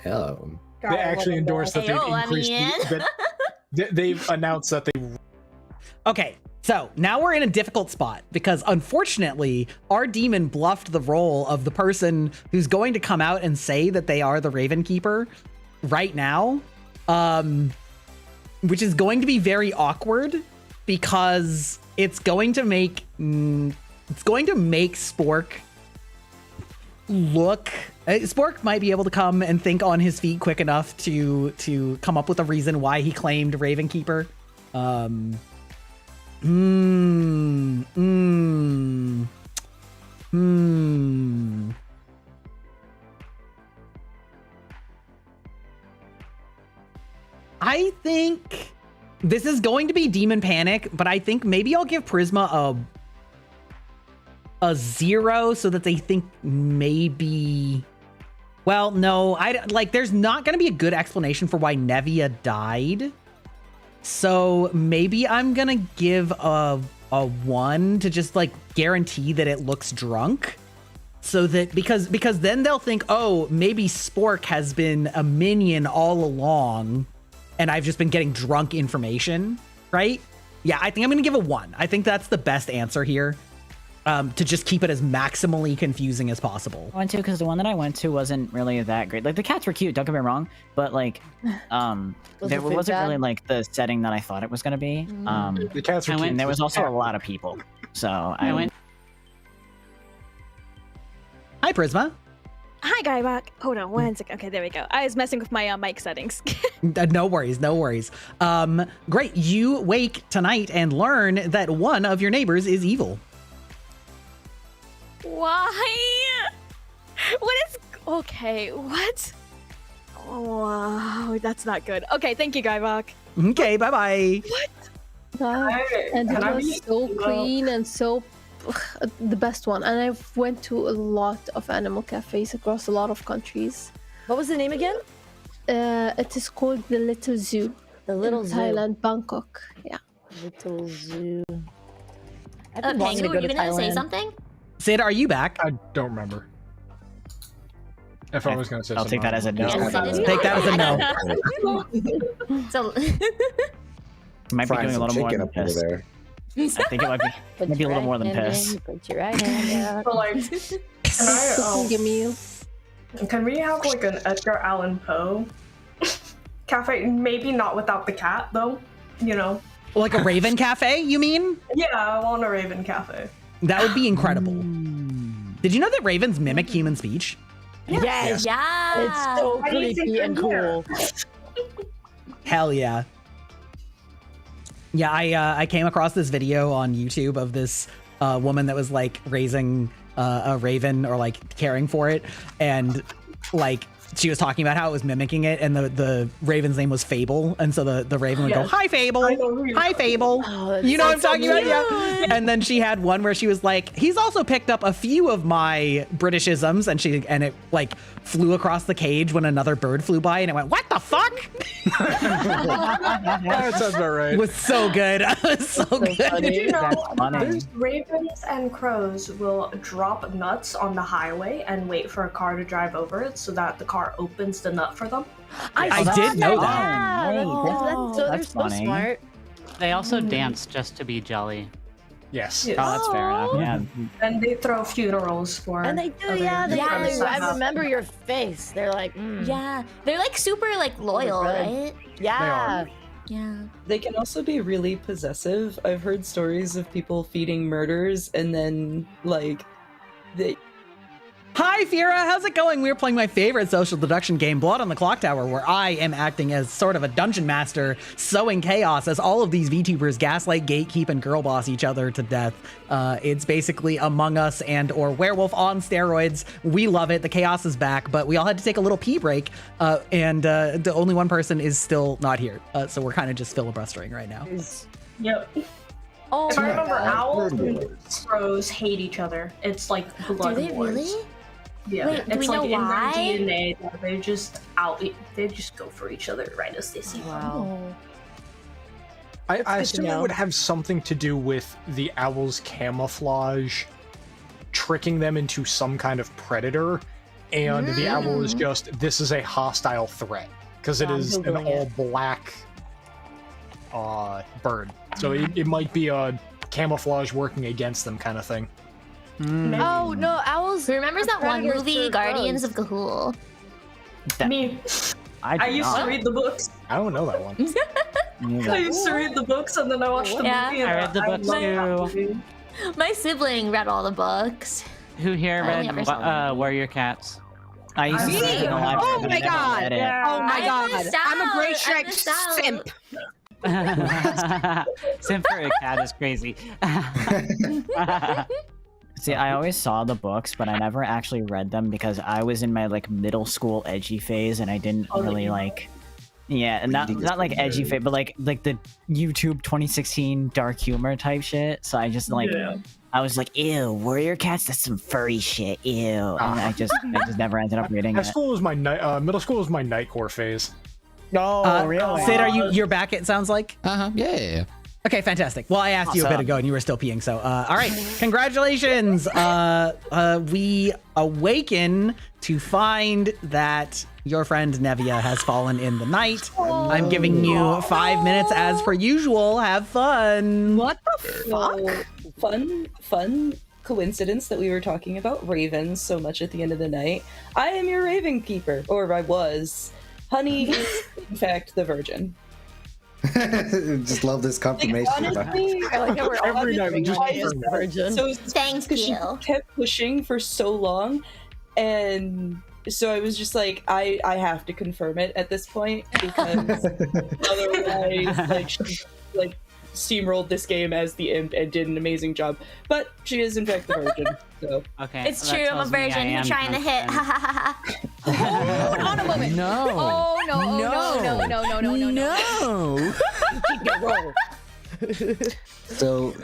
Hello. They actually endorsed that they've Ayo, I increased mean. they've announced that they Okay, so now we're in a difficult spot because unfortunately, our demon bluffed the role of the person who's going to come out and say that they are the Ravenkeeper right now, which is going to be very awkward because it's going to make Spork look. Spork might be able to come and think on his feet quick enough to come up with a reason why he claimed Ravenkeeper. I think this is going to be Demon Panic, but I think maybe I'll give Prisma a 0 so that they think maybe Well, no, there's not going to be a good explanation for why Nevia died. So maybe I'm going to give a 1 to just like guarantee that it looks drunk. So that because then they'll think, oh, maybe Spork has been a minion all along and I've just been getting drunk information, right? Yeah, I think I'm going to give a 1. I think that's the best answer here. To just keep it as maximally confusing as possible. I went to because the one that I went to wasn't really that great. Like the cats were cute, don't get me wrong, but like there wasn't really like the setting that I thought it was gonna be. The cats were cute. And there was also a lot of people. So I went. Hi, Prisma. Hi, Guybach. Hold on 1 second. Okay, there we go. I was messing with my mic settings. No worries, no worries. Great. You wake tonight and learn that one of your neighbors is evil. Why? What is... Okay, what? Wow, that's not good. Okay, thank you, Guybach. Okay, bye-bye. What? And it was so clean and so... the best one. And I went to a lot of animal cafes across a lot of countries. What was the name again? It is called The Little Zoo. The Little in Zoo. Thailand, Bangkok. Yeah. Little Zoo. Pangu, were you gonna say something? Sid, are you back? I don't remember. If I was going to say I'll something. take that as a no. Take that as a no. So Might be Frying doing a some little more chicken than up over piss. there. I think it might be maybe a little more than piss. Put your right hand out. But like, Give me can we have like an Edgar Allan Poe cafe? Maybe not without the cat though. You know. Like a Raven Cafe, you mean? Yeah, I want a Raven cafe. That would be incredible. Did you know that ravens mimic human speech? Yes. Yeah. It's so Why do you think creepy and they're cool. Hell yeah. Yeah, I came across this video on YouTube of this woman that was like raising a raven or like caring for it, and like she was talking about how it was mimicking it, and the raven's name was Fable, and so the raven would go, "Hi Fable, hi Fable." Oh, You know what I'm so talking about? cute. Yeah. And then she had one where she was like, "He's also picked up a few of my Britishisms," and it like flew across the cage when another bird flew by, and it went, "What the fuck?" That sounds about right. It was so good. It was so good. Did you know That's funny. ravens and crows will drop nuts on the highway and wait for a car to drive over it so that the car opens the nut for them? I did know that. Yeah, they're That's so funny. smart. They also dance just to be jolly. Yes. Yes. Oh, that's fair enough. Yeah. And they throw funerals for. And they do, other yeah. They, friends that I have- remember your face. They're like, Yeah, they're like super like loyal, right? Yeah. Yeah. They can also be really possessive. I've heard stories of people feeding murders and then, like, they. Hi, Fira. How's it going? We're playing my favorite social deduction game, Blood on the Clocktower, where I am acting as sort of a dungeon master, sowing chaos as all of these VTubers gaslight, gatekeep, and girl boss each other to death. It's basically Among Us and or Werewolf on steroids. We love it. The chaos is back, but we all had to take a little pee break, and the only one person is still not here. So we're kind of just filibustering right now. Yep. Oh If I my remember, god. owls and crows hate each other. It's like blood Do they wars. really? Yeah, Wait, do it's we like know in their why? DNA that they just go for each other right as they see them. Wow. I good to assume it know. would have something to do with the owl's camouflage tricking them into some kind of predator, and the owl is just, this is a hostile threat, because it I'm is an Googling it. all-black bird. So it might be a camouflage working against them kind of thing. Oh no, owls. Who remembers that one predators movie, for Guardians crows. of Gahul? Me, I I used to read the books. I don't know that one. I used to read the books and then I watched the Yeah. movie. And I read the books love that too. movie. My sibling read all the books. Who here I only read ever saw Warrior Cats? I used to Me? see it in the library. Oh but I my never god! read it. Oh my I god! missed I'm a great out. I Shrek missed out. simp. Simp for a cat is crazy. See, I always saw the books, but I never actually read them because I was in my like middle school edgy phase, and I didn't really like. Yeah, and not like edgy fit, but like the YouTube 2016 dark humor type shit. So I just like I was like, ew, warrior cats, that's some furry shit. Ew. And I just never ended up reading it. School was my middle school was my nightcore phase. Oh, really? Sid, you're back, it sounds like? Yeah. Okay, fantastic. Well, I asked you a bit ago and you were still peeing, so all right. Congratulations. We awaken to find that your friend Nevia has fallen in the night. I'm giving you 5 minutes as per usual. Have fun. What the fuck? Fun coincidence that we were talking about ravens so much at the end of the night. I am your raven keeper, or I was. Honey is, in fact, the virgin. Just love this confirmation. Like, honestly, I like how we're every night we just the virgin. So thanks, because she kept pushing for so long, and so I was just like, I have to confirm it at this point because otherwise, like, she like steamrolled this game as the imp and did an amazing job. But she is in fact the virgin. So Okay. It's true, I'm a virgin. You're trying to hit. Hold on a moment. No. Oh no. So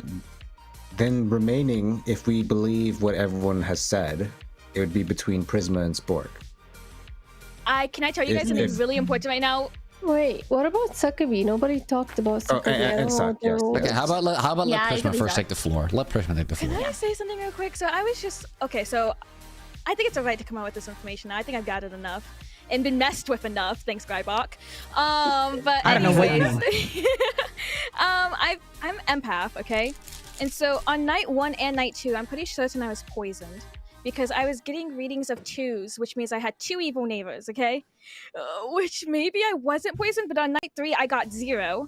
then remaining, if we believe what everyone has said, it would be between Prisma and Spork. Can I tell you guys something really important right now? Wait, what about Succubi? Nobody talked about Succubi. And Suck, yes. Okay, how about let Yeah, Prisma first take the floor. Let Prisma take the floor. Can I say something real quick? So I was just so I think it's alright to come out with this information. Now. I think I've gathered enough and been messed with enough. Thanks, Grybok. But I don't know what you mean. I'm empath, okay? And so on night 1 and night 2, I'm pretty certain I was poisoned because I was getting readings of 2s, which means I had 2 evil neighbors, okay? Which maybe I wasn't poisoned, but on night 3 I got 0.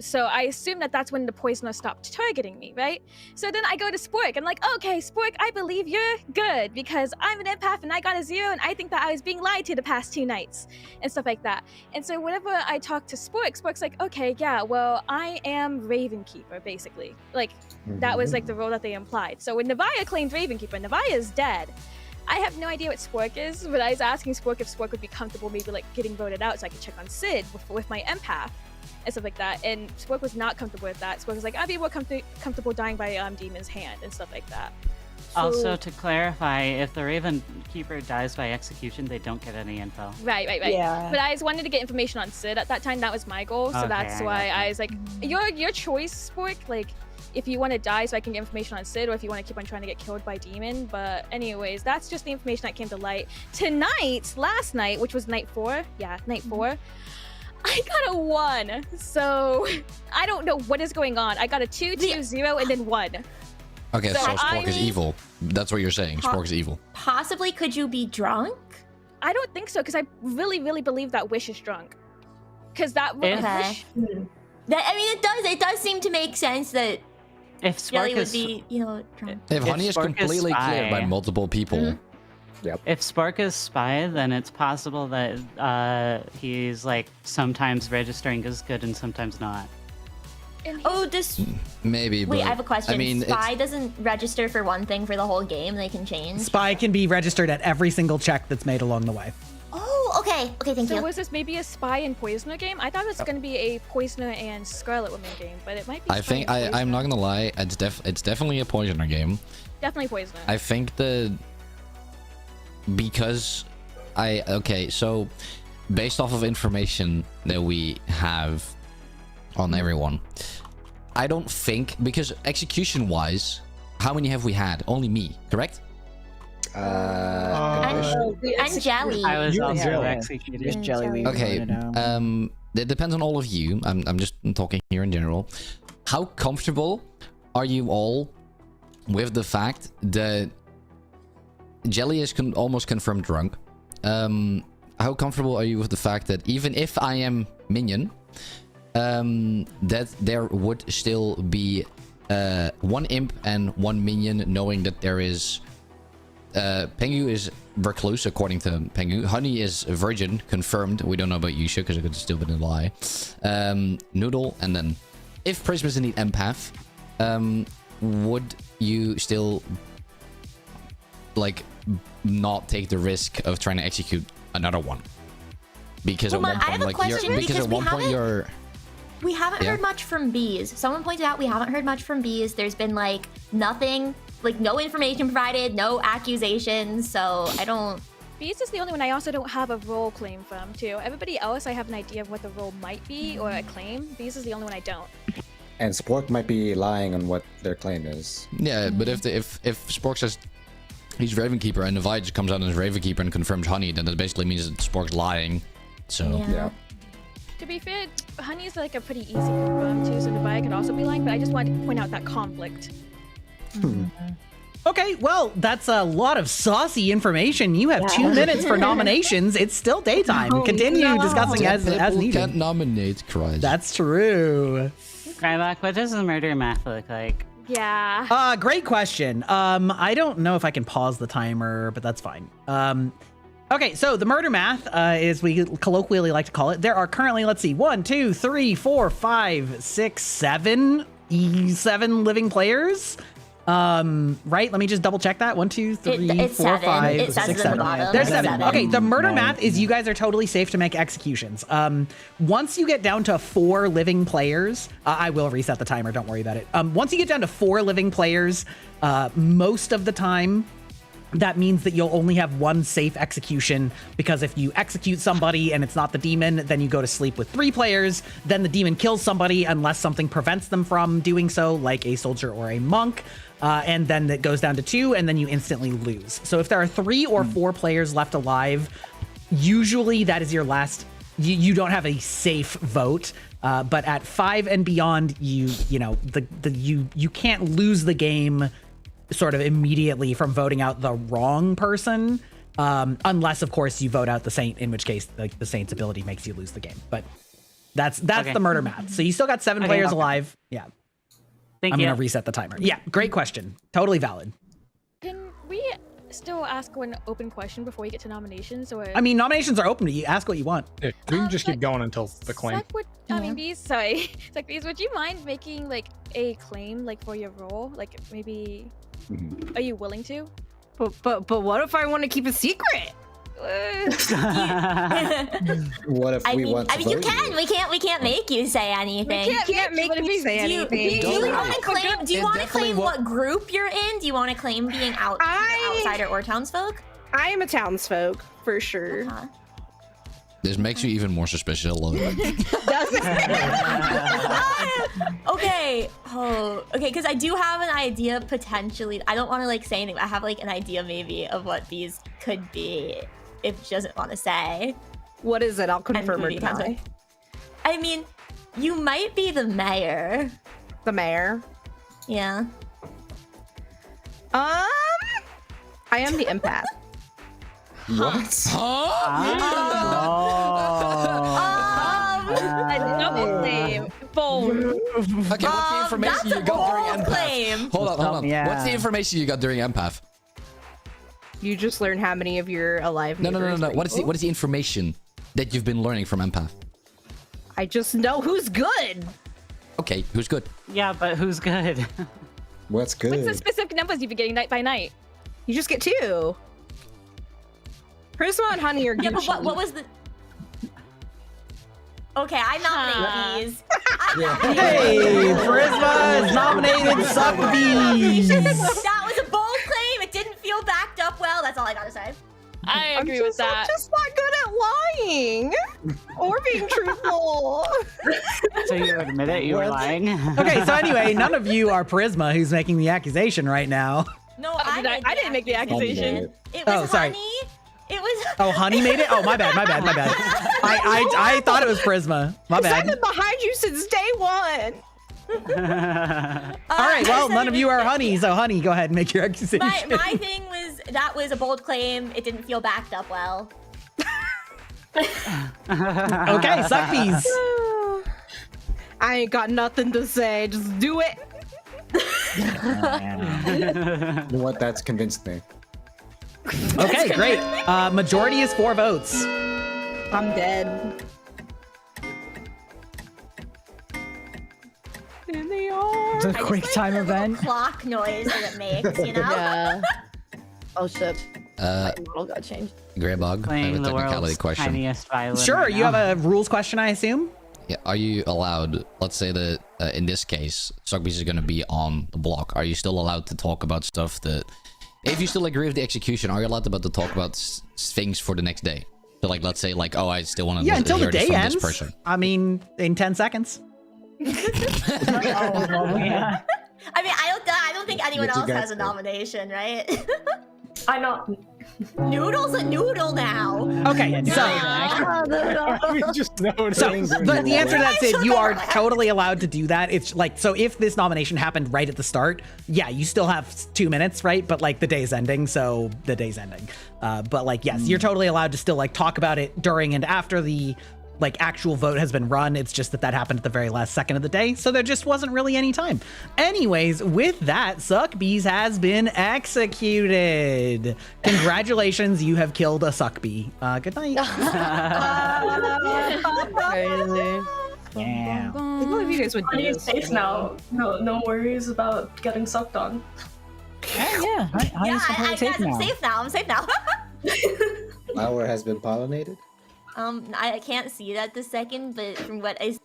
So I assume that that's when the poisoner stopped targeting me, right? So then I go to Spork and like, okay, Spork, I believe you're good because I'm an empath and I got a 0 and I think that I was being lied to the past 2 nights and stuff like that. And so whenever I talk to Spork, Spork's like, okay, yeah, well, I am Ravenkeeper, basically. Like, that was like the role that they implied. So when Nevia claimed Ravenkeeper, Nevia is dead. I have no idea what Spork is, but I was asking Spork if Spork would be comfortable maybe like getting voted out so I could check on Sid with my empath. And stuff like that, and Spork was not comfortable with that. Spork was like, I'd be more comfortable dying by Demon's hand and stuff like that. So, also, to clarify, if the Raven Keeper dies by execution, they don't get any info. Right. Yeah. But I just wanted to get information on Sid at that time. That was my goal, so Okay, that's why I was like, your choice, Spork. Like, if you want to die so I can get information on Sid, or if you want to keep on trying to get killed by Demon. But anyways, that's just the information that came to light. Last night, which was night 4. Yeah, night 4. I got a 1, so I don't know what is going on. I got a 2, 2, 0, and then 1. Okay, so Spork is evil. That's what you're saying. Spork is evil. Possibly, could you be drunk? I don't think so, because I really, really believe that Wish is drunk. Because that Wish... It does seem to make sense that if Jelly Spork would is, be, drunk. If Honey is Spork completely cleared by spy, multiple people, if Spork is spy, then it's possible that he's like sometimes registering as good and sometimes not. maybe. Wait, but, I have a question. I mean, Spy doesn't register for one thing for the whole game. They can change. Spy can be registered at every single check that's made along the way. Oh, okay. Okay, thank you. So was this maybe a Spy and Poisoner game? I thought it was going to be a Poisoner and Scarlet Woman game, but it might be I think I'm not gonna lie. It's definitely a Poisoner game. Definitely Poisoner. I think because so based off of information that we have on everyone, I don't think, because execution wise, how many have we had? Only me, correct? And Jelly. I was also Jelly. executed. Just Jelly. Okay. It depends on all of you. I'm just talking here in general. How comfortable are you all with the fact that Jelly is almost confirmed drunk? How comfortable are you with the fact that even if I am minion, that there would still be 1 imp and 1 minion, knowing that there is Pengu is recluse according to Pengu. Honey is virgin, confirmed. We don't know about Yusha because it could still been a lie. Noodle, and then if Prism is indeed empath, would you still like not take the risk of trying to execute another one? Because Well, at one I have point, a like, question because because at one point you're. We haven't Yeah. heard much from bees. Someone pointed out we haven't heard much from bees. There's been like nothing, like no information provided, no accusations. So I don't. Beast is the only one I also don't have a role claim from, too. Everybody else, I have an idea of what the role might be or a claim. Beast is the only one I don't. And Spork might be lying on what their claim is. Yeah, but if Spork says he's Ravenkeeper and the Byte just comes out as Ravenkeeper and confirms Honey, then that basically means that Spork's lying. So Yeah. To be fair, Honey is like a pretty easy confirm too, so the buyer could also be lying, but I just wanted to point out that conflict. Okay, well, that's a lot of saucy information. You have 2 minutes for nominations. It's still daytime. Continue discussing as needed. Can't nominate, Christ. That's true. Grybach, what does the murder math look like? Yeah. Great question. I don't know if I can pause the timer, but that's fine. Okay, so the murder math, is we colloquially like to call it. There are currently, let's see, 1, 2, 3, 4, 5, 6, 7 living players. Right? Let me just double check that. 1, 2, 3, It's 4, 7. 5, It says 6, it at the 7. bottom. There's It's 7. 7. Okay, the murder Right. math is you guys are totally safe to make executions. Once you get down to 4 living players, I will reset the timer. Don't worry about it. Once you get down to 4 living players, most of the time, that means that you'll only have 1 safe execution, because if you execute somebody and it's not the demon, then you go to sleep with 3 players. Then the demon kills somebody unless something prevents them from doing so, like a soldier or a monk. And then it goes down to 2, and then you instantly lose. So if there are 3 or 4 players left alive, usually that is your last. You don't have a safe vote. But at 5 and beyond, you can't lose the game sort of immediately from voting out the wrong person, unless of course you vote out the saint, in which case like the saint's ability makes you lose the game. But that's Okay. the murder math. So you still got 7 players alive. Yeah. Thank I'm you. gonna reset the timer. Yeah, great question. Totally valid. Can we still ask one open question before we get to nominations? Or I mean, nominations are open to you. Ask what you want. Yeah, we can just keep going until the claim. Suck would, I mean, Bees, sorry. Suck Bees, would you mind making like a claim like for your role? Like maybe, are you willing to? But what if I want to keep a secret? What if we want to I mean, you vote can. We can't make you say anything. We can't make me say anything. Do you want to Don't. claim? Do you It want to definitely claim what group you're in? Do you want to claim being outsider or townsfolk? I am a townsfolk for sure. Huh. This makes you even more suspicious. I love it. Okay. Oh, okay. Because I do have an idea potentially. I don't want to like say anything. But I have like an idea maybe of what these could be. If she doesn't want to say. What is it? I'll confirm or maybe deny. I mean, you might be the mayor. The mayor. Yeah. I am the empath. What? A double claim. Boom. Okay, what's the information you got during empath? Claim. Hold on. Yeah. What's the information you got during empath? You just learn how many of your alive No. neighbors are What is evil. the information that you've been learning from empath? I just know who's good. Okay, who's good? Yeah, but who's good? What's What's the good? specific numbers you've been getting night by night? You just get 2. Prisma and Honey are Yeah, but Gucci. what was the? Okay, I nominate these. Hey, Prisma is nominated. Suck bees. That was a bold claim. It didn't feel backed up well. That's all I gotta say. I I'm agree with just, that. I'm just not good at lying or being truthful. So you admit it, you were lying? Okay, so anyway, none of you are Prisma who's making the accusation right now. No, I didn't make the accusation. It was Oh, sorry. Honey. It was. Oh, Honey made it? Oh, my bad. I thought it was Prisma. My I've bad. been behind you since day 1. All right, well, none of you are Honey, so Honey, go ahead and make your accusation. My thing was that was a bold claim. It didn't feel backed up well. Okay, suck bees. I ain't got nothing to say. Just do it. You know what? That's convinced me. Okay, great. Majority is 4 votes. I'm dead. In the arms. It's a quick time event. Clock noise that it makes, you know? Yeah. Oh shit. My model got changed. Greybog, I have Playing a the technicality world's question. tiniest violin. Sure, right you have now. a rules question, I assume? Yeah, are you allowed, let's say that in this case, Suckbees is going to be on the block. Are you still allowed to talk about stuff that, if you still agree with the execution, are you allowed to talk about things for the next day? So like, let's say like, oh, I still want to Yeah, until the hear this day from ends. this person. I mean, in 10 seconds. I mean, I don't think anyone What you else got has a there? nomination, right? I know. Noodle's a noodle now. Okay, so... We just noticed. So, but the answer to that is you are totally allowed to do that. It's like, so if this nomination happened right at the start, yeah, you still have 2 minutes, right? But like the day's ending, so the day's ending. But like, yes, you're totally allowed to still like talk about it during and after the like actual vote has been run. It's just that happened at the very last second of the day, so there just wasn't really any time. Anyways, with that, Suckbees has been executed. Congratulations, you have killed a Suckbee. Good night. Crazy. Yeah. I believe you guys would do Honey is this. safe now. No worries about getting sucked on. Yeah. Yeah, I guess I'm safe now. I'm safe now. Flower has been pollinated. I can't see that this second, but from what I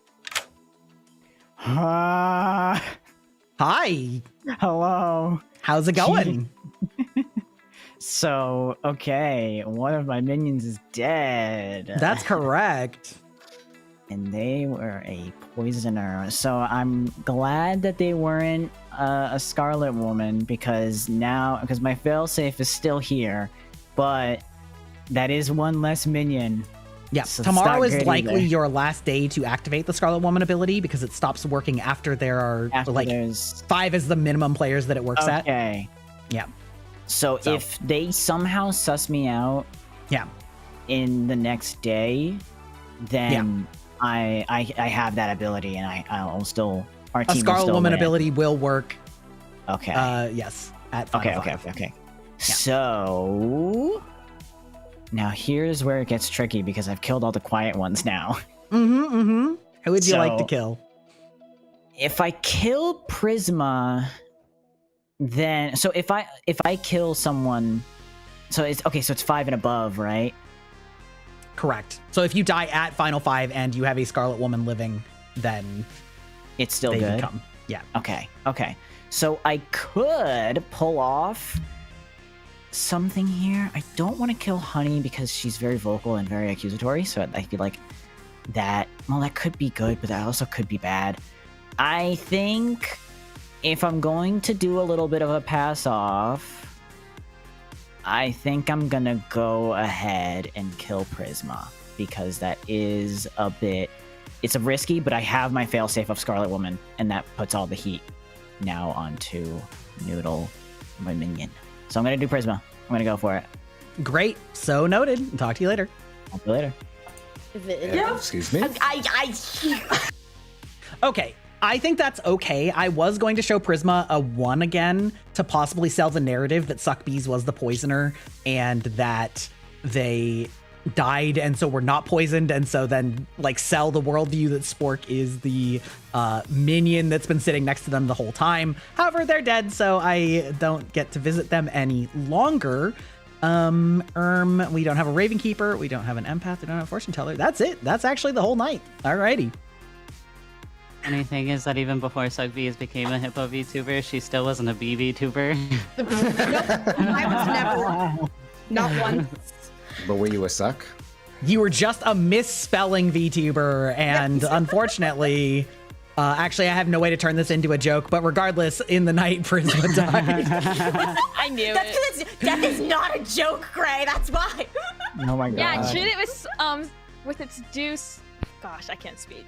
Hi. Hello. How's it going? So, okay, one of my minions is dead. That's correct. And they were a poisoner. So I'm glad that they weren't a Scarlet Woman because my failsafe is still here, but that is one less minion. Yeah, So it's tomorrow not is good likely either. your last day to activate the Scarlet Woman ability because it stops working after there are like there's 5 is the minimum players that it works at. Okay. Yeah. So if they somehow suss me out, yeah, in the next day, then I have that ability, and I'll still our A team will Scarlet still Woman win. ability will work. Okay. Yes. At final Okay. five. So now here's where it gets tricky because I've killed all the quiet ones now. Who would you like to So- kill? If I kill Prisma, then if I kill someone, so it's 5 and above, right? Correct. So if you die at final 5 and you have a Scarlet Woman living, then It's still they good. become. Yeah. Okay. So I could pull off something here. I don't want to kill Honey because she's very vocal and very accusatory, so I feel like that could be good, but that also could be bad. I think if I'm going to do a little bit of a pass off, I think I'm gonna go ahead and kill Prisma because that is it's a risky, but I have my failsafe of Scarlet Woman, and that puts all the heat now onto Noodle, my minion. So I'm gonna do Prisma. I'm gonna go for it. Great. So noted. Talk to you later. I'll see you later. Yeah. Excuse me. Okay. I think that's okay. I was going to show Prisma a 1 again to possibly sell the narrative that Suckbees was the poisoner and that they died and so were not poisoned, and so then like sell the worldview that Spork is the minion that's been sitting next to them the whole time. However, they're dead, so I don't get to visit them any longer. We don't have a Raven Keeper, we don't have an Empath, we don't have a Fortune Teller. That's it. That's actually the whole night. Alrighty. Funny thing is that even before Suckbees became a hippo VTuber, she still wasn't a BVTuber. I was never. Not one. But were you a suck? You were just a misspelling VTuber, and unfortunately, actually, I have no way to turn this into a joke, but regardless, in the night, Prisma died. I knew That's it. because death is not a joke, Gray. That's why. Oh my god. Yeah, treat it with its deuce. Gosh, I can't speak.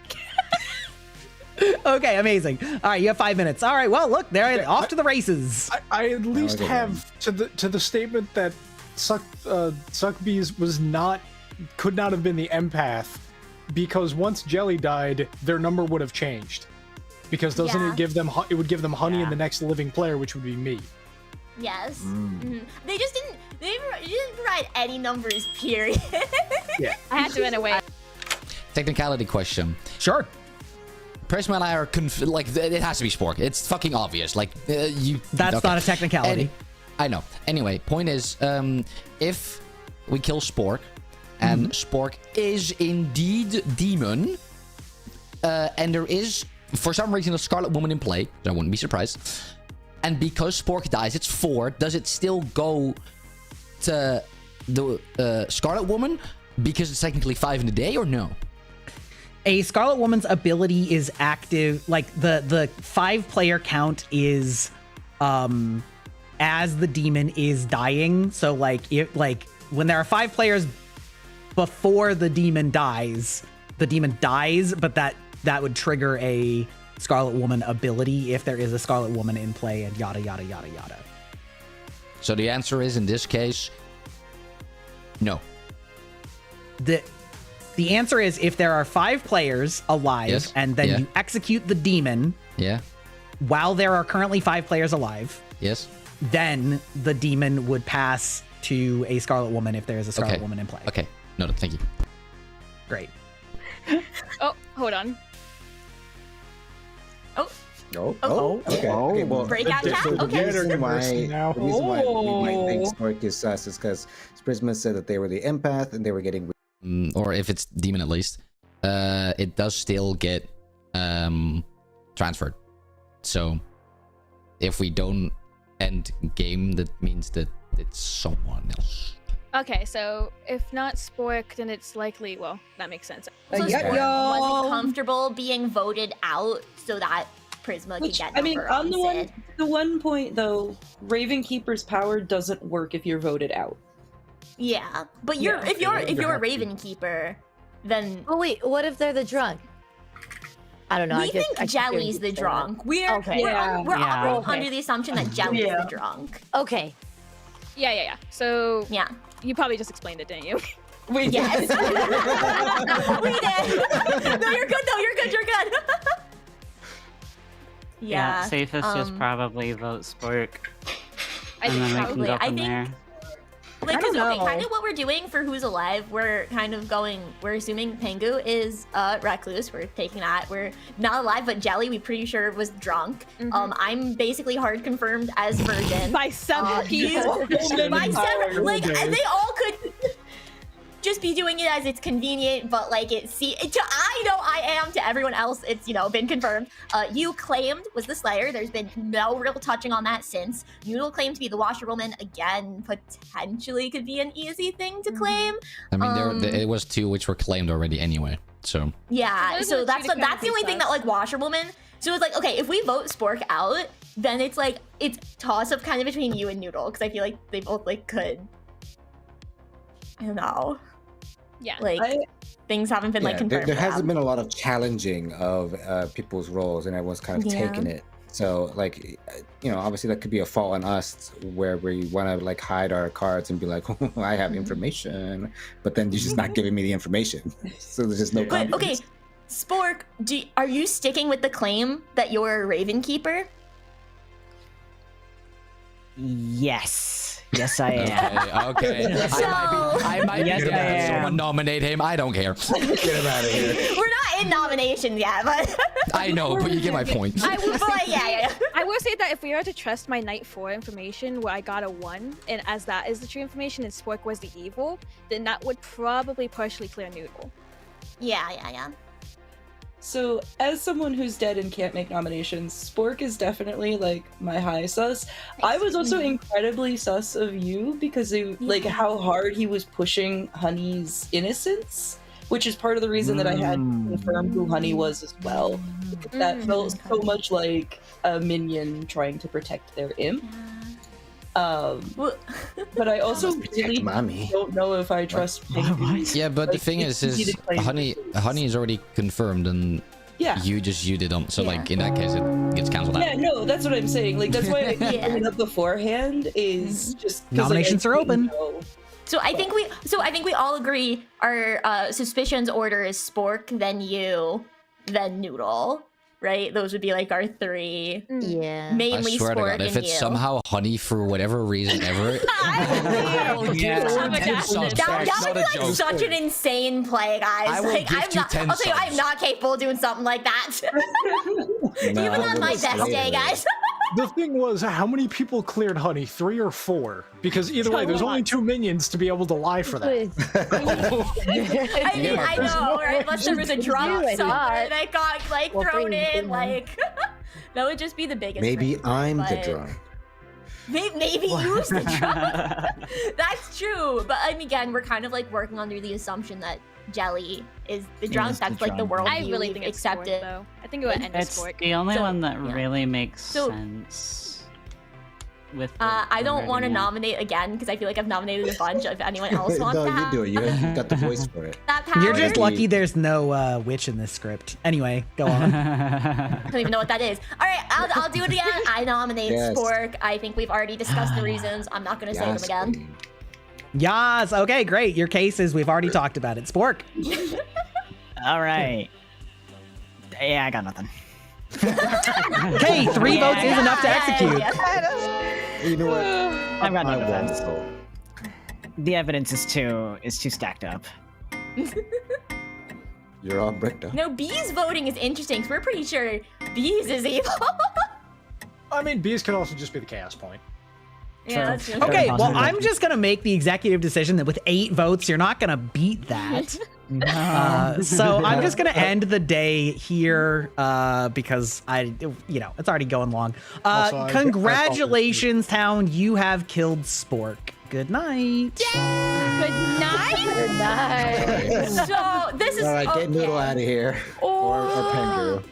Okay, amazing. All right, you have 5 minutes. All right, well, look, they're off to the races. I at least okay. have to the statement that Suckbees could not have been the empath, because once Jelly died, their number would have changed. Because doesn't Yeah. it give them it would give them Honey and the next living player, which would be me. Yes. They just didn't. They didn't provide any numbers. Period. Yeah. I had to run away. Technicality question. Sure. Prisma and I are it has to be Spork. It's fucking obvious. Like you. That's okay. not a technicality. I know. Anyway, point is, if we kill Spork, and Spork is indeed demon, and there is, for some reason, a Scarlet Woman in play, I wouldn't be surprised, and because Spork dies, it's 4, does it still go to the Scarlet Woman, because it's technically 5 in the day, or no? A Scarlet Woman's ability is active, like the 5-player count is as the demon is dying. So like when there are 5 players before the demon dies, but that would trigger a Scarlet Woman ability if there is a Scarlet Woman in play, and yada yada yada yada. So the answer is, in this case, no. The answer is, if there are 5 players alive, and then you execute the demon, while there are currently 5 players alive, then the demon would pass to a Scarlet Woman if there is a Scarlet Woman in play. Okay, no, thank you. Great. Oh, hold on. Okay. Well, breakout chat. The reason why Oh. we might think Spork is sus is because Prisma said that they were the empath and they were getting. Or if it's demon at least, it does still get transferred. So if we don't end game, that means that it's someone else. Okay, so if not Spork, then it's likely. Well, that makes sense. So Spork wasn't comfortable being voted out so that Prisma could get. I mean, on the one point though, Ravenkeeper's power doesn't work if you're voted out. Yeah, but if you're a Ravenkeeper, then wait, what if they're the drunk? I don't know. We think Jelly's the drunk. We're operating under the assumption that Jelly's the drunk. Okay. Yeah. So you probably just explained it, didn't you? We did. We did. No, you're good though. You're good. Yeah, safest is probably vote Spork. I think and then we can go from there. Like, because kind of what we're doing for Who's Alive, we're kind of we're assuming Pengu is recluse. We're taking that. We're not alive, but Jelly, we pretty sure was drunk. I'm basically hard confirmed as virgin. By 7 people. By 7, like, they all could just be doing it as it's convenient, but like I know I am, to everyone else it's been confirmed. You claimed was the Slayer. There's been no real touching on that since. Noodle claimed to be the Washerwoman. Again, potentially could be an easy thing to claim. I mean, it was 2 which were claimed already anyway. So yeah, so that's the only thing that like Washerwoman. So it's like, okay, if we vote Spork out, then it's like it's toss up kind of between you and Noodle, because I feel like they both like could. I don't know. Yeah, like things haven't been like confirmed. There hasn't been a lot of challenging of people's roles, and everyone's kind of taken it. So like, obviously that could be a fault on us where we want to like hide our cards and be like, oh, I have information, but then you're just not giving me the information. So there's just no. But okay, Spork, are you sticking with the claim that you're a Ravenkeeper? Yes, I am. Okay. I might be dead. Someone nominate him. I don't care. Get him out of here. We're not in nominations yet, but I know, but you get my point. I will say that if we were to trust my Night 4 information, where I got a 1, and as that is the true information, and Spork was the evil, then that would probably partially clear Noodle. Yeah. So, as someone who's dead and can't make nominations, Spork is definitely like my high sus. I was also incredibly sus of you because like how hard he was pushing Honey's innocence, which is part of the reason that I had to confirm who Honey was as well. That felt so much like a minion trying to protect their imp. But I also really don't know if I trust Pengu. Yeah, but the thing is Honey is already confirmed, and you did on. So like in that case, it gets cancelled out. Yeah, no, that's what I'm saying. Like that's why I bring it up beforehand is just nominations are open. So I think we all agree our suspicions order is Spork, then you, then Noodle. Right? Those would be like our 3. Yeah. Mainly I swear to God, if it's somehow Honey for whatever reason ever. That would be like such an insane play, guys. I will like gift you 10 I'm not capable of doing something like that. Even on my best day, guys. The thing was, how many people cleared Honey? 3 or 4? Because either way, there's only 2 minions to be able to lie for that. I mean, I know, right? Unless there was a drop somewhere that got like thrown in, like that would just be the biggest. Maybe I'm the but- drunk. Maybe use the drunk. That's true, but I mean, again, we're kind of like working under the assumption that Jelly is the drunk. That's like the world I really think it's accepted. Spork, though. I think it would end with It's Spork. the only So, one that yeah. really makes So- sense. With I don't want to writing it. nominate again because I feel like I've nominated a bunch. If anyone else wants No, to you have do it. You got the voice for it. that power, You're just lucky there's no witch in this script. Anyway, go on. I don't even know what that is. All right, I'll do it again. I nominate Yes. Spork. I think we've already discussed the reasons. I'm not going to say them again. Yas. Okay, great. Your case is we've already talked about it. Spork. All right. Yeah, I got nothing. Okay, 3 votes is enough to execute. You know what? I've got no I won't defense. vote. The evidence is too stacked up. You're all bricked up. No, B's voting is interesting because we're pretty sure B's is evil. I mean, bees could also just be the chaos point. Yeah, that's true. Okay, well, I'm just going to make the executive decision that with 8 votes, you're not going to beat that. So I'm just going to end the day here because it's already going long. Also, Congratulations, town. You have killed Spork. Good night. Good night. Good night. So this is All right, get Noodle out of here. Or Pengu.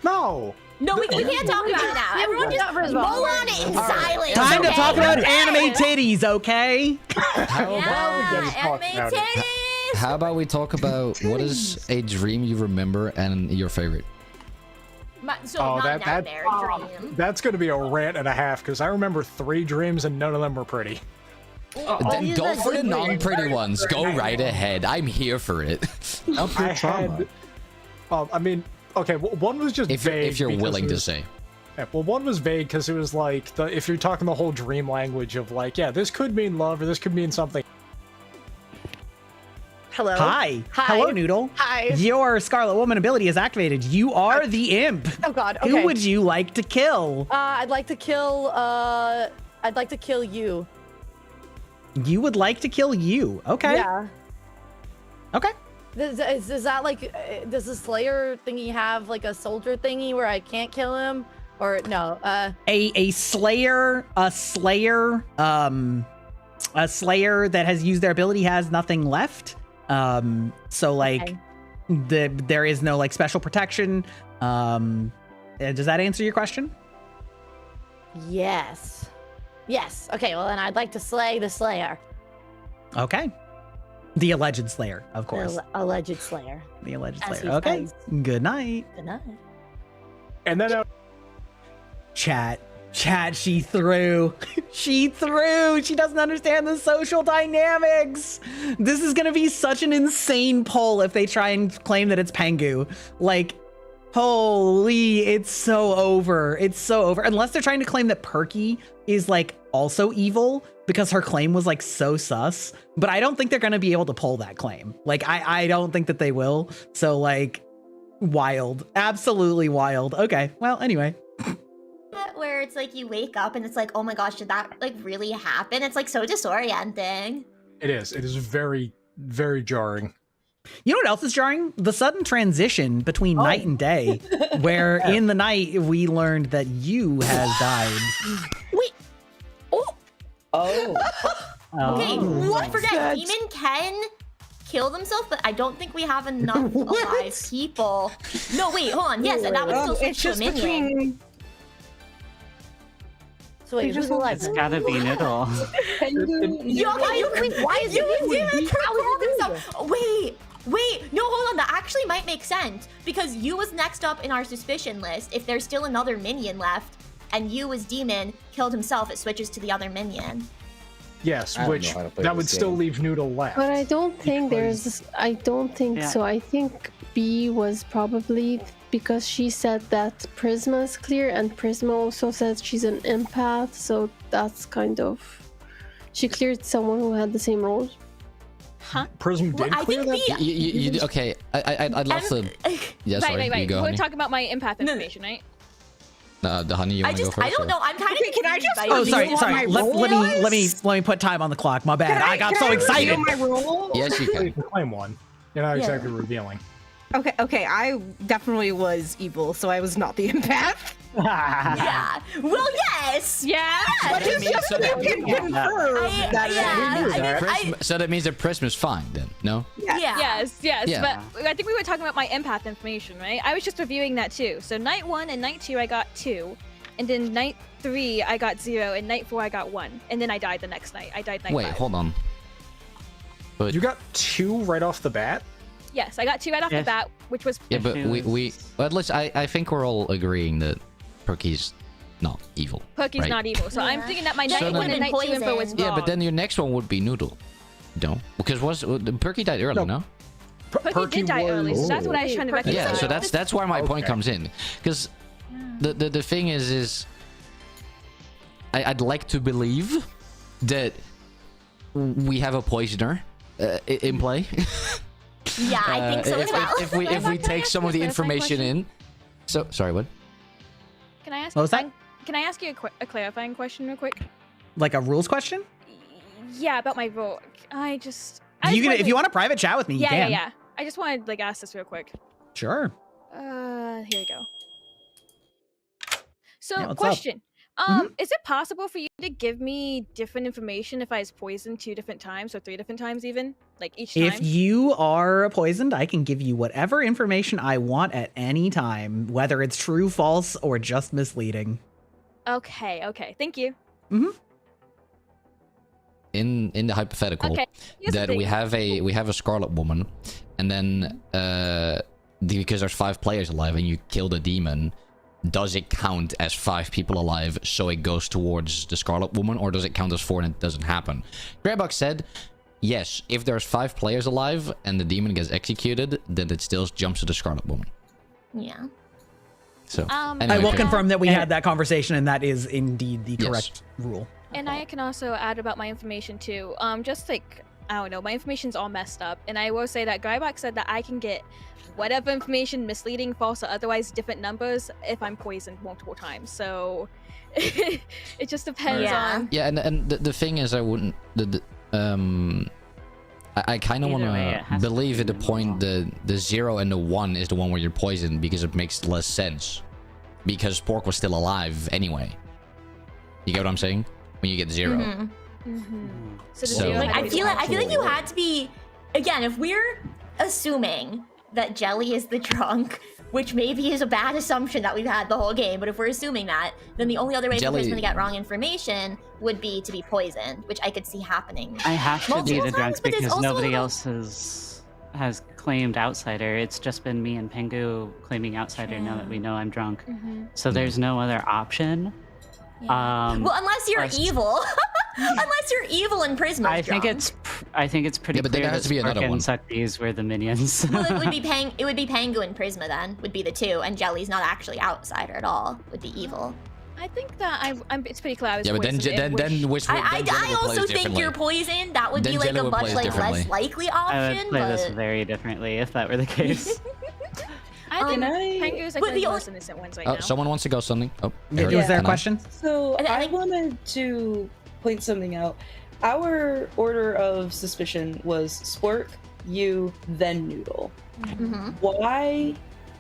No. No, we can't talk about it now. Everyone just roll on it in silence. Time to okay? talk about anime titties, okay? Anime titties. How about we talk about what is a dream you remember and your favorite? So Oh, not that- nightmare dream. That's going to be a rant and a half because I remember 3 dreams and none of them were pretty. Then go for the non-pretty ones. Go right ahead. I'm here for it. I had, I mean, okay, one was just vague. If you're because willing it to was- say. Yeah, well, one was vague because it was like, if you're talking the whole dream language of like, yeah, this could mean love or this could mean something. Hello. Hi. Hi. Hello, Noodle. Hi. Your Scarlet Woman ability is activated. You are the imp. Oh God. Okay. Who would you like to kill? I'd like to kill. I'd like to kill you. You would like to kill you. Okay. Yeah. Okay. Is that like? Does the Slayer thingy have like a soldier thingy where I can't kill him? Or no? A slayer that has used their ability has nothing left. So like there is no like special protection. Does that answer your question? Yes. Yes. Okay. Well, then I'd like to slay the Slayer. Okay. The alleged slayer, of course. The alleged Slayer. The alleged As slayer. he Okay. says. Good night. Good night. And then Chat, she threw. She doesn't understand the social dynamics. This is gonna be such an insane poll if they try and claim that it's Pengu. Like, holy, it's so over. It's so over. Unless they're trying to claim that Perky is like also evil because her claim was like so sus. But I don't think they're gonna be able to pull that claim. Like, I don't think that they will. So like, wild. Absolutely wild. Okay, well, anyway. Where it's like you wake up and it's like, oh my gosh, did that like really happen? It's like so disorienting. it is very, very jarring. You know what else is jarring? The sudden transition between night and day, where in the night we learned that you has died. Wait. Oh. Okay, Oh. forget Demon can kill themselves, but I don't think we have enough alive people. No, wait, hold on. Yes, that would still switch to a minion. So wait, who's alive? It's gotta be Noodle. Why is Demon kill themselves? Wait, no, hold on. That actually might make sense because you was next up in our suspicion list. If there's still another minion left, and you as Demon killed himself, it switches to the other minion. Yes, I don't which know how to play that would this still game. leave Noodle left. But I don't think I don't think so. I think B was probably because she said that Prisma is clear, and Prisma also said she's an empath, so that's kind of... She cleared someone who had the same role. Huh? Prism did I clear think that? You okay, I'd love to... Yeah, sorry, Right. you go, We're honey. talking about my empath information, right? The honey, you want to go first? I don't know. I'm kind of. Can I just? Oh, sorry. Let me put time on the clock. My bad. I got so excited. My role? Yes, you can. You can claim one. You're not exactly revealing. Okay. I definitely was evil, so I was not the empath. Yeah. Well, yes. Yeah. So that means that Prism is fine then, no? Yeah. Yes. Yeah. But I think we were talking about my empath information, right? I was just reviewing that too. So night 1 and night 2 I got 2, and then night 3 I got 0, and night 4 I got 1, and then I died the next night. I died night 5. Hold on. But you got 2 right off the bat? Yes, I got 2 right off the bat, which was. Yeah, but we at least I think we're all agreeing that Perky's not evil. Perky's right? not evil, so I'm thinking that my night 1 and night 2 info was wrong. Yeah, but then your next one would be Noodle. No, because Perky died early, no? Perky did die early, so that's what I was trying to reconcile. Yeah, so that's why my point comes in, because the thing is I'd like to believe that we have a poisoner in play. Yeah, I think so as well. If we take some of the information in, so sorry, what? Can I ask? What was that? Can I ask you a clarifying question real quick? Like a rules question? Yeah, about my role. If you want a private chat with me, you can. Yeah. I just wanted to ask this real quick. Sure. Here we go. So, Yeah, what's question. Is it possible for you to give me different information if I was poisoned 2 different times or 3 different times even? Like each time? If you are poisoned, I can give you whatever information I want at any time, whether it's true, false, or just misleading. Okay. Thank you. In the hypothetical that we have a Scarlet Woman, and then because there's 5 players alive and you kill the demon, does it count as 5 people alive so it goes towards the Scarlet Woman, or does it count as 4 and it doesn't happen? Greybuck said yes, if there's 5 players alive and the demon gets executed, then it still jumps to the Scarlet Woman. Yeah. So I will confirm that we had that conversation, and that is indeed the correct rule. And I can also add about my information too. Just like, I don't know, my information's all messed up. And I will say that Greybuck said that I can get whatever information, misleading, false, or otherwise different numbers if I'm poisoned multiple times. So it just depends on. Yeah, and the thing is, I wouldn't. I kind of want to believe at the point the 0 and the 1 is the one where you're poisoned, because it makes less sense. Because Pork was still alive anyway. You get what I'm saying? When you get 0. So like, I feel like you had to be, again, if we're assuming that Jelly is the drunk, which maybe is a bad assumption that we've had the whole game, but if we're assuming that, then the only other way for Prism to get wrong information would be to be poisoned, which I could see happening. I have to be the drunk because nobody else has claimed outsider. It's just been me and Pengu claiming outsider now that we know I'm drunk. So there's no other option. Yeah. Well, unless you're evil. Unless you're evil and Prisma's I think it's pretty but clear there has to be another one. Suckies were the minions. Well, it would be Pengu and Prisma then, would be the 2, and Jelly's not actually outsider at all, would be evil. I think that it's pretty clear I was but I also think you're poisoned. That would be like a much less likely option. I would play this very differently if that were the case. I think Pengu's like the most innocent ones right now. Someone wants to go something. Oh, was there a question? So I wanted to point something out. Our order of suspicion was Spork, you, then Noodle. Why,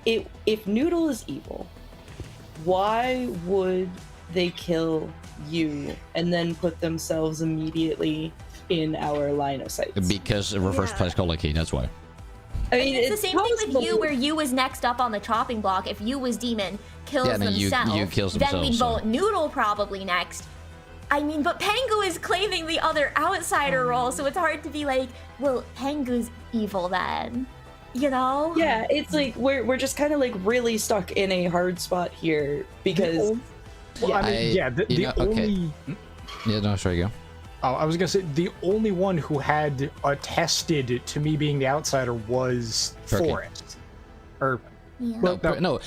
if Noodle is evil, why would they kill you and then put themselves immediately in our line of sight? Because reverse psychology, that's why. I mean, it's the same thing with you, where you was next up on the chopping block. If you was demon, kills themselves, then we'd vote Noodle probably next. I mean, but Pengu is claiming the other outsider role, so it's hard to be like, well, Pengu's evil then, you know? Yeah, it's like we're just kind of like really stuck in a hard spot here because. Okay. Yeah, no, sorry, go. Oh, I was gonna say the only one who had attested to me being the outsider was Perky. Forrest. Or no.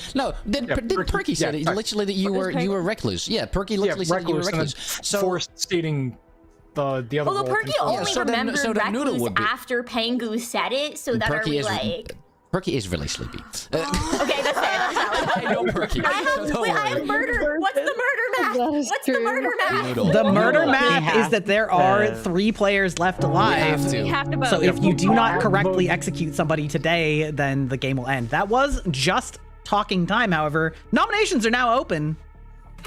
Did Perky said it literally that you were recluse? Yeah, Perky literally said you were recluse. So Forrest stating the other. Although Perky only remembered recluse after Pengu said it, so that Perky are we like? Perky is really sleepy. Okay, that's fair. That's valid. I know Perky. I have murder. What's the murder map? What's the murder map? The murder map is that there are 3 players left alive. We have to vote. So if you do not correctly execute somebody today, then the game will end. That was just talking time, however. Nominations are now open.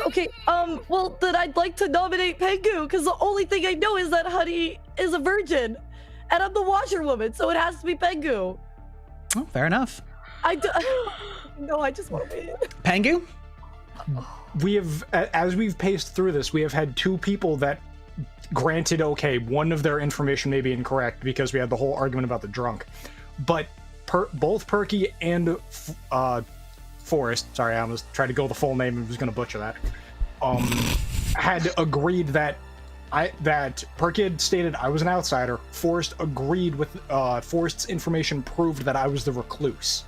Okay, well, then I'd like to nominate Pengu, because the only thing I know is that Honey is a virgin, and I'm the washerwoman, so it has to be Pengu. Oh, fair enough. No, I just want to win. Pengu? We have, as we've paced through this, we have had 2 people that, granted, okay, one of their information may be incorrect because we had the whole argument about the drunk, but both Perky and Forrest, sorry, I almost tried to go the full name and was going to butcher that, had agreed that Perky had stated I was an outsider. Forrest agreed with Forrest's information proved that I was the recluse.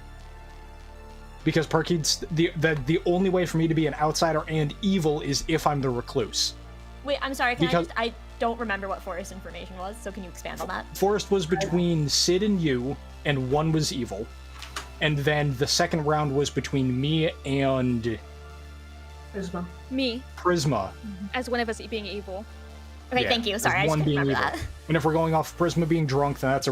Because Perky's the only way for me to be an outsider and evil is if I'm the recluse. Wait, I'm sorry. I don't remember what Forrest's information was, so can you expand on that? Forrest was between Sid and you, and one was evil. And then the second round was between me and Prisma. Me. Prisma. As one of us being evil. Okay, thank you. Sorry, I just couldn't remember that. And if we're going off Prisma being drunk, then that's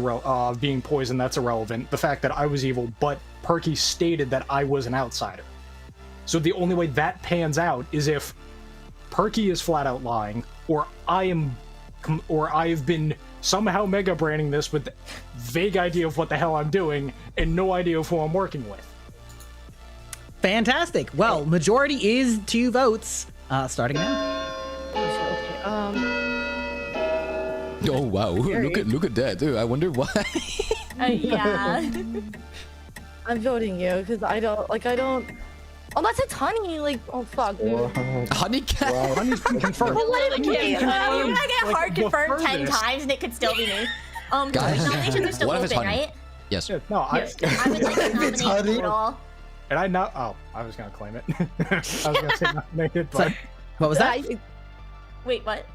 being poisoned, that's irrelevant. The fact that I was evil, but Perky stated that I was an outsider. So the only way that pans out is if Perky is flat out lying, or I've been somehow mega branding this with vague idea of what the hell I'm doing and no idea of who I'm working with. Fantastic. Well, majority is 2 votes. Starting now. Oh wow! Look at that. Dude, I wonder why. Yeah. I'm voting you because I don't. Unless it's Honey, like, oh fuck. Honey cat. Well, Honey's been confirmed. I get hard confirmed 10 times and it could still be me. Guys, nominations are still what if it's open, Honey? right? Yes. Yeah, no, I would like to nominate Noodle. And I was gonna claim it. I was gonna say nominate it, but what was that? Wait, what?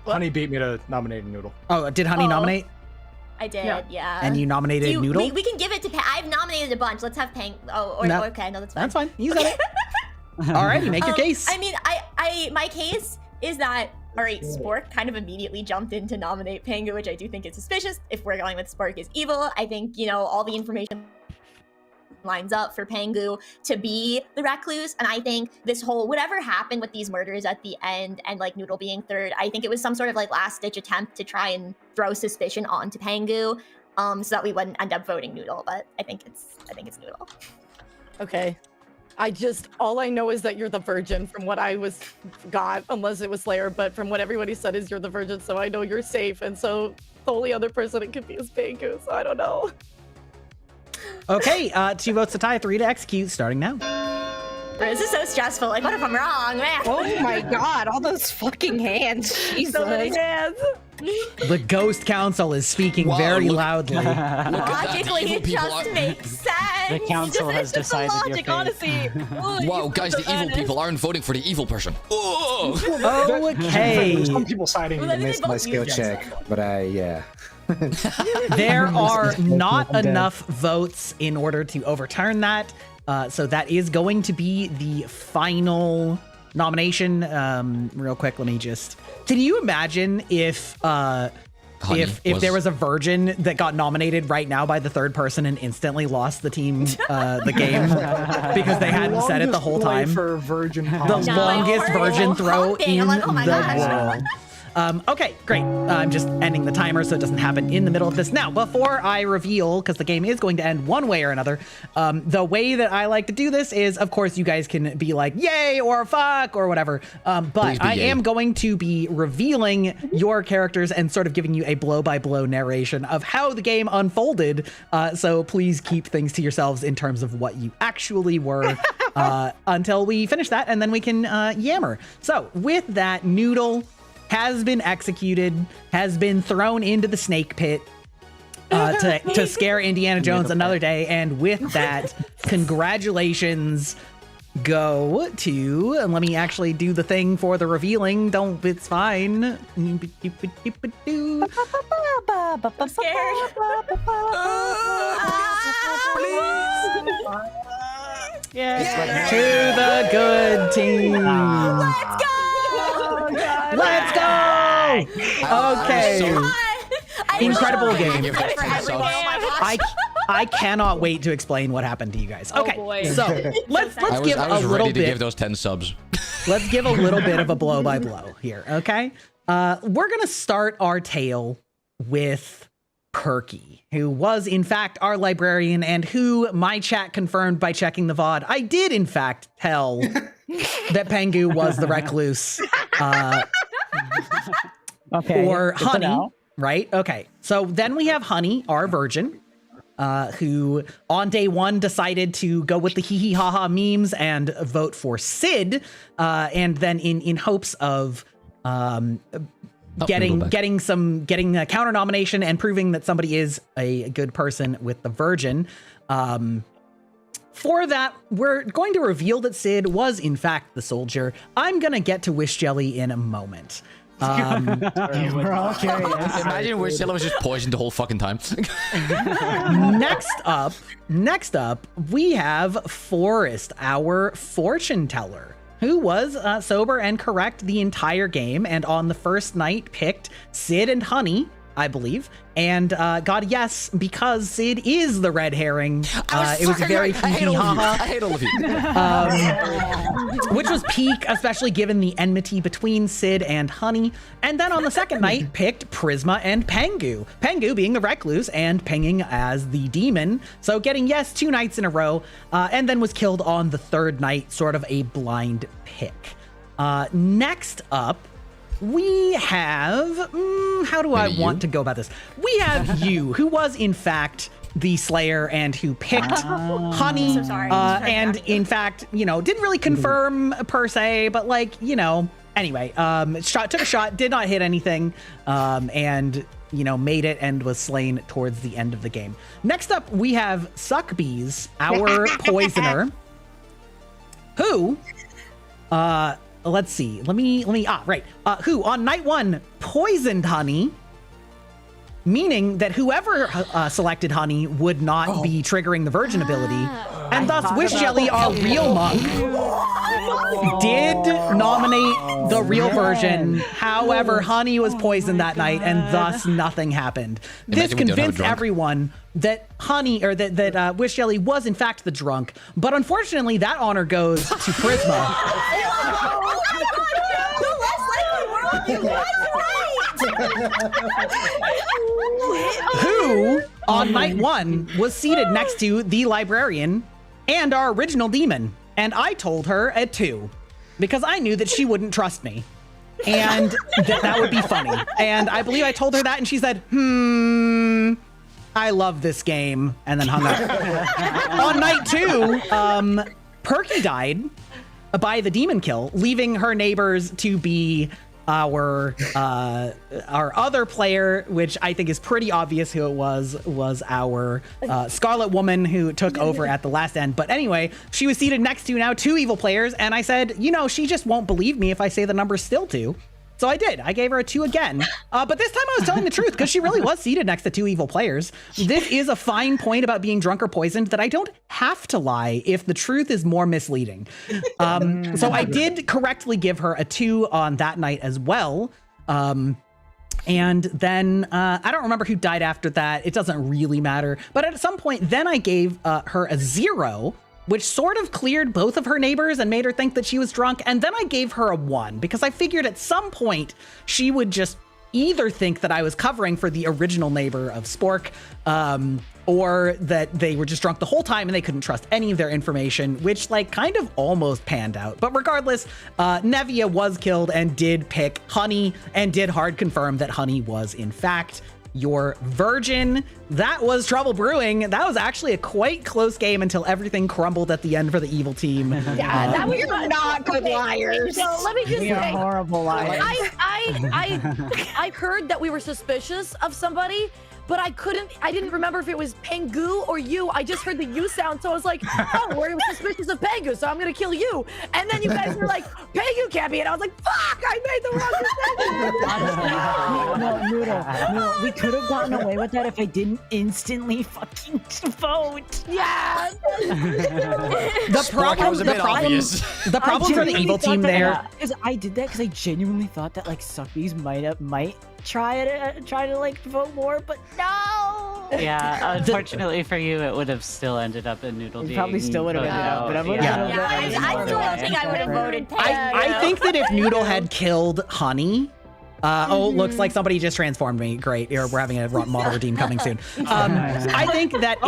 Honey beat me to nominating Noodle. Oh, did Honey nominate? I did, yeah. And you nominated Noodle? We can give it to I've nominated a bunch. Let's have Pang. No. Okay, no, that's fine. That's fine. You said it. All right, you make your case. I mean, my case is that, all right, Spork kind of immediately jumped in to nominate Pengu, which I do think is suspicious. If we're going with Spork is evil, I think, all the information lines up for Pengu to be the recluse, and I think this whole whatever happened with these murders at the end and like Noodle being third, I think it was some sort of like last ditch attempt to try and throw suspicion onto Pengu, so that we wouldn't end up voting Noodle. But I think it's Noodle. Okay. All I know is that you're the virgin from what I got, unless it was Slayer, but from what everybody said is you're the virgin, so I know you're safe, and so the only other person it could be is Pengu, so I don't know. Okay, 2 votes to tie, 3 to execute, starting now. This is so stressful. Like, what if I'm wrong, man? Oh my god, all those fucking hands. Jesus. So many hands. The Ghost Council is speaking very loudly. Logically, it just makes sense. The council has decided your fate. Honestly. Wow, guys, the evil people aren't voting for the evil person. Okay. Some people siding. I missed my skill check, but yeah. There are not enough votes in order to overturn that. So that is going to be the final nomination. Real quick, let me just... Can you imagine if there was a virgin that got nominated right now by the third person and instantly lost the team, the game, because they hadn't said it the whole time? For virgin the longest virgin throw in the world. Okay, great. I'm just ending the timer so it doesn't happen in the middle of this. Now, before I reveal, because the game is going to end one way or another, the way that I like to do this is, of course, you guys can be like, yay or fuck or whatever. But I am going to be revealing your characters and sort of giving you a blow-by-blow narration of how the game unfolded. So please keep things to yourselves in terms of what you actually were until we finish that, and then we can yammer. So with that, Noodle has been executed, has been thrown into the snake pit to scare Indiana Jones another day. And with that, congratulations go to, and let me actually do the thing for the revealing. It's fine. I'm scared. Yes. To the good team. Let's go! Let's go! Okay. Incredible game. I cannot wait to explain what happened to you guys. Okay, so let's give a little ready to bit. give those 10 subs. Let's give a little bit of a blow by blow here, okay? We're gonna start our tale with Perky, who was in fact our librarian and who my chat confirmed by checking the VOD. I did in fact tell that Pengu was the recluse. Okay. Or Honey, right? Okay. So then we have Honey, our virgin, who on day one decided to go with the hee hee ha ha memes and vote for Sid, and then in hopes of getting a counter nomination and proving that somebody is a good person with the virgin. For that, we're going to reveal that Sid was in fact the soldier. I'm gonna get to Wish Jelly in a moment. We're all curious. Imagine Wish Jelly was just poisoned the whole fucking time. Next up, we have Forrest, our fortune teller, who was sober and correct the entire game, and on the first night picked Sid and Honey, I believe, and got a yes because Sid is the red herring. It was very I hate all of you. Which was peak, especially given the enmity between Sid and Honey. And then on the second night, picked Prisma and Pengu. Pengu being the recluse and Penging as the demon. So getting yes 2 nights in a row, and then was killed on the third night, sort of a blind pick. Next up, we have, how do I want to go about this? We have you, who was in fact the Slayer and who picked Honey. So sorry. And in fact, you know, didn't really confirm per se, but like, you know, anyway, took a shot, did not hit anything, and, you know, made it and was slain towards the end of the game. Next up, we have Suckbees, our poisoner, who, let's see. Who on night 1 poisoned Honey, meaning that whoever selected Honey would not be triggering the virgin ability, and thus Wish Jelly, our real monk, did nominate the real version. However, Honey was poisoned that night, and thus nothing happened. This convinced everyone that Honey, or that Wish Jelly was in fact the drunk, but unfortunately that honor goes to Prisma. Who on night 1 was seated next to the librarian and our original demon, and I told her at 2 because I knew that she wouldn't trust me and that would be funny, and I believe I told her that and she said I love this game, and then hung up. On night 2, Perky died by the demon kill, leaving her neighbors to be our other player, which I think is pretty obvious who it was our Scarlet Woman who took over at the last end. But anyway, she was seated next to now 2 evil players, and I said, you know, she just won't believe me if I say the number's still 2. So I did. I gave her a 2 again. But this time I was telling the truth because she really was seated next to 2 evil players. This is a fine point about being drunk or poisoned, that I don't have to lie if the truth is more misleading. So I did correctly give her a 2 on that night as well. And then I don't remember who died after that. It doesn't really matter. But at some point, then I gave her a 0, which sort of cleared both of her neighbors and made her think that she was drunk. And then I gave her a 1 because I figured at some point she would just either think that I was covering for the original neighbor of Spork, or that they were just drunk the whole time and they couldn't trust any of their information, which like kind of almost panned out. But regardless, Nevia was killed and did pick Honey and did hard confirm that Honey was in fact your virgin. That was trouble brewing. That was actually a quite close game until everything crumbled at the end for the evil team. Yeah, that was not good liars. So let me just We are say, horrible liars. I heard that we were suspicious of somebody, but I didn't remember if it was Pengu or you. I just heard the you sound, so I was like, oh, we're suspicious of Pengu, so I'm gonna kill you. And then you guys were like, Pengu can't be, and I was like, fuck, I made the wrong decision. No, we could have gotten away with that if I didn't instantly fucking vote. Yeah. The problem for the evil team there. Because I did that because I genuinely thought that like Suckbees might try to like vote more, but no. Yeah, unfortunately for you, it would have still ended up in Noodle. It probably still would have ended up, but I still don't think I would have voted Pengu. I think that if Noodle had killed Honey. Looks like somebody just transformed me. Great. We're having a model redeem coming soon. I think that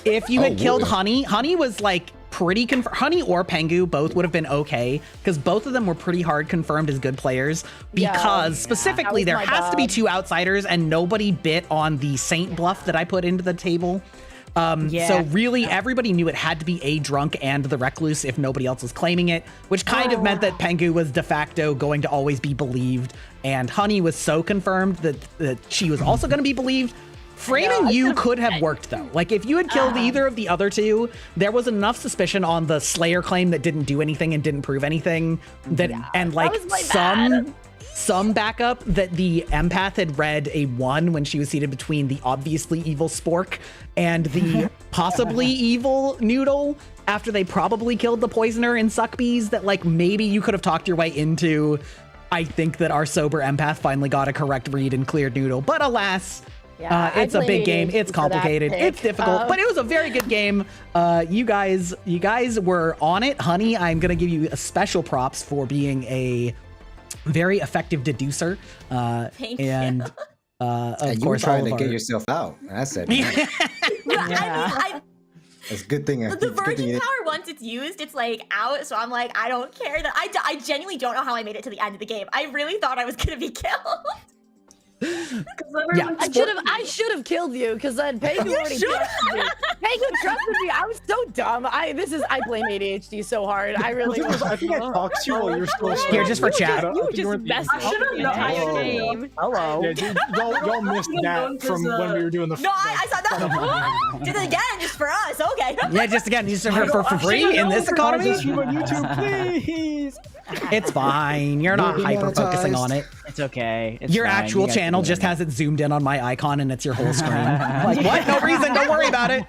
if you had killed Honey, Honey was like pretty Honey or Pengu both would have been okay because both of them were pretty hard confirmed as good players because specifically there has to be 2 outsiders and nobody bit on the Saint bluff that I put into the table. So really everybody knew it had to be a drunk and the recluse if nobody else was claiming it, which kind of meant that Pengu was de facto going to always be believed, and Honey was so confirmed that she was also going to be believed. Framing you could have worked though. Like if you had killed either of the other two, there was enough suspicion on the Slayer claim that didn't do anything and didn't prove anything that and like some backup that the empath had read a 1 when she was seated between the obviously evil Spork and the possibly evil Noodle after they probably killed the poisoner in Suckbees, that like maybe you could have talked your way into. I think that our sober empath finally got a correct read and cleared Noodle, but alas, it's a big game. It's complicated. It's difficult, but it was a very good game. You guys were on it. Honey, I'm gonna give you a special props for being a very effective deducer. Thank you. Of course, trying to get yourself out. I said, it's a good thing. The virgin power, once it's used, it's like out. So I'm like, I don't care that I genuinely don't know how I made it to the end of the game. I really thought I was gonna be killed. I should have killed you because then Pengu already trusted me. Pengu trusted me. I was so dumb. I blame ADHD so hard. I really was. I think I talked to you while you're still here just for chat. You were just messing up the entire game. Hello. Yeah, y'all missed that from when we were doing the. No, I saw that. Did it again just for us. Okay. Yeah, just again, just for free in this economy. YouTube, please. It's fine. You're not hyper focusing on it. It's okay. Your actual channel just has it zoomed in on my icon and it's your whole screen. Like, what? No reason. Don't worry about it.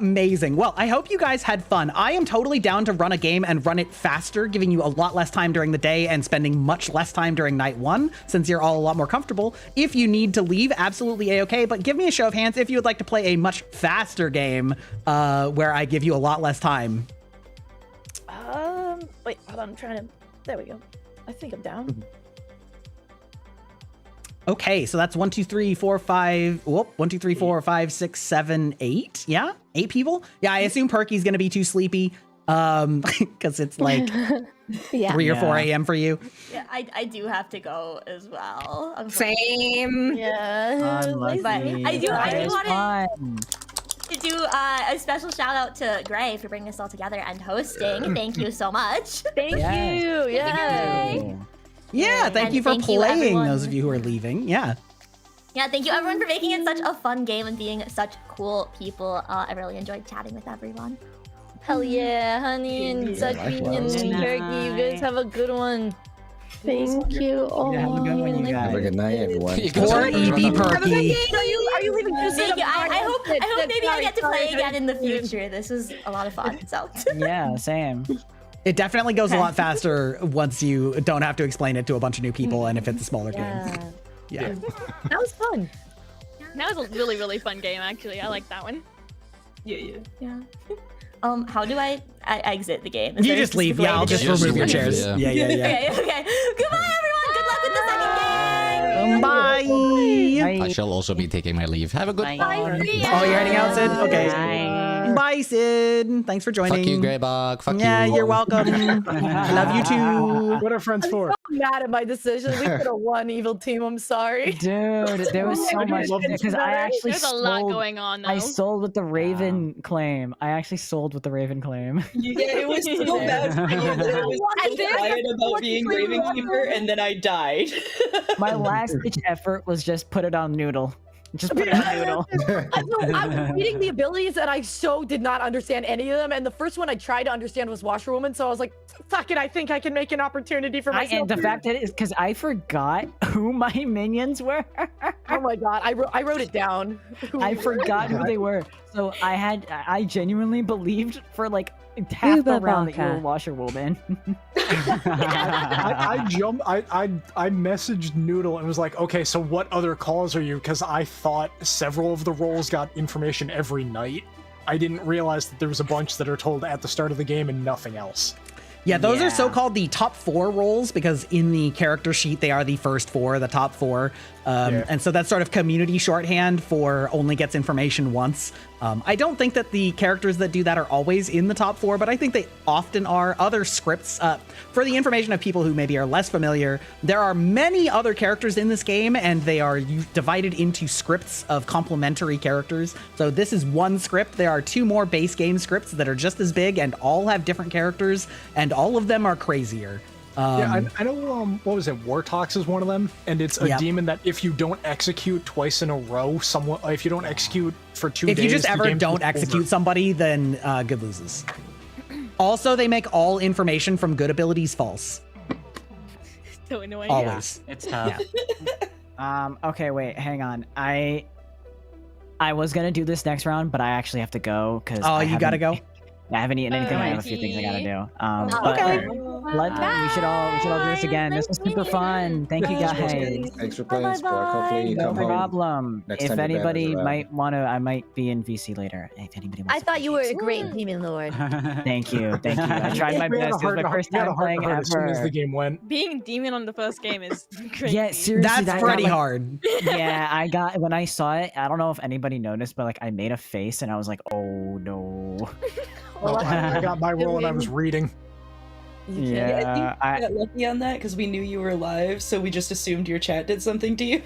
Amazing. Well, I hope you guys had fun. I am totally down to run a game and run it faster, giving you a lot less time during the day and spending much less time during night 1, since you're all a lot more comfortable. If you need to leave, absolutely a-okay, but give me a show of hands if you would like to play a much faster game where I give you a lot less time. Wait, hold on, I'm trying to, there we go. I think I'm down. Okay, so that's 1, 2, 3, 4, 5. Whoop, 1, 2, 3, 4, 5, 6, 7, 8. Yeah, 8 people. Yeah, I assume Perky's gonna be too sleepy, because it's like 3 or 4 a.m. for you. Yeah, I do have to go as well. Same. Yeah. But I do want to do a special shout out to Gray for bringing us all together and hosting. Thank you so much. Thank you. Yeah. Yeah, thank you for playing, those of you who are leaving. Yeah. Yeah, thank you everyone for making it such a fun game and being such cool people. I really enjoyed chatting with everyone. Hell yeah, Honey and Sucky and Turkey. You guys have a good one. Thank you all. Yeah, have a good one, you guys. Have a good night, everyone. Poor EB Perky. Are you leaving? I hope maybe I get to play again in the future. This was a lot of fun. So. Yeah, same. It definitely goes a lot faster once you don't have to explain it to a bunch of new people and if it's a smaller game. Yeah. That was fun. That was a really, really fun game, actually. I like that one. Yeah. How do I exit the game? You just leave. Yeah, I'll just remove your chairs. Yeah. Okay. Goodbye, everyone. Good luck with the second game. Bye. I shall also be taking my leave. Have a good Bye. Oh, you're heading out, Sid? Okay. Bye. Swing by, Sid. Thanks for joining. Fuck you, Greybog. Fuck you. Yeah, you're welcome. I love you too. What are friends for? I'm mad at my decision. We could have won, evil team. I'm sorry. Dude, there was so much because I actually There's a lot going on, though. I sold with the Raven claim. I actually sold with the Raven claim. Yeah, it was so bad for you that I was so quiet about being Raven Keeper, and then I died. My last ditch effort was just put it on Noodle. Just put it on Noodle. I was reading the abilities and I so did not understand any of them. And the first one I tried to understand was Washerwoman. So I was like, fuck it, I think I can make an opportunity for myself. And the fact that is because I forgot who my minions were. Oh my god, I wrote it down. I forgot who they were. So I genuinely believed for like half the round that you were Washerwoman. I messaged Noodle and was like, okay, so what other calls are you? Because I thought several of the roles got information every night. I didn't realize that there was a bunch that are told at the start of the game and nothing else. Yeah, those are so-called the top 4 roles because in the character sheet, they are the first 4, the top 4. And so that's sort of community shorthand for only gets information once. I don't think that the characters that do that are always in the top 4, but I think they often are. Other scripts, for the information of people who maybe are less familiar, there are many other characters in this game, and they are divided into scripts of complementary characters. So this is one script. There are 2 more base game scripts that are just as big and all have different characters, and all of them are crazier. Yeah, I know, what was it, Wartox is one of them, and it's a demon that if you don't execute twice in a row, if you don't execute for 2 days... If you just ever don't execute somebody, then good loses. Also, they make all information from good abilities false. So annoying. Always. Yeah, it's tough. Okay, wait, hang on. I was gonna do this next round, but I actually have to go because you gotta go? I haven't eaten anything. I have a few things I gotta do. But we should all do this again. This was super fun. Thank you guys. Thanks for playing, Spark. Hopefully you No come home. problem. Next If time you're banned anybody as well. might want to, I might be in VC later. If anybody wants I thought you were a great demon lord. Thank you. I tried my We had a best. It was my first we had a time heart playing to heart as soon as ever. the game went. Being demon on the first game is crazy. Yeah, seriously. That's pretty hard. Yeah, I got when I saw it. I don't know if anybody noticed, but like I made a face and I was like, "Oh no." Well, I got my roll and I was reading. Yeah, I got lucky on that because we knew you were live, so we just assumed your chat did something to you.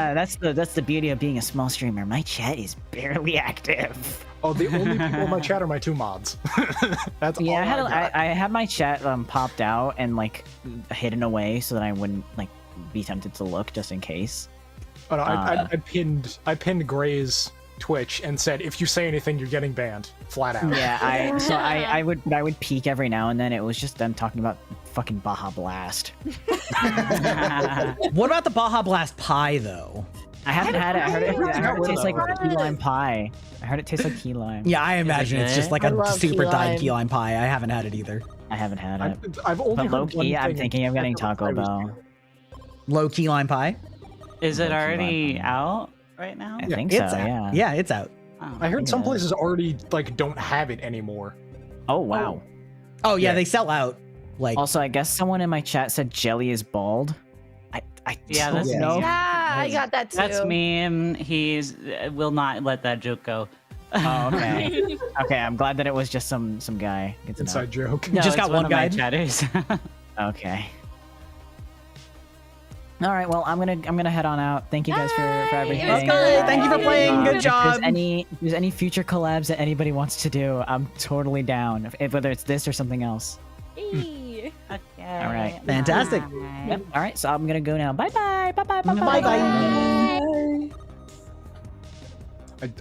That's the beauty of being a small streamer. My chat is barely active. Oh, the only people in my chat are my 2 mods. That's all I had my chat popped out and like hidden away so that I wouldn't like be tempted to look just in case. Oh, no, I pinned Gray's Twitch and said, if you say anything, you're getting banned, flat out. Yeah, I would peek every now and then. It was just them talking about fucking Baja Blast. What about the Baja Blast pie though? I haven't had it. I heard it tastes like key lime pie. I heard it tastes like key lime. Yeah, I imagine it's just like a super dyed key lime pie. I haven't had it either. I haven't had it. I've only But low heard one key, I'm thing, thinking of getting Taco Bell. Low key lime pie? Is it already out right now? I think it's so. out. Yeah. Yeah, it's out. I heard some places already like don't have it anymore. Oh wow. Oh yeah, they sell out. Like Also, I guess someone in my chat said Jelly is bald. I Yeah, don't that's know. Yeah, I got that too. That's me. He's will not let that joke go. Oh, okay. Okay, I'm glad that it was just some guy. Good to know. Inside joke. No, just it's got one of my guy. chatters. Okay. All right. Well, I'm gonna head on out. Thank you guys for everything. Okay, thank you for playing. Good job. If there's any future collabs that anybody wants to do, I'm totally down. Whether it's this or something else. Okay. All right. Fantastic. Yep. All right. So I'm gonna go now. Bye bye. Bye bye. Bye Bye bye.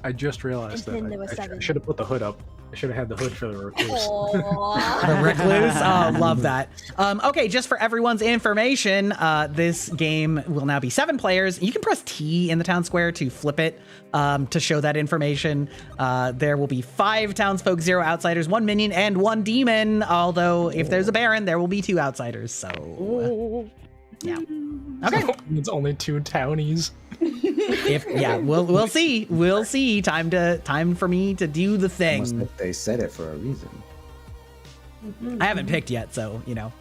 I just realized And then there that was I seven. should have put the hood up. I should have had the hood for the recluse. The recluse? Oh, love that. Okay, just for everyone's information, this game will now be 7 players. You can press T in the town square to flip it to show that information. There will be 5 townsfolk, 0 outsiders, 1 minion, and 1 demon. Although, if there's a baron, there will be 2 outsiders. So, yeah. Okay. It's only 2 townies. We'll see. We'll see. Time for me to do the thing. Almost like they said it for a reason. I haven't picked yet, so you know.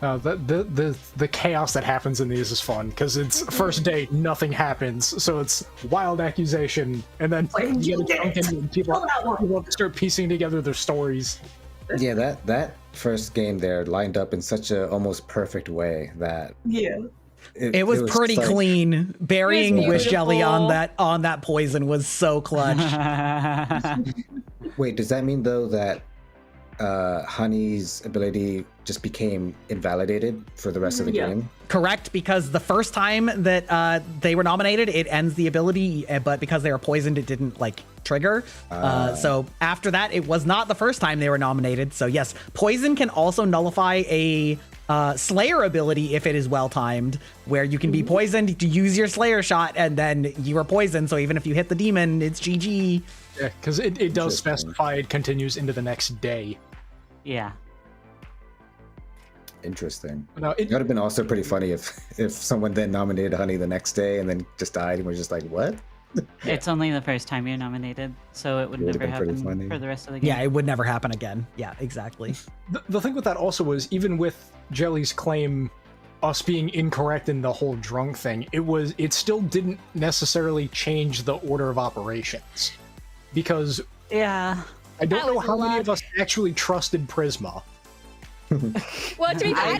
The chaos that happens in these is fun because it's first day, nothing happens, so it's wild accusation, and then you get drunk and people start piecing together their stories. Yeah, that first game there lined up in such a almost perfect way that it was pretty like, clean. Burying Wish Jelly on that poison was so clutch. Wait, does that mean though that Honey's ability just became invalidated for the rest of the game? Correct, because the first time that they were nominated, it ends the ability, but because they were poisoned, it didn't like trigger. So after that, it was not the first time they were nominated. So yes, poison can also nullify a Slayer ability if it is well timed, where you can be poisoned to use your Slayer shot, and then you are poisoned. So even if you hit the demon, it's GG. Yeah, because it does specify it continues into the next day. Yeah. Interesting. No, it would have been also pretty funny if someone then nominated Honey the next day and then just died and we're just like, what? It's only the first time you're nominated, so it would never happen for the rest of the game. Yeah, it would never happen again. Yeah, exactly. The thing with that also was, even with Jelly's claim, us being incorrect in the whole drunk thing, it still didn't necessarily change the order of operations. Because I don't know how many of us actually trusted Prisma. Well, to be fair, I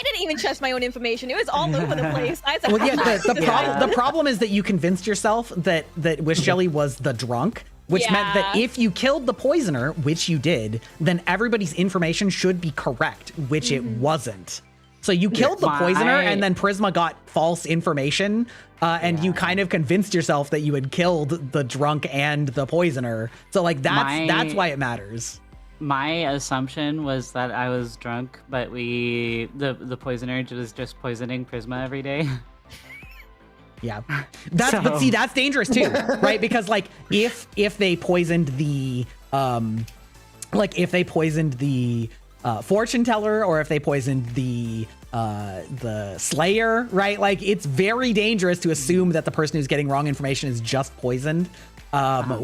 didn't even trust my own information. It was all over the place. I was like, the problem is that you convinced yourself that Wish Jelly was the drunk, which meant that if you killed the poisoner, which you did, then everybody's information should be correct, which it wasn't. So you killed the poisoner, and then Prisma got false information, and you kind of convinced yourself that you had killed the drunk and the poisoner. So like that's why it matters. My assumption was that I was drunk, but the poisoner was just poisoning Prisma every day. Yeah, but see, that's dangerous too, right? Because like if they poisoned the fortune teller, or if they poisoned the Slayer, right? Like it's very dangerous to assume that the person who's getting wrong information is just poisoned.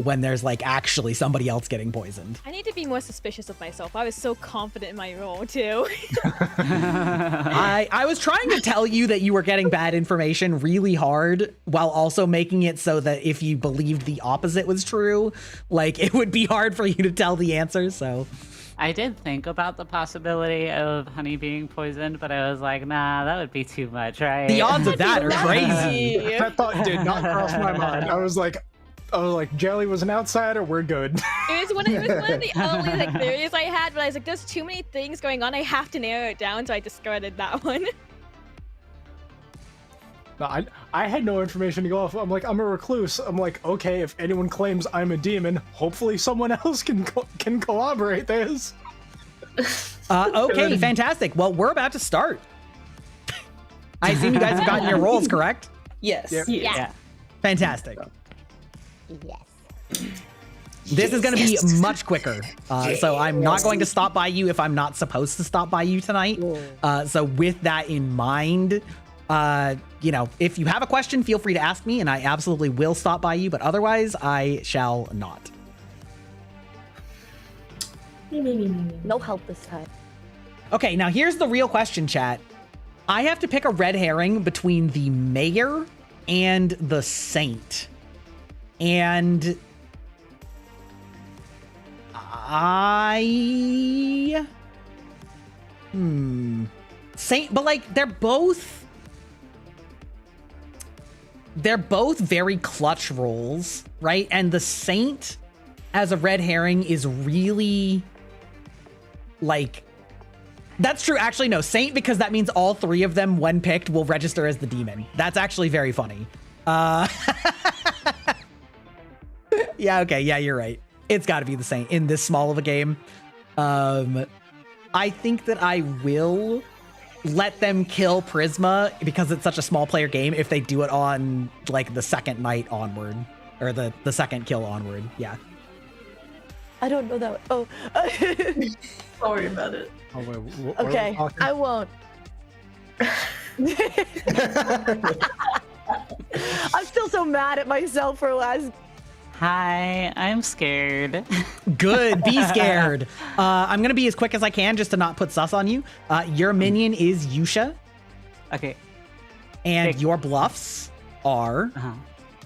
When there's like actually somebody else getting poisoned. I need to be more suspicious of myself. I was so confident in my role too. I was trying to tell you that you were getting bad information really hard, while also making it so that if you believed the opposite was true, like it would be hard for you to tell the answer. So I did think about the possibility of Honey being poisoned, but I was like, nah, that would be too much, right? The odds of that are crazy. That thought did not cross my mind. I was like, Jelly was an outsider, we're good. It was one of the only like theories I had, but I was like, there's too many things going on, I have to narrow it down, so I discarded that one. No, I had no information to go off. I'm like, I'm a recluse. I'm like, okay, if anyone claims I'm a demon, hopefully someone else can corroborate this. Okay, fantastic. Well, we're about to start. I assume you guys have gotten your roles, correct? Yes. Yep. Yeah. Fantastic. Yes. This is going to be much quicker. So I'm not going to stop by you if I'm not supposed to stop by you tonight. So with that in mind, if you have a question, feel free to ask me and I absolutely will stop by you, but otherwise I shall not. No help this time. Okay, now here's the real question, chat. I have to pick a red herring between the mayor and the saint. And saint, but like they're both very clutch roles, right? And the saint as a red herring is really like, that's true. Actually, no, saint, because that means all three of them, when picked, will register as the demon. That's actually very funny. Yeah, okay, yeah, you're right. It's got to be the saint in this small of a game. I think that I will let them kill Prisma because it's such a small player game if they do it on like the second night onward, or the second kill onward. Yeah. I don't know that. Oh. Sorry about it. Oh, wait, okay, I won't. I'm still so mad at myself for last Hi, I'm scared. Good, be scared. I'm gonna be as quick as I can just to not put sus on you. Your minion is Yusha. Okay. And your bluffs are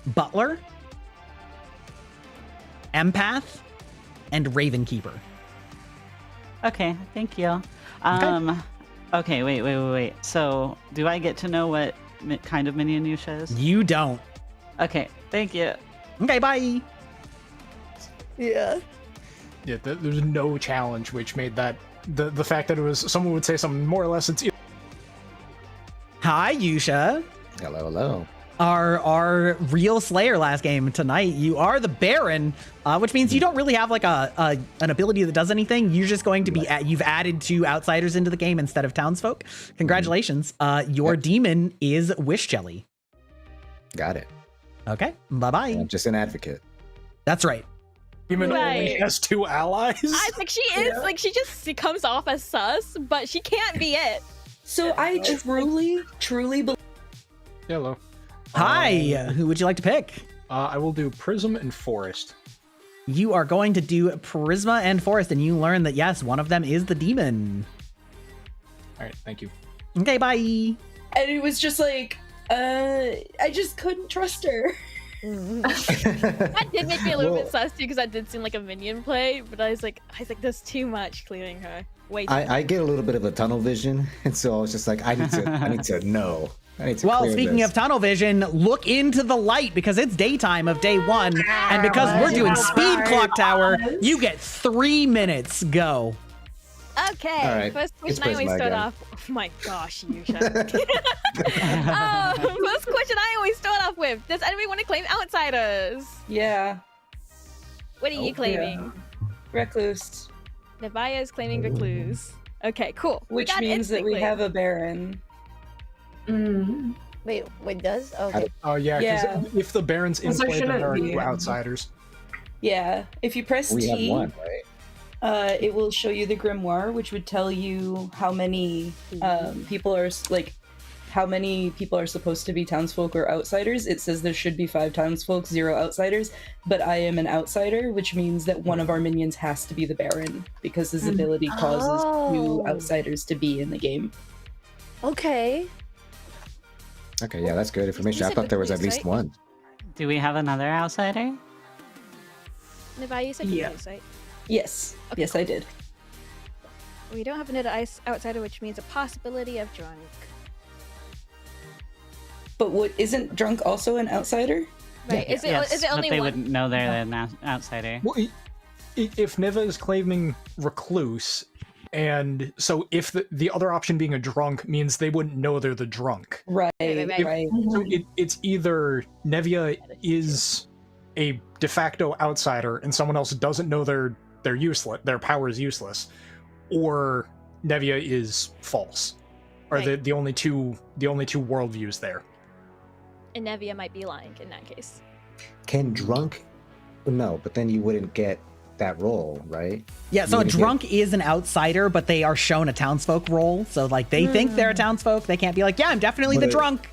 Butler, Empath, and Ravenkeeper. Okay, thank you. Okay, wait. So, do I get to know what kind of minion Yusha is? You don't. Okay, thank you. Okay, bye. Yeah. Yeah, there's no challenge, which made that the fact that it was someone would say something more or less. It's Hi, Yusha. Hello. Our real Slayer last game tonight. You are the Baron, which means you don't really have like an ability that does anything. You're just going to be you've added 2 outsiders into the game instead of townsfolk. Congratulations. Your demon is Wish Jelly. Got it. Okay. Bye-bye. I'm just an advocate. That's right. Demon only Right. has 2 allies. I think she is like she comes off as sus, but she can't be it. So I truly believe. Hello. Hi. Who would you like to pick? I will do Prism and Forest. You are going to do Prisma and Forest, and you learn that yes, one of them is the demon. All right, thank you. Okay, bye. And it was just like, I just couldn't trust her. That did make me a little bit sus too, because that did seem like a minion play. But I was like, there's too much clearing her. Way too much. I get a little bit of a tunnel vision, and so I was just like, I need to know. I need to Well, clear speaking this. of tunnel vision, look into the light because it's daytime of day 1, and because we're doing speed Clocktower, you get 3 minutes. Go. Okay, All right, first it's question I always Prisma start again. off. Oh my gosh, Yusha. First question I always start off with: does anybody want to claim outsiders? Yeah. What are you claiming? Recluse. Nevaya is claiming recluse. Okay, cool. We Which got means that we instant have claim. a Baron. Wait, does? Okay. Oh yeah, Yeah. because if the Baron's in So play, then shouldn't there are be. 2 outsiders. Yeah. If you press We T, have 1, right? it will show you the grimoire, which would tell you how many people are how many people are supposed to be townsfolk or outsiders. It says there should be 5 townsfolk, 0 outsiders, but I am an outsider, which means that one of our minions has to be the Baron because his ability causes 2 outsiders to be in the game. Okay. Okay, yeah, that's good information. I said thought there was at recluse, least right? 1. Do we have another outsider? Nevaya, you said Yeah. recluse, right? Yes. Yes, I did. We don't have another outsider, which means a possibility of drunk. But what isn't drunk also an outsider? Right? Is it but only they one? wouldn't know they're an outsider. Well, if Neva is claiming recluse, and so if the other option being a drunk means they wouldn't know they're the drunk. Right. Right. So it's either Nevia is a de facto outsider and someone else doesn't know they're useless, their power is useless, or Nevia is false. Are Right. the only two worldviews there. And Nevia might be lying in that case. Can drunk? No, but then you wouldn't get that role, right? Yeah, so You a wouldn't drunk is an outsider, but they are shown a townsfolk role. So like they think they're a townsfolk. They can't be like, yeah, I'm definitely the drunk.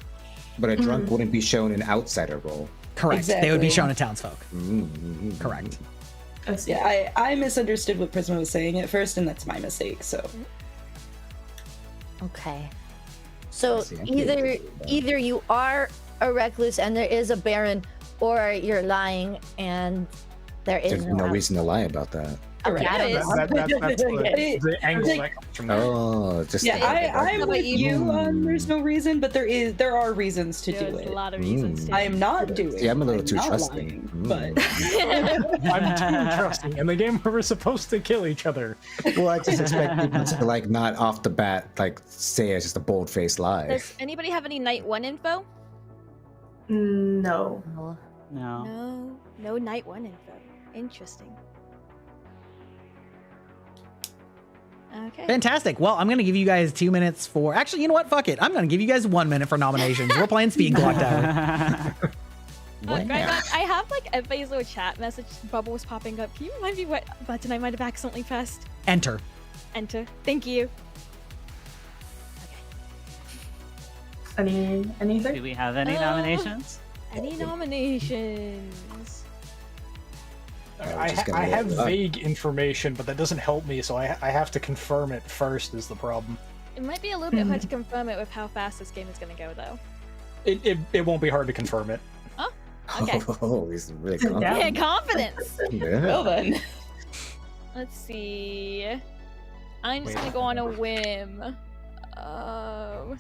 But a drunk wouldn't be shown an outsider role. Correct. They would be Exactly. shown a townsfolk. Mm-hmm. Correct. Yeah, I misunderstood what Prisma was saying at first, and that's my mistake. So Okay. So See, I'm curious. either you are a recluse and there is a Baron, or you're lying and there is There's no reason to lie about that. Okay, Yeah, it is. That's the angle that comes from that. Oh, just yeah, I'm How with about you? you on there's no reason, but there are reasons to do There's it. a lot of reasons to. I am not doing. Yeah, I'm a little it. too not trusting. lying, but I'm too trusting. In the game where we're supposed to kill each other. Well, I just expect people to like not off the bat like say it's just a bold-faced lie. Does anybody have any night 1 info? No. No. No night 1 info. Interesting. Okay. Fantastic. Well, I'm going to give you guys 2 minutes for... Actually, you know what? Fuck it. I'm going to give you guys 1 minute for nominations. We're playing Speed Clocktower. Grindbox, I have like everybody's little chat message bubbles popping up. Can you remind me what button I might have accidentally pressed? Enter. Enter. Thank you. Anything? Do we have any nominations? Any nominations? I have vague information, but that doesn't help me, so I have to confirm it first is the problem. It might be a little bit hard to confirm it with how fast this game is going to go, though. It won't be hard to confirm it. Oh, okay. Oh, he's really confident. Yeah, confidence. Yeah. Well then. Let's see. I'm just going to go on a whim. I'll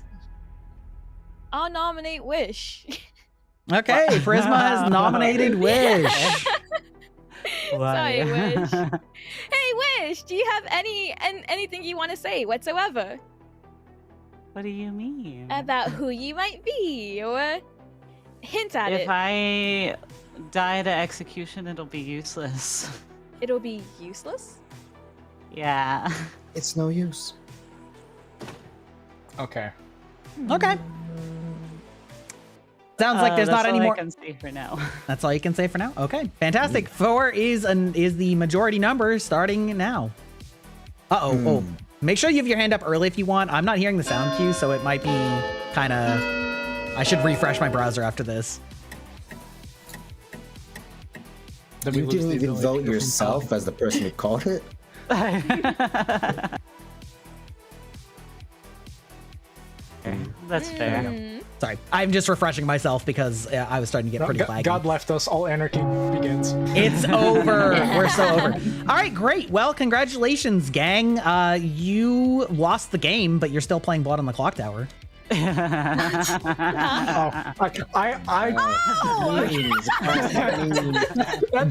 nominate Wish. Okay, Prisma has nominated Wish. Sorry, Wish. Hey, Wish, do you have anything you want to say whatsoever? What do you mean? About who you might be, or hint at it. If I die to execution, it'll be useless. It'll be useless? Yeah. It's no use. Okay. Okay. Sounds like there's not any more. I can say for now. That's all you can say for now. Okay, fantastic. 4 is the majority number starting now. Oh, make sure you have your hand up early if you want. I'm not hearing the sound cue, so it might be kind of. I should refresh my browser after this. You didn't even vote yourself as the person who called it. That's fair. Sorry, I'm just refreshing myself because I was starting to get pretty laggy. God left us. All anarchy begins. It's over. We're so over. All right, great. Well, congratulations, gang. You lost the game, but you're still playing Blood on the Clocktower.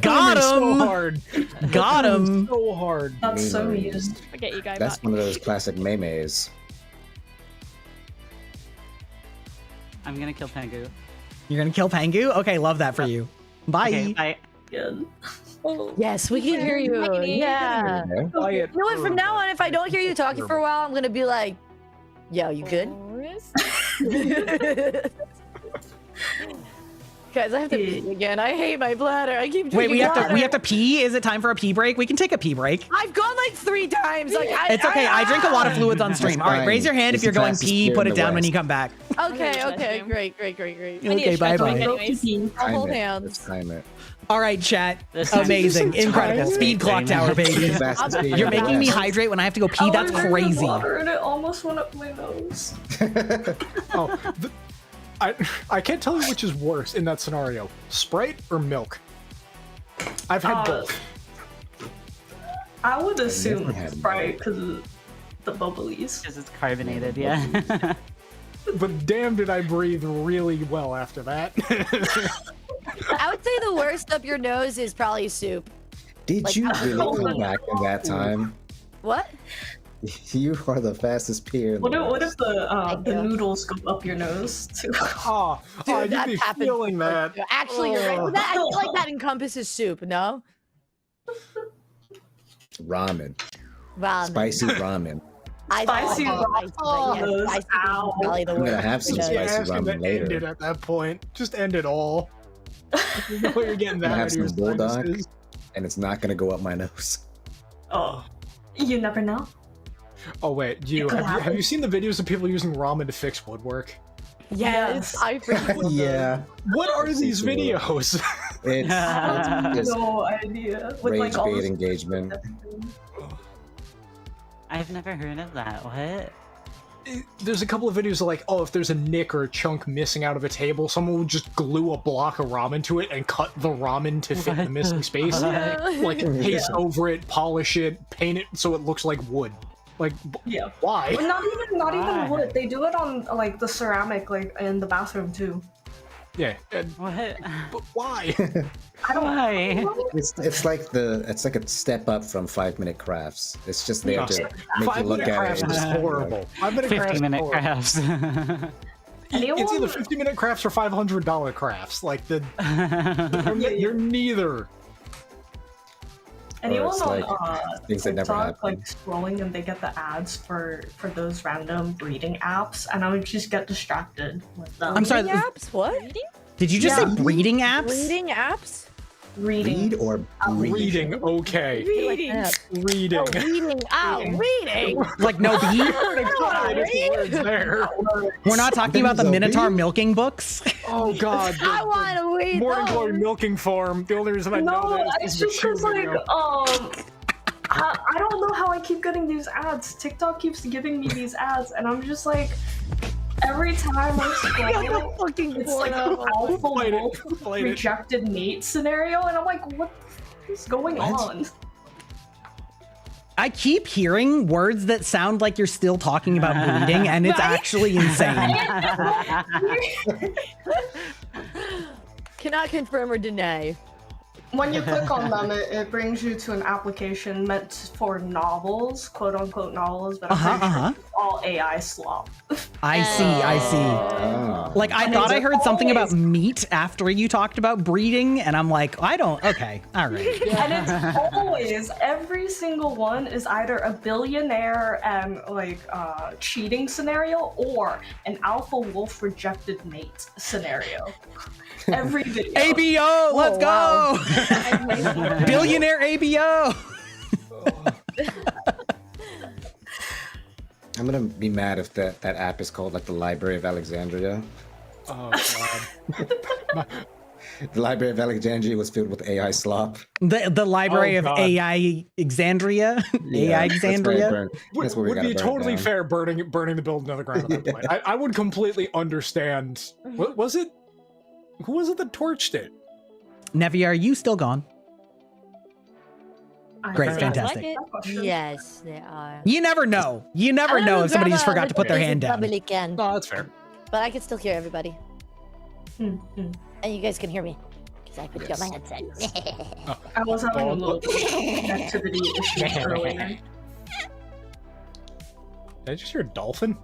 Got him. So hard. Got him. So hard. That's so mean. Forget you guys. That's one of those classic memes. I'm gonna kill Pengu. You're gonna kill Pengu? Okay, love that for you. Bye. Okay, bye. Good. Yes, we can hear you. Yeah. You know what? From now on, if I don't hear you talking for a while, I'm gonna be like, "Yo, you good?" Guys, I have to pee again. I hate my bladder. I keep drinking Wait, we water. have to pee? Is it time for a pee break? We can take a pee break. I've gone like 3 times. Like It's okay. I drink a lot of fluids on stream. All right, raise your hand if you're going pee. Put it down when you come back. Okay, great. Okay, bye-bye. I'll hold hands. All right, chat. Amazing. Incredible. Speed clock tower, baby. You're making me hydrate when I have to go pee. That's crazy. And it almost went up my nose. I can't tell you which is worse in that scenario, Sprite or milk. I've had both. I would assume Sprite because of the bubblies. Because it's carbonated, yeah. But damn, did I breathe really well after that. I would say the worst up your nose is probably soup. Did you really come back in that time? What? You are the fastest peer. What if the noodles go up your nose too? Dude, you'd be feeling that. Actually, you're right. But I feel like that encompasses soup, no? Ramen. Spicy Spicy ramen. Spicy ramen. Yes, I'm gonna have some spicy ramen later. End it at that point. Just end it all. You know you're getting that I'm gonna have out of your some bulldog, sinuses. and it's not gonna go up my nose. Oh, you never know. Oh wait, have you seen the videos of people using ramen to fix woodwork? Yes, I forget. Yeah. What are these videos? It's No idea. With rage all bait this- engagement. I've never heard of that. What? There's a couple of videos of like, oh, if there's a nick or a chunk missing out of a table, someone will just glue a block of ramen to it and cut the ramen to fit the missing space. Like paste over it, polish it, paint it so it looks like wood. Like, why? Well, not even wood. They do it on like the ceramic, like in the bathroom too. Yeah. What? But why? I don't know. It's like a step up from 5-minute crafts. It's just there to make you look 5-minute at crafts it. is horrible. 50-minute crafts. It's either 50-minute crafts or $500 crafts. Like you're neither. Anyone like on things that never TikTok happen. like scrolling and they get the ads for those random breeding apps, and I would just get distracted with them. I'm sorry. Breeding apps? What? Did you just say breeding apps? Breeding apps? Reading. Read or reading? Okay. Reading. Reading. Oh, reading. Oh, reading. Like no B? We're not talking about the Minotaur milking books. Oh God. I want to read Morning those. Glory milking farm. The only reason I know No, that it's is just because like video. I don't know how I keep getting these ads. TikTok keeps giving me these ads, and I'm just like, every time I scroll, it's like an alpha wolf rejected mate scenario, and I'm like, what is going on? I keep hearing words that sound like you're still talking about bleeding, and it's actually insane. Cannot confirm or deny. When you click on them, it brings you to an application meant for novels, quote unquote novels, but I'm pretty sure it's all AI slop. I see. Like, I thought I heard something about meat after you talked about breeding, and I'm like, I don't, okay, all right. And it's always, every single one is either a billionaire and like cheating scenario or an alpha wolf rejected mate scenario. Every video. ABO, let's go! Billionaire ABO! I'm gonna be mad if that app is called like the Library of Alexandria. Oh God. The Library of Alexandria was filled with AI slop. The Library of God. AI Exandria? AI Exandria? Would be totally fair burning the building to the ground at that point. I would completely understand. What was it? Who was it that torched it? Nevi, are you still gone? Great, fantastic. Yes, they are. You never know. You never know if somebody just forgot to put their hand down. Probably can. No, that's fair. But I can still hear everybody. And you guys can hear me. Because I put you on my headset. I was having a little activity issues earlier. Did I just hear a dolphin?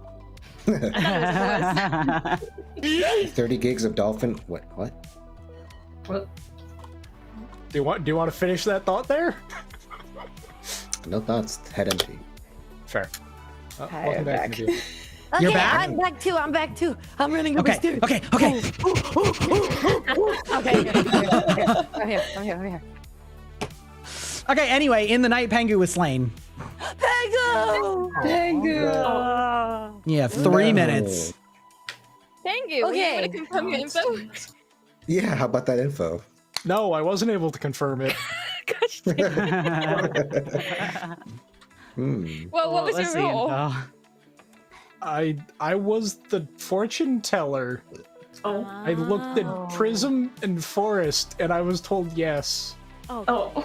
30 gigs of dolphin. What? What? Do you want to finish that thought there? No thoughts. Head empty. Fair. Hi, Welcome I'm back. back. Nabila. Okay, You're back? I'm back too. I'm running up Okay, the stairs. okay. I'm here. Okay, anyway, in the night, Pengu was slain. Pengu! You have 3 minutes. Thank you. Okay. You want to confirm your info? Yeah, how about that info? No, I wasn't able to confirm it. Gosh, well, what was your role? I was the fortune teller. Oh. I looked at Prism and Forest, and I was told yes. Oh.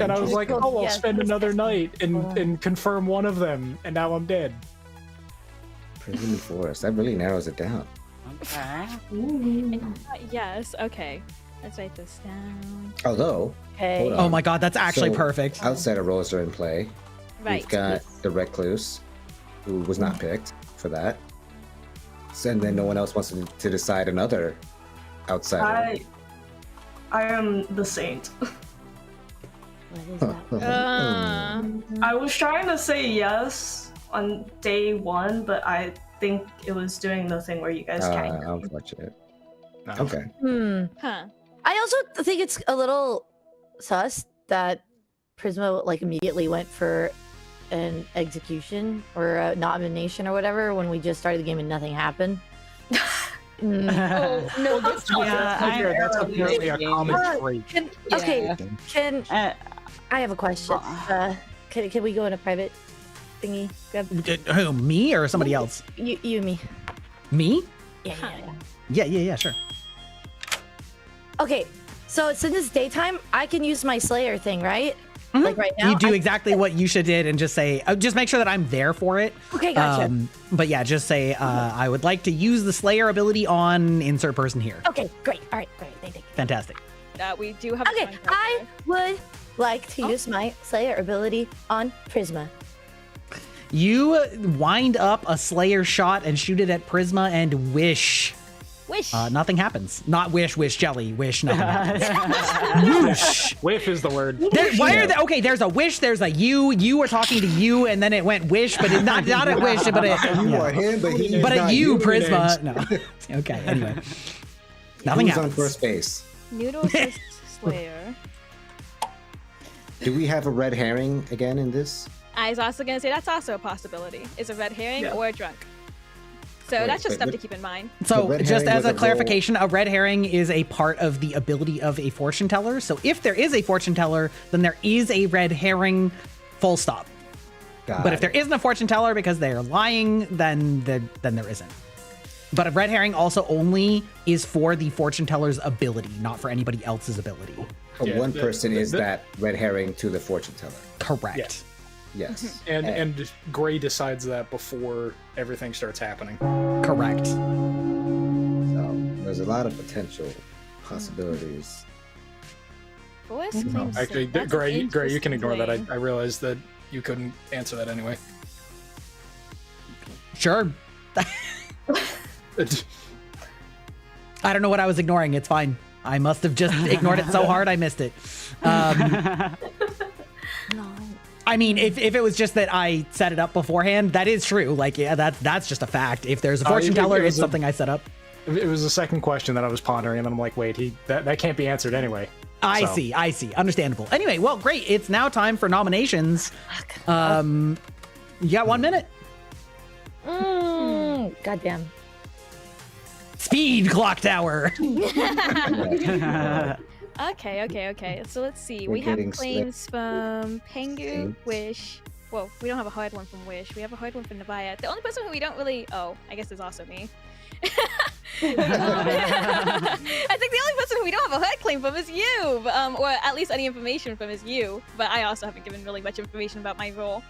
And I was like, Told oh, I'll yes. spend another night and confirm one of them, and now I'm dead. Prison Forest. That really narrows it down. Okay. Yes, okay. Let's write this down. Although, Okay. hold on. Oh my god, that's actually So, perfect. Outsider roles are in play. Right. We've got the Recluse, who was not picked for that. So, and then no one else wants to decide another outsider. I am the saint. I was trying to say yes on day one, but I think it was doing the thing where you guys can't. Unfortunate. Okay. Huh. I also think it's a little sus that Prisma like immediately went for an execution or a nomination or whatever when we just started the game and nothing happened. Oh, no, that's not That's apparently a common trait. Okay, I have a question. Can we go in a private thingy? Grab Who, me or somebody else? you and me. Me? Yeah. Sure. Okay, so since it's daytime, I can use my Slayer thing, right? Like right now. You do exactly what Yusha did and just say, just make sure that I'm there for it. Okay, gotcha. But yeah, just say, I would like to use the Slayer ability on insert person here. Okay, great. All right, great. Thank you. Fantastic. We do have. Okay, I would like to use my Slayer ability on Prisma. You wind up a Slayer shot and shoot it at Prisma and wish. Nothing happens. Not wish, jelly. Wish, nothing happens. Whoosh. Wish is the word. Okay, there's a wish, there's a you. You were talking to you, and then it went wish, but it, not a wish, but it. You are him, but he is But not a you, you. Prisma. No. Okay, anyway. Nothing Who's on happens. first base? Noodles just Where? Do we have a red herring again in this? I was also gonna say that's also a possibility. Is a red herring or a drunk. So Wait, that's just wait, stuff what- to keep in mind. So red just herring as was a a clarification, a red herring is a part of the ability of a fortune teller. So if there is a fortune teller, then there is a red herring, full stop. But if there isn't a fortune teller because they are lying, then there isn't. But a red herring also only is for the fortune teller's ability, not for anybody else's ability. One person is that red herring to the fortune teller. Correct. Yes. And Gray decides that before everything starts happening. Correct. So there's a lot of potential possibilities. Voice claims Actually, sick. That's an Gray, you can ignore that. interesting I realized that you couldn't answer that anyway. Sure. I don't know what I was ignoring. It's fine. I must have just ignored it so hard I missed it. I mean, if it was just that I set it up beforehand, that is true. Like, yeah, that's just a fact. If there's a fortune teller, it's something I set up. It was the second question that I was pondering, and then I'm like, wait, that can't be answered anyway. I see. Understandable. Anyway, well, great. It's now time for nominations. You got 1 minute. Goddamn. Speed, Clocktower. Okay. So let's see. We're We have getting claims from Pengu, Wish. Well, we don't have a hard one from Wish. We have a hard one from Navaya. The only person who we don't really... Oh, I guess there's also me. I think the only person who we don't have a hard claim from is you, or at least any information from is you. But I also haven't given really much information about my role.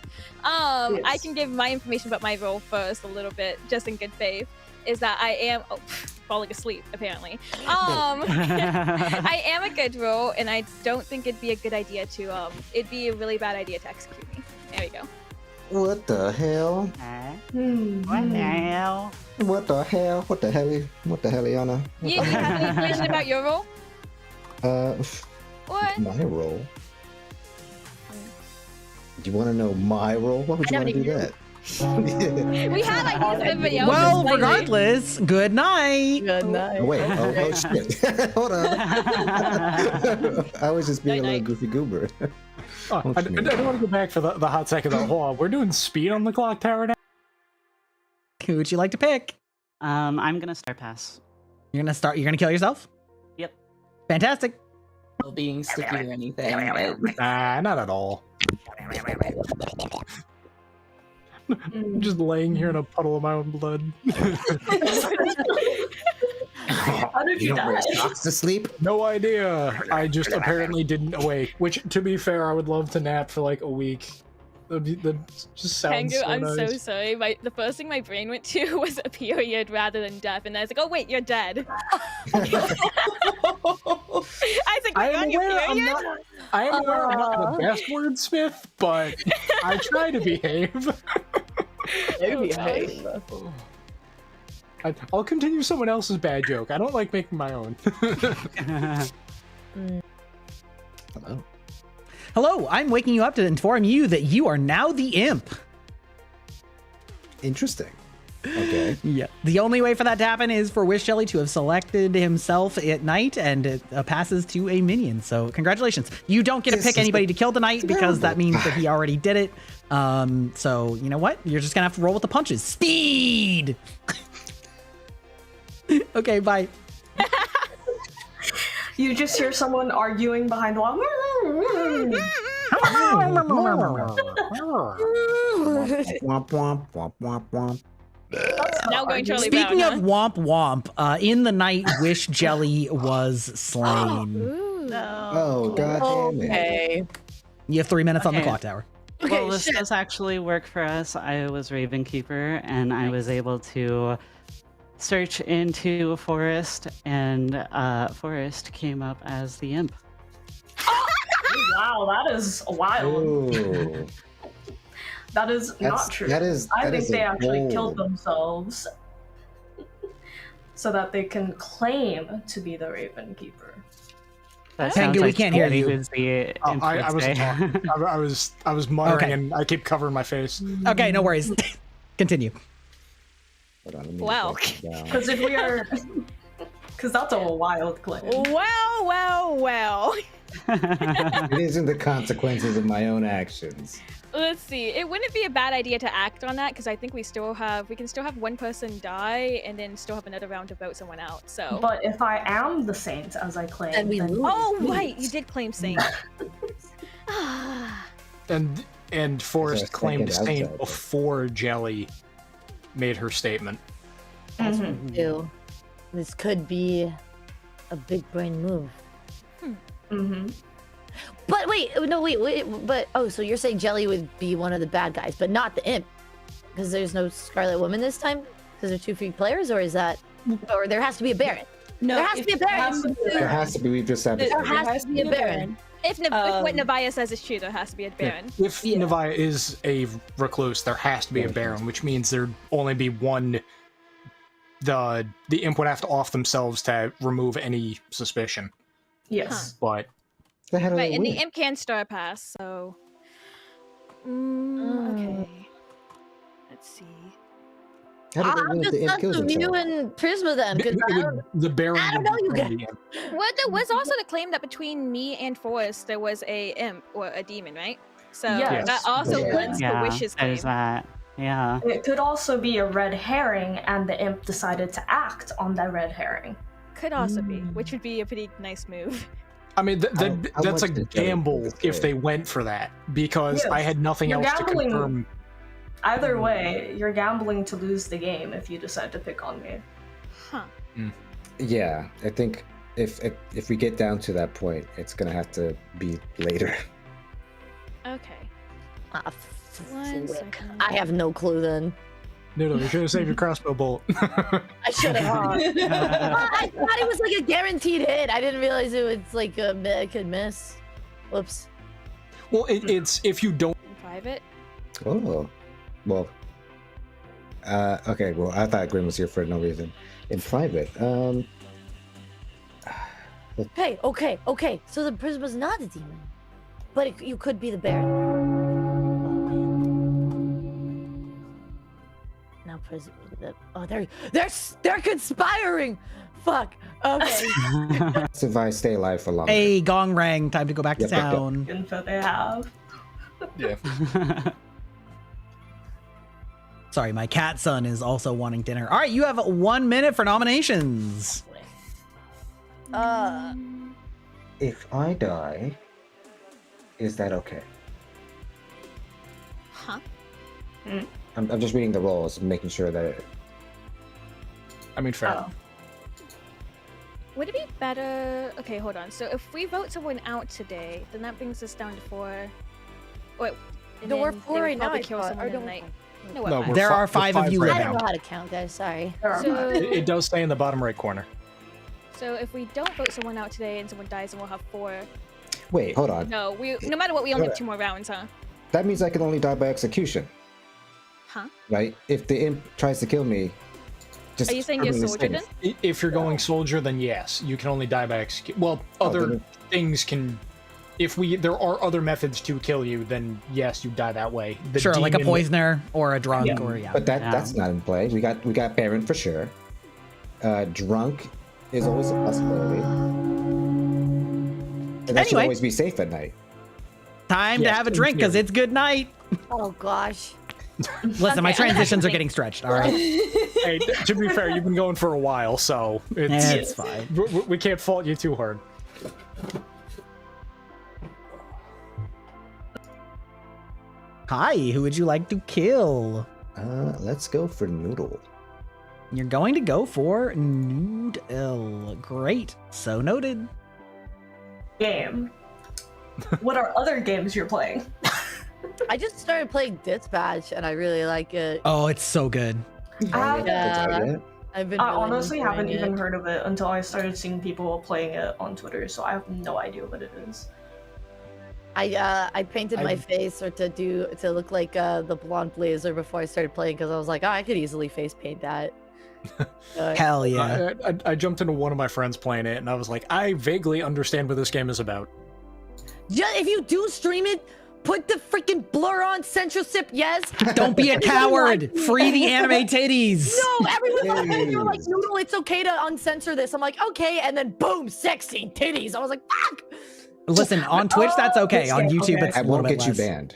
I can give my information about my role first a little bit, just in good faith. Is that I am falling asleep apparently. I am a good role, and I don't think it'd be a good idea to it'd be a really bad idea to execute me. There we go. What the hell? What the hell? What the hell? What the hell, Yana? You have any information about your role? What? My role? Do you want to know my role? Why would you want to do that? We had like this video. Well, regardless, good night. Good night. Oh, wait. Oh shit. Hold on. I was just being a little goofy goober. I don't want to go back for the hot second though. Hold on. We're doing speed on the Clocktower now? Who would you like to pick? I'm gonna start pass. You're gonna kill yourself? Yep. Fantastic. Being sticky or anything. But... Nah, not at all. I'm just laying here in a puddle of my own blood. How did you die? Socks to sleep? No idea. I just apparently didn't awake. Which, to be fair, I would love to nap for like a week. That just sounds Kangu, so I'm nice. so sorry. The first thing my brain went to was a period rather than death, and I was like, "Oh wait, you're dead." I was like, "You're on your period?" I am aware I'm not the best wordsmith, but I try to behave. I'll continue someone else's bad joke. I don't like making my own. Hello. Hello, I'm waking you up to inform you that you are now the imp. Interesting. Okay. Yeah. The only way for that to happen is for Wish Jelly to have selected himself at night, and it passes to a minion. So congratulations. You don't get to pick anybody to kill tonight because that means that he already did it. So you know what? You're just gonna have to roll with the punches. Speed. Okay, bye. You just hear someone arguing behind the wall. Womp womp womp womp womp. Now going Charlie Speaking Brown, of womp womp, in the night, Wish Jelly was slain. Oh god damn it. Okay. You have 3 minutes on the Okay. clock tower. Well, this does actually work for us. I was Ravenkeeper, and I was able to search into Forest, and Forest came up as the imp. Wow, that is wild. Ooh. That is not true. I think they actually killed themselves so that they can claim to be the Raven Keeper. That Tengu, sounds we like can't hear somebody you. who's the imp I would wasn't say. talking. I was muttering, Okay. and I keep covering my face. Okay, no worries. Continue. Hold on, let me Wow. just write this down. Because Because that's a wild claim. Well. It isn't the consequences of my own actions. Let's see. It wouldn't be a bad idea to act on that because I think we can still have one person die and then still have another round to vote someone out. So. But if I am the saint, as I claim, then we lose. Oh right, you did claim saint. And Forrest claimed second saint outside. before Jelly made her statement. That's what we do. This could be a big brain move. But wait, but so you're saying Jelly would be one of the bad guys, but not the imp, because there's no Scarlet Woman this time, because there's 2 free players, or is that, or there has to be a Baron? No, there has to be a Baron. There has to be. We've just established. There has to be a Baron. If what Navaya says is true, there has to be a Baron. If Navaya is a recluse, there has to be a Baron, which means there'd only be one. The imp would have to off themselves to remove any suspicion. Yes. But Right, and the imp can star pass, so. Okay. Let's see. I'm just not to you and Prisma then, because the Baron. I don't know you guys. Well, there was also the claim that between me and Forrest there was a imp or a demon, right? So Yes. that also lends to Wish's claim. There's that. Yeah. It could also be a red herring, and the imp decided to act on that red herring. Could also be, which would be a pretty nice move. I mean, that's a much did Jelly gamble think if they went for that, because Yes. I had nothing You're else gambling. to confirm. Either way, you're gambling to lose the game if you decide to pick on me. Huh. Yeah, I think if we get down to that point, it's gonna have to be later. Okay. One second. I have no clue then. No, you should have saved your crossbow bolt. I should have. I thought it was like a guaranteed hit. I didn't realize it was like I could miss. Whoops. Well, it's if you don't. In private. Oh, well. Okay. Well, I thought Grim was here for no reason. In private. Hey, okay. So the Prisma's not a demon, but you could be the Baron. Now Prisma. Oh, they're conspiring. Fuck. Okay. If I stay alive for longer. Hey, gong rang. Time to go back to town. Info they have. Yeah. Sorry, my cat son is also wanting dinner. All right, you have 1 minute for nominations. If I die, is that okay? Huh? I'm just reading the roles and making sure that. I mean, fair. Would it be better? Okay, hold on. So if we vote someone out today, then that brings us down to 4. Wait. No, we're 4 right now. Kill someone in the night. No, No, we're we're There fi- are we're 5 of you right I living. don't now. know how to count, guys. Sorry. So, It does stay in the bottom right corner. so if we don't vote someone out today and someone dies, then we'll have 4. Wait, hold on. No, no matter what, we only have 2 more rounds, huh? That means I can only die by execution, Huh? right? If the imp tries to kill me, just. Are you saying you're permanently soldier stays. then? If you're going soldier, then yes, you can only die by execute. Well, other then- things can. If there are other methods to kill you, then yes, you die that way. The Sure, like a demon- poisoner or a drunk Yeah. or yeah. But that's not in play. We got Baron for sure. Drunk is always a possibility. And that should Anyway. always be safe at night. Time to Yes, have a in drink because theory. it's good night. Oh gosh. Listen, my Okay, transitions are getting stretched. All right, Hey, to be fair, you've been going for a while, so it's it's fine. we can't fault you too hard. Hi, who would you like to kill? Let's go for Noodle. You're going to go for Noodle. Great. So noted. Game. What are other games you're playing? I just started playing Dispatch and I really like it. Oh, it's so good. Yeah. I've been I really honestly enjoying haven't even it. heard of it until I started seeing people playing it on Twitter, so I have no idea what it is. I painted my face to look like the blonde blazer before I started playing because I was like, oh, I could easily face paint that. Hell yeah. I jumped into one of my friends playing it, and I was like, I vaguely understand what this game is about. If you do stream it, put the freaking blur on censorship, yes. Don't be a coward. Free the anime titties. No, everyone they were like, Noodle, it's okay to uncensor this. I'm like, okay, and then boom, sexy titties. I was like, fuck. Listen, on Twitch that's okay. On YouTube it's a I little won't bit get you less. banned.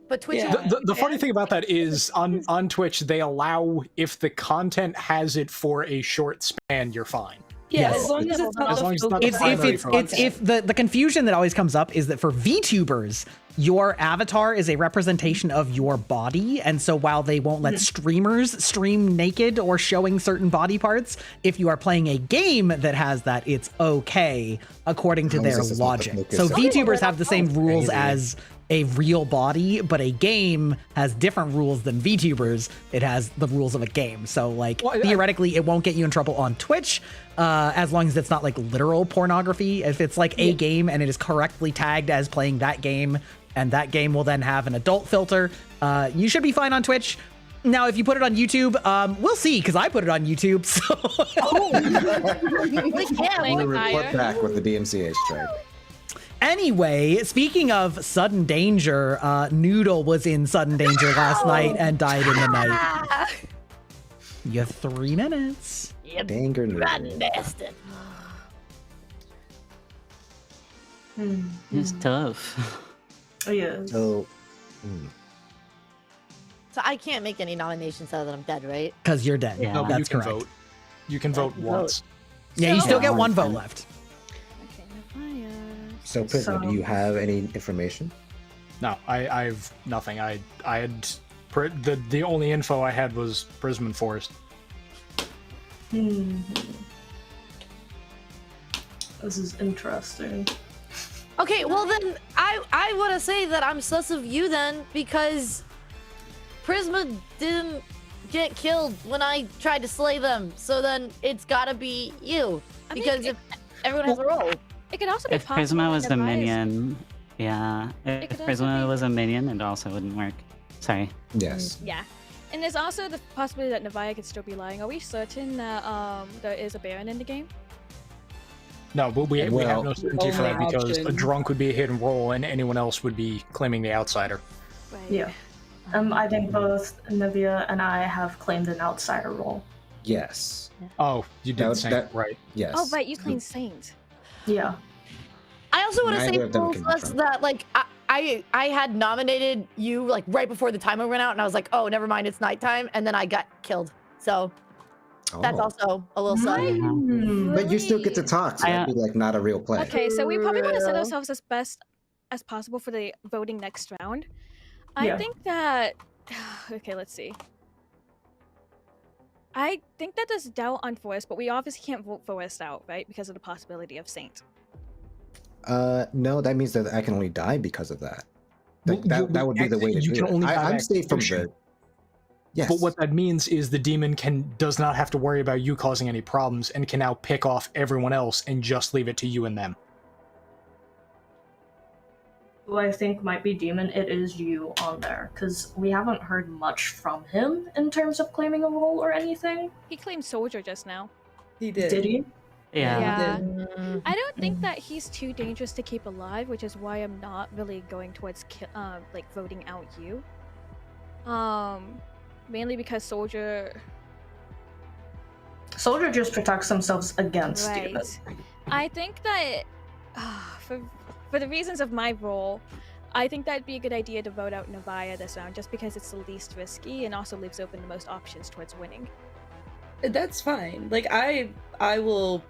But Twitch. The funny thing about that is on Twitch they allow, if the content has it for a short span, you're fine. Yeah, Yes. as long as it's not As long as it's not the It's primary focus. if the confusion that always comes up is that for VTubers, your avatar is a representation of your body, and so while they won't let streamers stream naked or showing certain body parts, if you are playing a game that has that, it's okay according to How their is this not the logic. focus? So Okay, VTubers have the same rules Crazy. as a real body, but a game has different rules than VTubers. It has the rules of a game. So like theoretically it won't get you in trouble on Twitch as long as it's not like literal pornography. If it's like a game and it is correctly tagged as playing that game, and that game will then have an adult filter, you should be fine on Twitch. Now, if you put it on YouTube, we'll see, because I put it on YouTube, so... I'm gonna report back with the DMCA strike. Anyway, speaking of sudden danger, Noodle was in sudden danger last night and died in the night. You have 3 minutes. Danger Noodle. Bastard. It's tough. Oh, yeah. So, So I can't make any nominations now that I'm dead, right? Because you're dead. Yeah. No, but That's you can correct. vote. You can vote once. Yeah, you still So- get 1 vote left. so Prisoner, do you have any information? No, I've nothing. I had the only info I had was Prism and Forest. This is interesting. Okay, well then I want to say that I'm sus of you then because Prisma didn't get killed when I tried to slay them, so then it's gotta be you because if everyone has a role. It could also be If possible Prisma that was the Nevaeh is- minion, yeah. If could also Prisma be- was a minion, it also wouldn't work. Sorry. Yes. Yeah. And there's also the possibility that Nevaeh could still be lying. Are we certain that there is a Baron in the game? No, but we have no certainty for that only because a option. drunk would be a hidden role and anyone else would be claiming the outsider. Right. Yeah. I think both Nevaeh and I have claimed an outsider role. Yes. Oh, you did That- say that- right. Yes. Oh, right, you claimed Saint. Yeah. I also want to say Neither of them can sus confirm. that like I had nominated you like right before the timer went out, and I was like, oh, never mind, it's nighttime, and then I got killed. So that's Oh. also a little sus. But you still get to talk, so that'd be like not a real play. Okay, so we probably want to set True. ourselves as best as possible for the voting next round. I Yeah. think that. Okay, let's see. I think that there's doubt on Forrest, but we obviously can't vote Forrest out, right? Because of the possibility of Saint. No, that means that I can only die because of that. Well, That would be the way to you do can it. only die I'm by safe from execution. the. Yes. But what that means is the demon does not have to worry about you causing any problems and can now pick off everyone else and just leave it to you and them. Who I think might be Demon, it is you on there. Because we haven't heard much from him in terms of claiming a role or anything. He claimed Soldier just now. He did. Did he? Yeah. I don't think that he's too dangerous to keep alive, which is why I'm not really going towards like voting out you. Mainly because Soldier. Soldier just protects themselves against Right. Demon. I think that for the reasons of my role, I think that'd be a good idea to vote out Nevaeh this round, just because it's the least risky and also leaves open the most options towards winning. That's fine. Like I will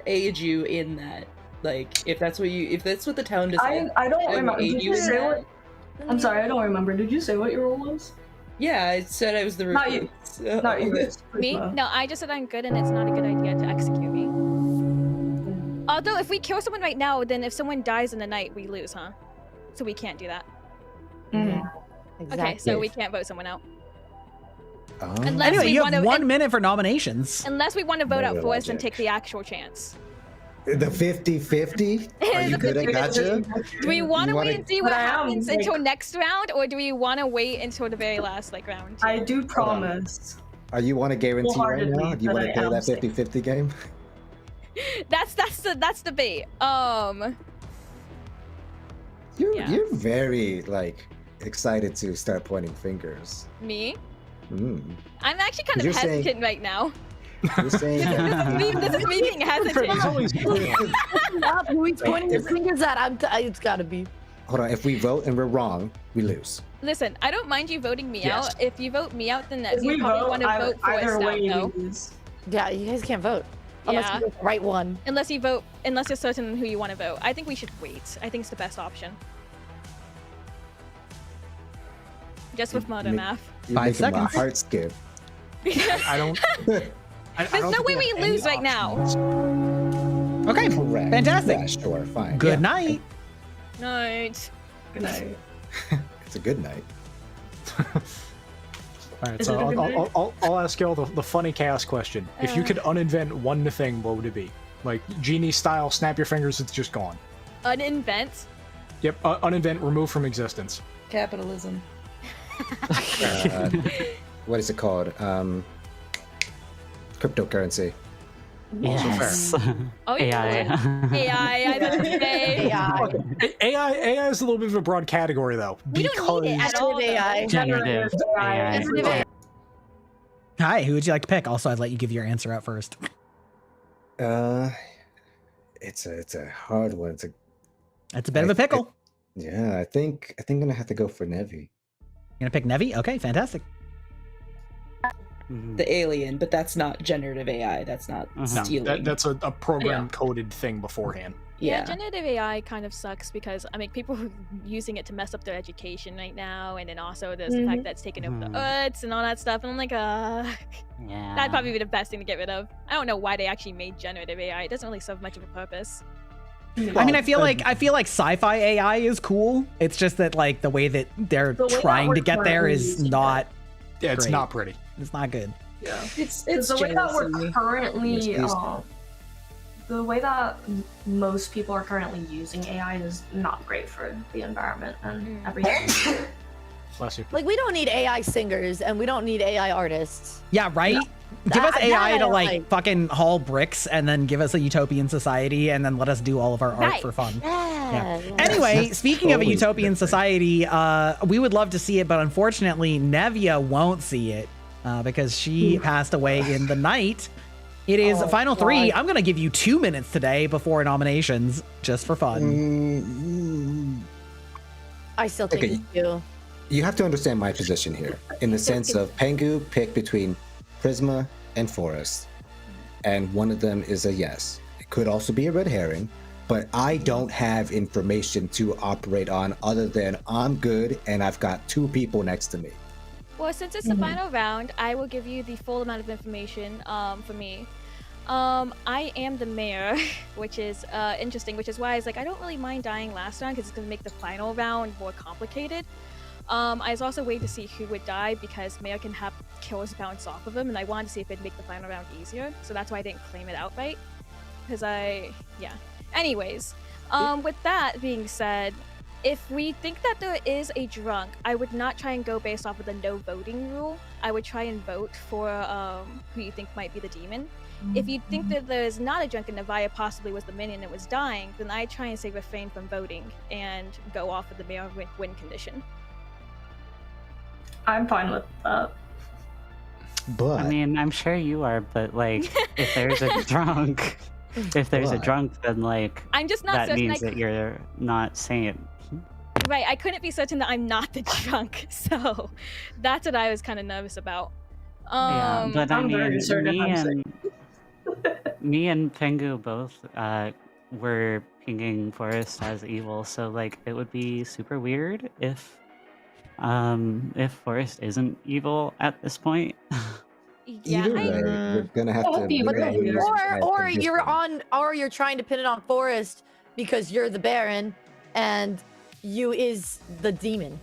aid you in that. Like if that's what the town decides. I don't will remember. aid Did you you in say that. what? I'm sorry, I don't remember. Did you say what your role was? Yeah, I said I was the Not you. recruit. So- Not you. Me? No, I just said I'm good and it's not a good idea to execute me. Although if we kill someone right now, then if someone dies in the night, we lose, huh? So we can't do that. Okay, so we can't vote someone out. Unless Anyway, we you have wanna- 1 minute for nominations. Unless we want to vote out Very Forrest and logic. take the actual chance. The 50-50? Are you good at gotcha? Do we want to wait and see what But I am, happens like- until next round, or do we want to wait until the very last round? I do promise. Are you want to guarantee right Wholeheartedly now? Do you that want I to play am that safe. 50-50 game? That's the bait. You're very like excited to start pointing fingers. Me? Mm. I'm actually kind of You're hesitant saying- right now. You're saying This is me being hesitant. Stop, who he's pointing his fingers at? It's gotta be. Hold on. If we vote and we're wrong, we lose. Listen, I don't mind you voting me Yes. out. If you vote me out, then If you we probably vote, want to vote for either us way, we though. lose. Yeah, you guys can't vote. Unless you vote the right one. Unless you're certain who you want to vote. I think we should wait. I think it's the best option. Just with murder math. You're 5 making my seconds. heart skip. I don't. There's no way we lose right now. Okay, Correct. fantastic. Yeah, sure, fine. Good Yeah. night. Night. Good night. It's a good night. All right, Is so it a good night? I'll ask y'all the funny chaos question. If you could uninvent one thing, what would it be? Like genie style, snap your fingers, it's just gone. Uninvent. Yep, uninvent, remove from existence. Capitalism. What is it called? Cryptocurrency. Yes. Oh, AI. AI. I was gonna say. AI is a little bit of a broad category though. We don't need it at all. Generative AI. Hi, who would you like to pick? Also, I'd let you give your answer out first. It's a hard one. That's a bit of a pickle. Yeah, I think I'm gonna have to go for Nevi. You're gonna pick Nevi? Okay, fantastic. The alien, but that's not generative AI. That's not stealing. That's a program coded thing beforehand. Yeah, generative AI kind of sucks because I mean people are using it to mess up their education right now, and then also there's the fact that it's taking over the Earths and all that stuff. And I'm like, Yeah. that'd probably be the best thing to get rid of. I don't know why they actually made generative AI. It doesn't really serve much of a purpose. I mean, I feel like sci-fi AI is cool. It's just that like the way that they're The way that trying we're to get there currently is using not. Yeah, it's great. not pretty. It's not good. Yeah. It's the way that we're jealousy. currently Yes, the way that most people are currently using AI is not great for the environment and everything. Bless you. Like, we don't need AI singers and we don't need AI artists. Yeah, right? No. Give us That AI I to like like. fucking haul bricks and then give us a utopian society and then let us do all of our art Right. for fun. Yeah. Anyway, speaking of a Always utopian different. society, we would love to see it, but unfortunately, Nevia won't see it because she passed away in the night. It is final 3. I'm going to give you 2 minutes today before nominations, just for fun. I still think Okay. it's you. You have to understand my position here, in the sense of Pengu picked between Prisma and Forest, and one of them is a yes. It could also be a red herring, but I don't have information to operate on other than I'm good and I've got 2 people next to me. Well, since it's the final round, I will give you the full amount of information for me. I am the mayor, which is interesting, which is why I was like, I don't really mind dying last round because it's going to make the final round more complicated. I was also waiting to see who would die because mayor can have kills bounce off of him, and I wanted to see if it'd make the final round easier. So that's why I didn't claim it outright. Because Anyways, with that being said, if we think that there is a drunk, I would not try and go based off of the no voting rule. I would try and vote for who you think might be the demon. If you think that there's not a drunk and Navaya possibly was the minion that was dying, then I try and say refrain from voting and go off of the mayor win condition. I'm fine with that. But I mean, I'm sure you are, but like, if there's a drunk, then like, I'm just not that certain means that you're not sane. Right, I couldn't be certain that I'm not the drunk, so that's what I was kind of nervous about. Yeah, but I I'm very mean, certain I'm safe. me and Pengu both were pinging Forest as evil, so like, it would be super weird if Forest isn't evil at this point. either way, we're gonna have to. be we're gonna weird. lose Or at this you're point. you're trying to pin it on Forest because you're the Baron and you is the demon.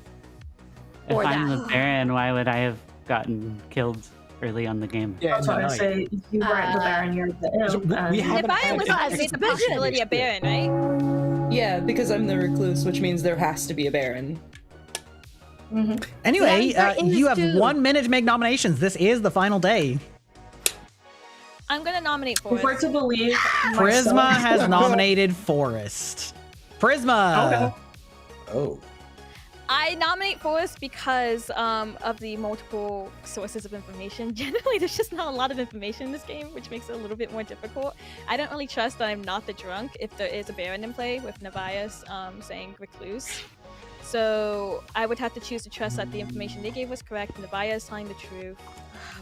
If Or I'm that. the Baron, why would I have gotten killed early on the game? Yeah, That's what I no, say. You weren't the Baron, you're the imp. we and- haven't If I had was any not the possibility of Baron, right? Yeah, because I'm the recluse, which means there has to be a Baron. Anyway, Yeah, there you is have too. 1 minute to make nominations. This is the final day. I'm gonna nominate If we're Forest. to believe Prisma myself- has nominated Forest. Prisma! Okay. Oh. I nominate Forrest because of the multiple sources of information. Generally, there's just not a lot of information in this game, which makes it a little bit more difficult. I don't really trust that I'm not the drunk if there is a Baron in play with Nevias saying recluse. So I would have to choose to trust that the information they gave was correct. Nevias is telling the truth.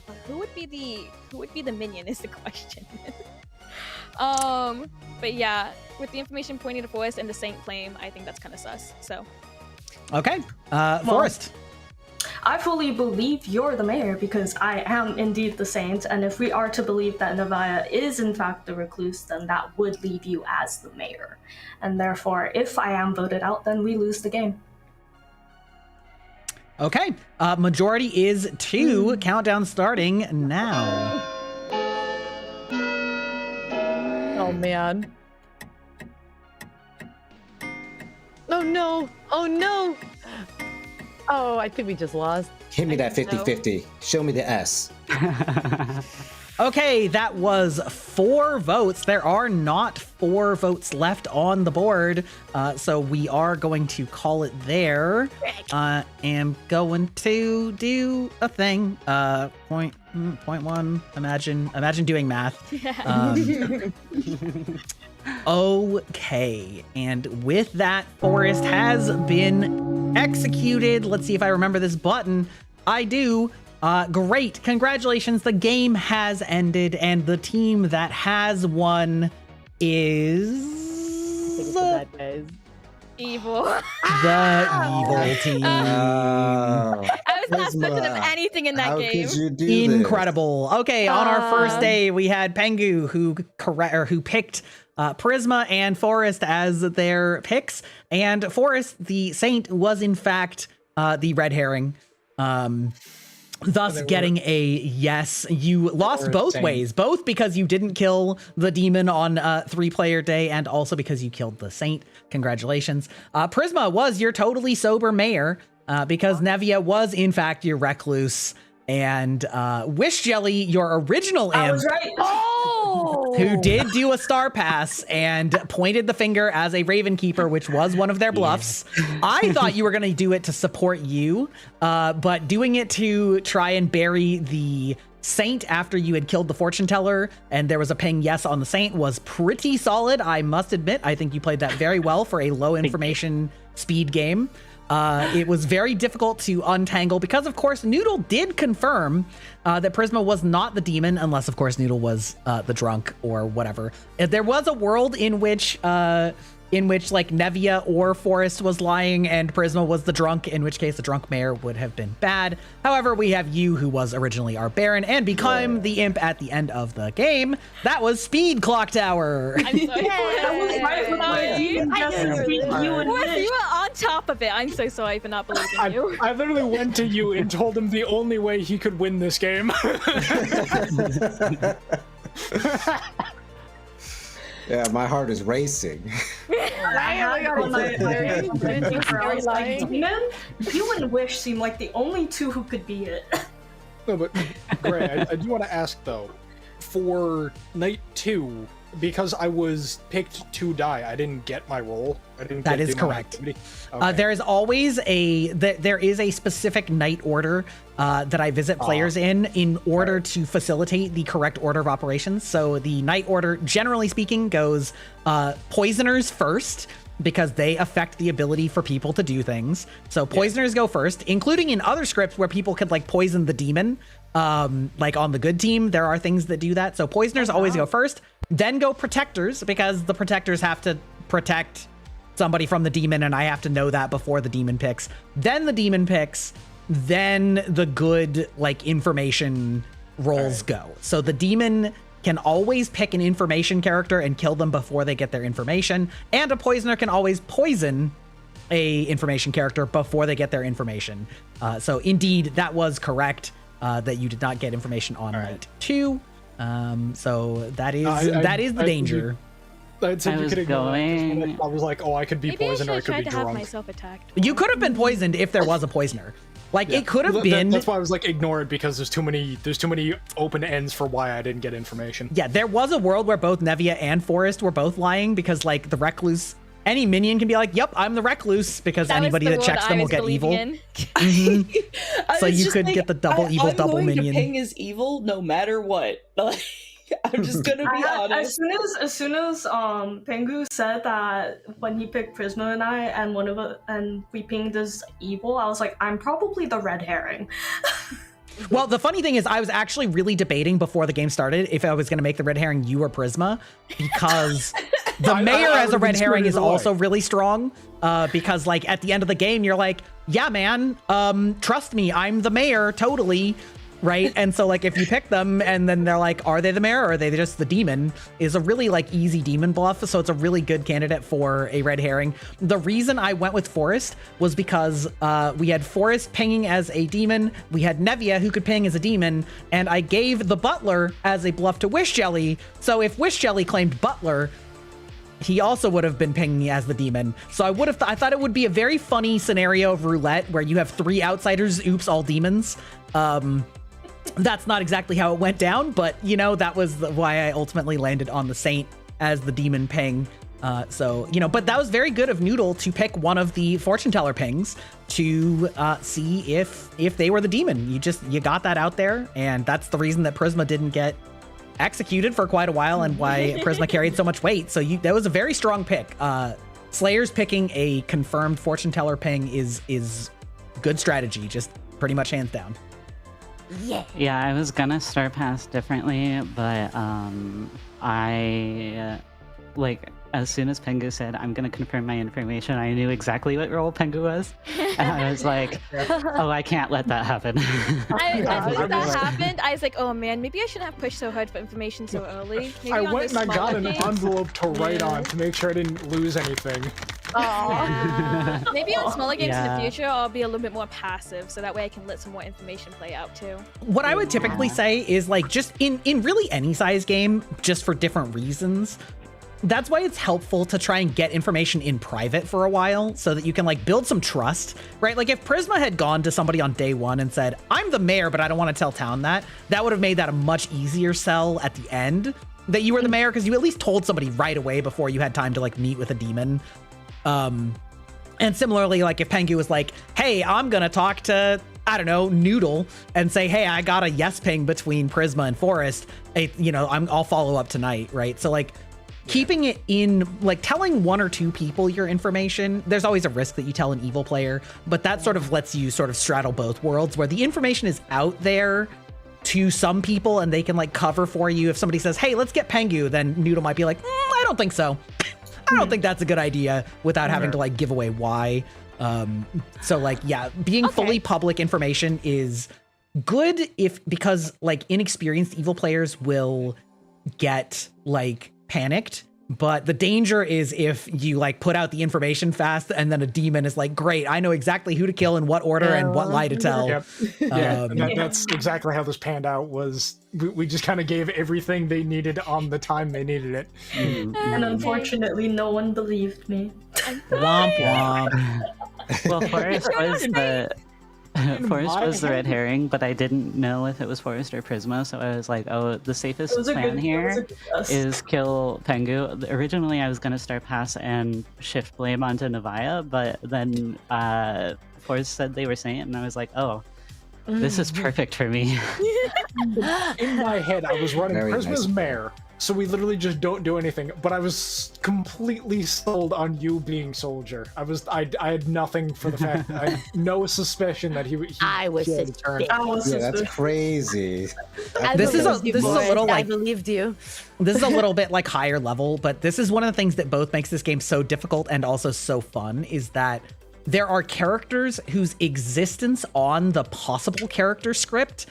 But who would be the minion is the question. But yeah, with the information pointing to Forrest and the Saint claim, I think that's kind of sus. So. Okay, Forrest. I fully believe you're the mayor because I am indeed the saint, and if we are to believe that Nevia is in fact the recluse, then that would leave you as the mayor. And therefore, if I am voted out, then we lose the game. Okay, majority is 2. Countdown starting now. Oh man. Oh no! Oh no! Oh, I think we just lost. Hit me that 50-50. Show me the S. Okay, that was 4 votes. There are not 4 votes left on the board, so we are going to call it there. Am going to do a thing. Point 1. Imagine doing math. Okay, and with that, Forrest has been executed. Let's see if I remember this button. I do. Great. Congratulations. The game has ended, and the team that has won is evil. The evil team. I was not certain of anything in that game. Could you do Incredible. This? Okay, on our first day, we had Pengu who picked Prisma and Forrest as their picks, and Forrest, the Saint, was in fact the red herring. Thus getting a yes. You lost both ways, both because you didn't kill the demon on 3-player day and also because you killed the Saint. Congratulations. Prisma was your totally sober mayor because Nevia was in fact your recluse, and Wish Jelly, your original imp. I was right. Who did do a star pass and pointed the finger as a Raven Keeper, which was one of their bluffs. I thought you were going to do it to support you, but doing it to try and bury the Saint after you had killed the Fortune Teller and there was a ping yes on the Saint was pretty solid, I must admit. I think you played that very well for a low information speed game. It was very difficult to untangle because, of course, Noodle did confirm that Prisma was not the demon, unless, of course, Noodle was the drunk or whatever. There was a world in which like Nevia or Forrest was lying and Prisma was the drunk, in which case the drunk mayor would have been bad. However, we have you, who was originally our Baron and became the imp at the end of the game. That was Speed Clocktower. I'm sorry. You were on top of it. I'm so sorry for not believing you. I literally went to you and told him the only way he could win this game. Yeah, my heart is racing. Demon, you and Wish seem like the only two who could be it. No, but Gray, I do want to ask though, for night 2, because I was picked to die, I didn't get my role. I didn't. That is correct. Okay. There is always there is a specific night order that I visit players in order to facilitate the correct order of operations. So the night order, generally speaking, goes poisoners first, because they affect the ability for people to do things. So poisoners go first, including in other scripts where people could like poison the demon. Like on the good team, there are things that do that. So poisoners always go first, then go protectors, because the protectors have to protect somebody from the demon, and I have to know that before the demon picks. Then the demon picks, then the good like information roles go. So the demon can always pick an information character and kill them before they get their information, and a poisoner can always poison a information character before they get their information. So indeed, that was correct, that you did not get information on night 2. So that is the danger. I was like, oh, I could be poisoned or I could be drunk. Myself attacked. You could have been poisoned if there was a poisoner. Like it could have been. That's why I was like, ignore it, because there's too many open ends for why I didn't get information. Yeah, there was a world where both Nevia and Forrest were both lying, because like the recluse any minion can be like, yep, I'm the recluse, because That was anybody the that world checks them I will was get evil. believing Mhm. I So was you just could like, get the double evil, I'm double going minion. to ping as evil no matter what. Like, I'm just gonna be honest. As soon as Pengu said that when he picked Prisma and I and we pinged as evil, I was like, I'm probably the red herring. Well, the funny thing is, I was actually really debating before the game started if I was going to make the red herring you or Prisma, because the mayor I as a would've red been herring screwed is either way. also really strong. Because like at the end of the game, you're like, yeah, man, trust me, I'm the mayor, totally. Right. And so like if you pick them and then they're like, are they the mayor or are they just the demon, is a really like easy demon bluff. So it's a really good candidate for a red herring. The reason I went with Forest was because we had Forest pinging as a demon. We had Nevia who could ping as a demon. And I gave the butler as a bluff to Wish Jelly. So if Wish Jelly claimed butler, he also would have been pinging as the demon. So I thought it would be a very funny scenario of roulette where you have 3 outsiders, oops, all demons. That's not exactly how it went down, but you know, that was why I ultimately landed on the Saint as the demon ping. So, you know, but that was very good of Noodle to pick one of the fortune teller pings to see if they were the demon. You got that out there, and that's the reason that Prisma didn't get executed for quite a while and why Prisma carried so much weight. So that was a very strong pick. Slayer's picking a confirmed fortune teller ping is good strategy, just pretty much hands down. Yeah, I was gonna start pass differently, but I like as soon as Pengu said I'm gonna confirm my information, I knew exactly what role Pengu was, and I was like, oh, I can't let that happen. As soon as that happened, I was like, oh man, maybe I shouldn't have pushed so hard for information so early. Maybe I on went the and I got an smaller games- envelope to write on to make sure I didn't lose anything. Maybe on smaller games in Yeah. the future, I'll be a little bit more passive, so that way I can let some more information play out too. What I would typically say is like just in really any size game, just for different reasons. That's why it's helpful to try and get information in private for a while so that you can like build some trust, right? Like if Prisma had gone to somebody on day one and said, I'm the mayor, but I don't want to tell town that would have made that a much easier sell at the end that you were the mayor, because you at least told somebody right away before you had time to like meet with a demon. And similarly, like if Pengu was like, hey, I'm gonna talk to, I don't know, Noodle and say, hey, I got a yes ping between Prisma and Forest, I'll follow up tonight, right? So like keeping it in, like telling 1 or 2 people your information, there's always a risk that you tell an evil player, but that sort of lets you sort of straddle both worlds where the information is out there to some people and they can like cover for you. If somebody says, hey, let's get Pengu, then Noodle might be like, I don't think so. I don't think that's a good idea without having to like give away why. So like, yeah, being fully public information is good because like inexperienced evil players will get like panicked. But the danger is if you like put out the information fast and then a demon is like, great, I know exactly who to kill in what order and what lie to tell. Yep. Yeah, and that's exactly how this panned out. Was we just kind of gave everything they needed on the time they needed it. And unfortunately, no one believed me. Womp womp. Well, Forest was the red herring, but I didn't know if it was Forest or Prisma, so I was like, oh, the safest plan here is kill Pengu. Originally, I was going to start pass and shift blame onto Nevia, but then Forest said they were Saint, and I was like, oh, this is perfect for me. In my head, I was running Very Prisma's nice. mare, so we literally just don't do anything. But I was completely sold on you being soldier. I had nothing for the fact that I had no suspicion that he I was he had a turn. Yeah, that's crazy. This is a little I like believed you. this is a little bit like higher level, but this is one of the things that both makes this game so difficult and also so fun is that there are characters whose existence on the possible character script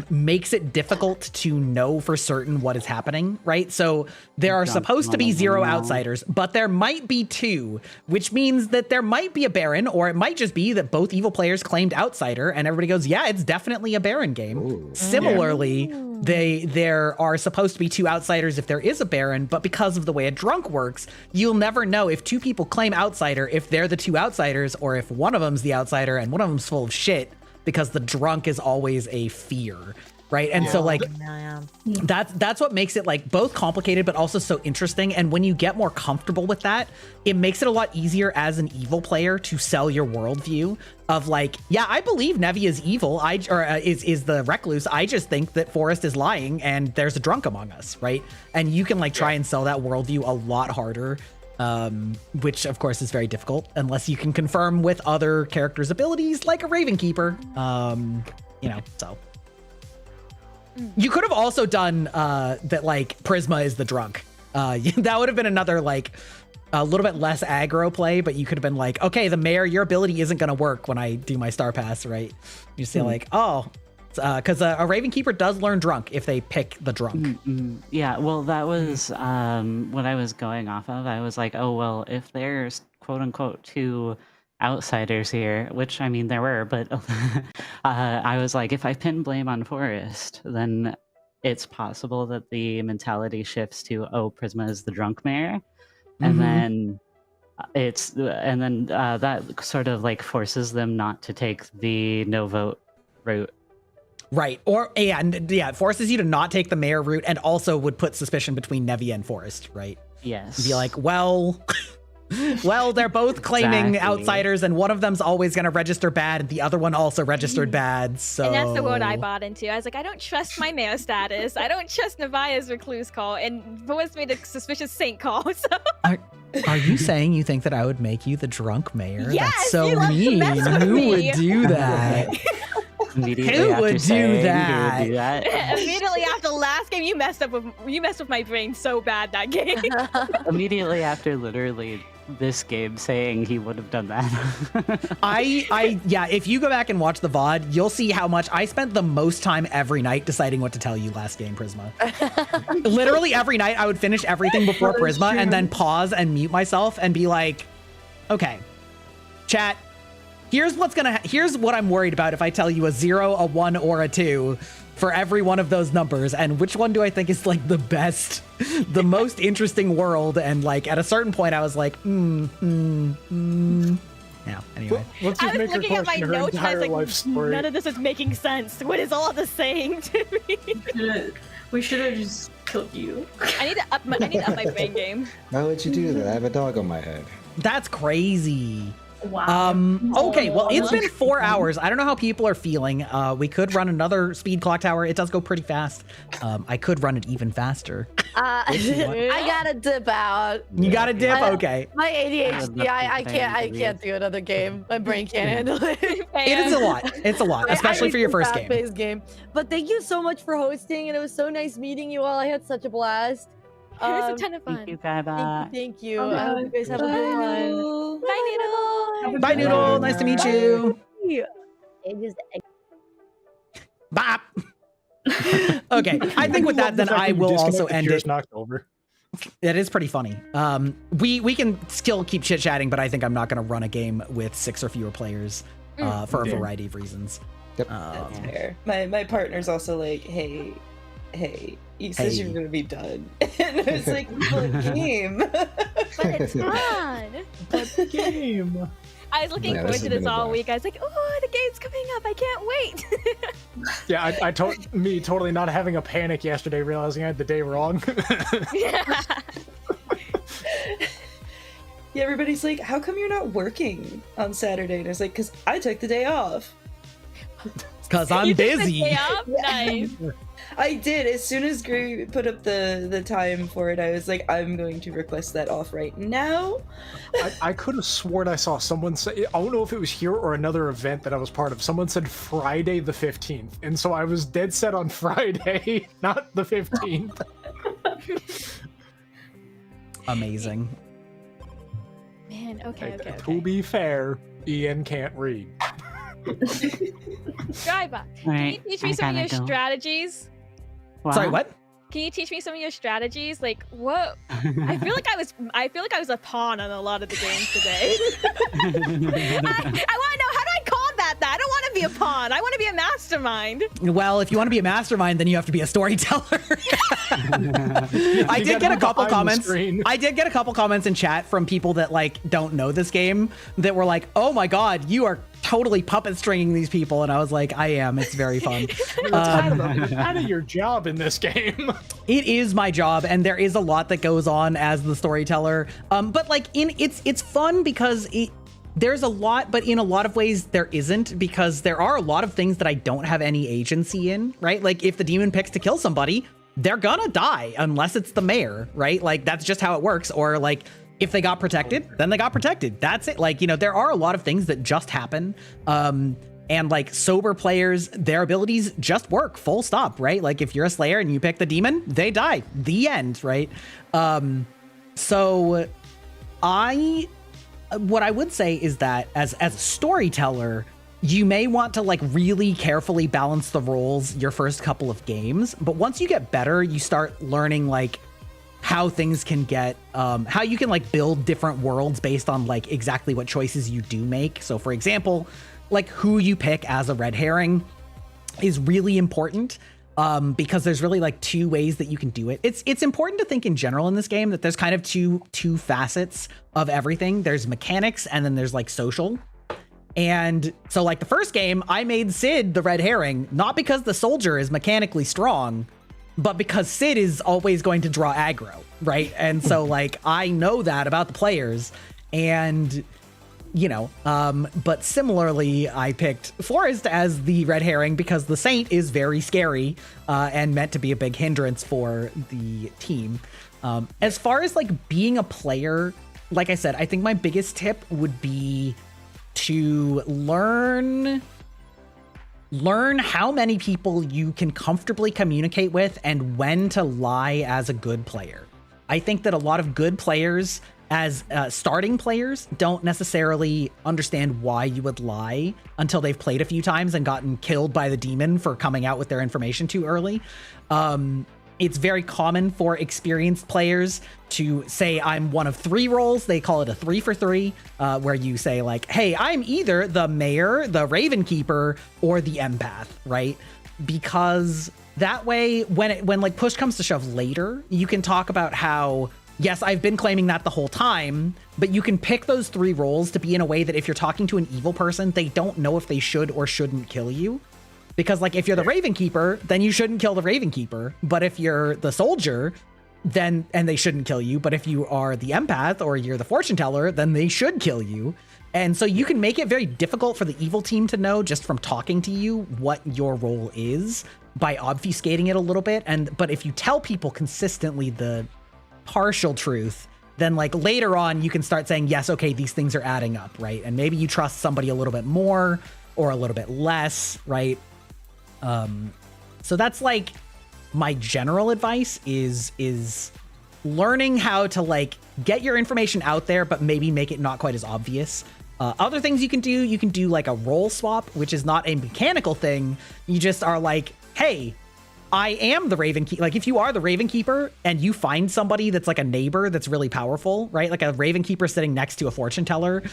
makes it difficult to know for certain what is happening, right? So there are supposed to be 0 outsiders, but there might be 2, which means that there might be a Baron, or it might just be that both evil players claimed outsider and everybody goes, yeah, it's definitely a Baron game. Ooh. Similarly, there are supposed to be 2 outsiders if there is a Baron, but because of the way a drunk works, you'll never know if 2 people claim outsider, if they're the 2 outsiders, or if one of them's the outsider and one of them's full of shit, because the drunk is always a fear. right? And so like that's what makes it like both complicated but also so interesting. And when you get more comfortable with that, it makes it a lot easier as an evil player to sell your worldview of like, yeah, I believe Nevi is evil, is the recluse. I just think that Forrest is lying and there's a drunk among us, right? And you can like try and sell that worldview a lot harder, which of course is very difficult unless you can confirm with other characters' abilities like a Ravenkeeper, you know, so. You could have also done that like Prisma is the drunk. That would have been another like a little bit less aggro play, but you could have been like, okay, the mayor, your ability isn't going to work when I do my star pass, right? You say like, oh, because a Ravenkeeper does learn drunk if they pick the drunk. Yeah, well, that was what I was going off of. I was like, oh, well, if there's quote unquote 2 outsiders here, which I mean there were, but I was like, if I pin blame on Forrest, then it's possible that the mentality shifts to, oh, Prisma is the drunk mayor, and then that sort of like forces them not to take the no vote route. Right. Or it forces you to not take the mayor route, and also would put suspicion between Nevi and Forrest, right? Yes. Be like, well, they're both claiming outsiders, and one of them's always going to register bad, and the other one also registered bad. So, and that's the word I bought into. I was like, I don't trust my mayor status. I don't trust Nevaeh's recluse call, and Forrest made a suspicious saint call. So. Are you saying you think that I would make you the drunk mayor? Yes, that's so mean. Who would do that? Who would do that? Immediately after last game, you messed with my brain so bad that game. Immediately after literally this game saying he would have done that. Yeah, if you go back and watch the VOD, you'll see how much I spent the most time every night deciding what to tell you last game, Prisma. Literally every night I would finish everything before Prisma and then pause and mute myself and be like, okay, chat, here's what I'm worried about if I tell you a 0, a 1, or a 2 for every one of those numbers, and which one do I think is like the best, the most interesting world. And like at a certain point I was like, yeah, anyway. I was looking at my notes and I was like, none of this is making sense. What is all this saying to me? We should have just killed you. I need to up my brain game. Why would you do that? I have a dog on my head. That's crazy. Wow. Okay, well, it's been 4 hours. I don't know how people are feeling. We could run another speed clock tower. It does go pretty fast. I could run it even faster. I gotta dip out. You gotta dip? Okay. My ADHD, I can't do another game. My brain can't handle it. It is a lot. It's a lot, especially for your first game. But thank you so much for hosting, and it was so nice meeting you all. I had such a blast. It was a ton of fun. Thank you, Kaiba. Thank you. I hope you guys have a good one. Bye, Noodle. Bye, Noodle. Nice to meet you. Bop. Okay, I think with that, then I will also end it. Knocked over. It is pretty funny. We can still keep chit chatting, but I think I'm not going to run a game with 6 or fewer players for a variety of reasons. Yep. That's fair. My partner's also like, hey, you said you're gonna be done, and I was like, "What game?" But it's fun. But the game. I was looking forward to this all week. I was like, "Oh, the game's coming up! I can't wait." Yeah, I told me totally not having a panic yesterday, realizing I had the day wrong. Yeah, everybody's like, "How come you're not working on Saturday?" And I was like, "Cause I took the day off." Cause I'm busy. Nice. I did. As soon as Gray put up the time for it, I was like, I'm going to request that off right now. I could have sworn I saw someone say, I don't know if it was here or another event that I was part of. Someone said Friday the 15th. And so I was dead set on Friday, not the 15th. Amazing. Man, okay. To be fair, Ian can't read. Drybox, can you teach me some of your strategies? Wow. Sorry, what? Can you teach me some of your strategies? Like, what? I feel like I was a pawn on a lot of the games today. I want to know, how do I combat that? I don't want to be a pawn. I want to be a mastermind. Well, if you want to be a mastermind, then you have to be a storyteller. I did get a couple comments. I did get a couple comments in chat from people that like don't know this game that were like, "Oh my god, you are totally puppet stringing these people," and I was like, "I am. It's very fun." It's kind of your job in this game. It is my job, and there is a lot that goes on as the storyteller. But like it's fun because there's a lot, but in a lot of ways there isn't, because there are a lot of things that I don't have any agency in, right? Like if the demon picks to kill somebody, they're gonna die unless it's the mayor, right? Like that's just how it works. Or like if they got protected, then they got protected. That's it. Like, you know, there are a lot of things that just happen. And like sober players, their abilities just work, full stop, right? Like if you're a slayer and you pick the demon, they die. The end, right? So what I would say is that as a storyteller, you may want to like really carefully balance the roles your first couple of games, but once you get better, you start learning like how things can get, how you can like build different worlds based on like exactly what choices you do make. So for example, like who you pick as a red herring is really important. Because there's really like two ways that you can do it. It's important to think in general in this game that there's kind of two facets of everything. There's mechanics and then there's like social. And so like the first game, I made Sid the red herring, not because the soldier is mechanically strong, but because Sid is always going to draw aggro, right? And so like I know that about the players, and you know, but similarly, I picked Forrest as the red herring because the Saint is very scary and meant to be a big hindrance for the team. As far as like being a player, like I said, I think my biggest tip would be to learn how many people you can comfortably communicate with and when to lie as a good player. I think that a lot of good players as starting players don't necessarily understand why you would lie until they've played a few times and gotten killed by the demon for coming out with their information too early. It's very common for experienced players to say, I'm one of three roles. They call it a 3 for 3, where you say like, hey, I'm either the mayor, the raven keeper, or the empath, right? Because that way, when like push comes to shove later, you can talk about how, yes, I've been claiming that the whole time, but you can pick those 3 roles to be in a way that if you're talking to an evil person, they don't know if they should or shouldn't kill you. Because like if you're the Raven Keeper, then you shouldn't kill the Raven Keeper. But if you're the soldier, and they shouldn't kill you. But if you are the empath or you're the fortune teller, then they should kill you. And so you can make it very difficult for the evil team to know just from talking to you what your role is by obfuscating it a little bit. But if you tell people consistently the partial truth, then like later on you can start saying, yes, okay, these things are adding up, right? And maybe you trust somebody a little bit more or a little bit less, right? So that's like my general advice is learning how to like get your information out there, but maybe make it not quite as obvious. Other things you can do like a role swap, which is not a mechanical thing. You just are like, hey, I am the Raven Keeper. Like if you are the Raven Keeper and you find somebody that's like a neighbor that's really powerful, right? Like a Raven Keeper sitting next to a fortune teller.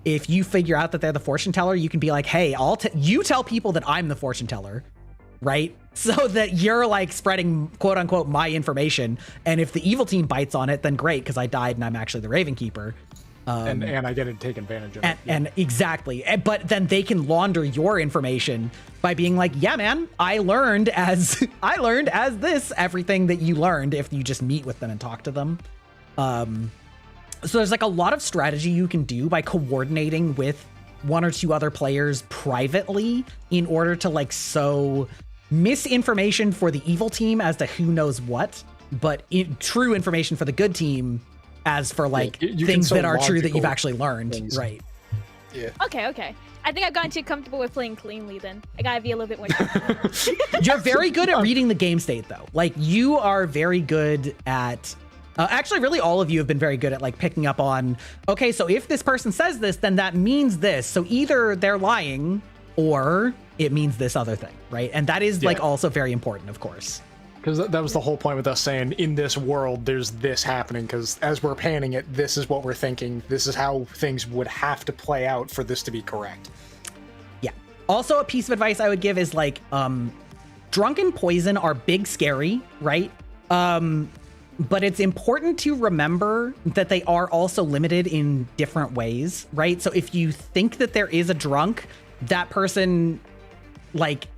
If you figure out that they're the fortune teller, you can be like, hey, you tell people that I'm the fortune teller, right? So that you're like spreading quote unquote my information. And if the evil team bites on it, then great, because I died and I'm actually the Raven Keeper. And I get to take advantage of it. And exactly. But then they can launder your information by being like, yeah, man, I learned as this, everything that you learned if you just meet with them and talk to them. So there's like a lot of strategy you can do by coordinating with 1 or 2 other players privately in order to like sow misinformation for the evil team as to who knows what, but true information for the good team as for like you things that are true that you've actually learned, things. Right? Yeah. Okay. I think I've gotten too comfortable with playing cleanly then. I gotta be a little bit more You're very good at reading the game state though. Like you are very good at actually really all of you have been very good at like picking up on, okay, so if this person says this, then that means this. So either they're lying or it means this other thing, right? And that is like also very important, of course. Because that was the whole point with us saying, in this world, there's this happening, because as we're panning it, this is what we're thinking. This is how things would have to play out for this to be correct. Yeah. Also, a piece of advice I would give is like, drunk and poison are big scary, right? But it's important to remember that they are also limited in different ways, right? So if you think that there is a drunk, that person, like,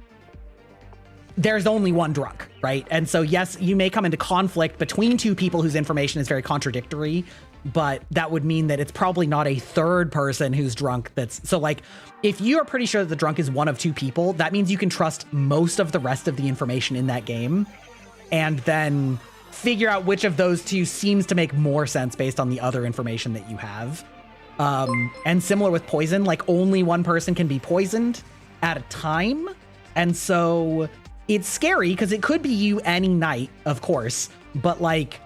there's only one drunk, right? And so yes, you may come into conflict between two people whose information is very contradictory, but that would mean that it's probably not a third person who's drunk that's... So like, if you are pretty sure that the drunk is one of two people, that means you can trust most of the rest of the information in that game, and then figure out which of those two seems to make more sense based on the other information that you have. And similar with poison, like only one person can be poisoned at a time. And so it's scary because it could be you any night, of course. But like,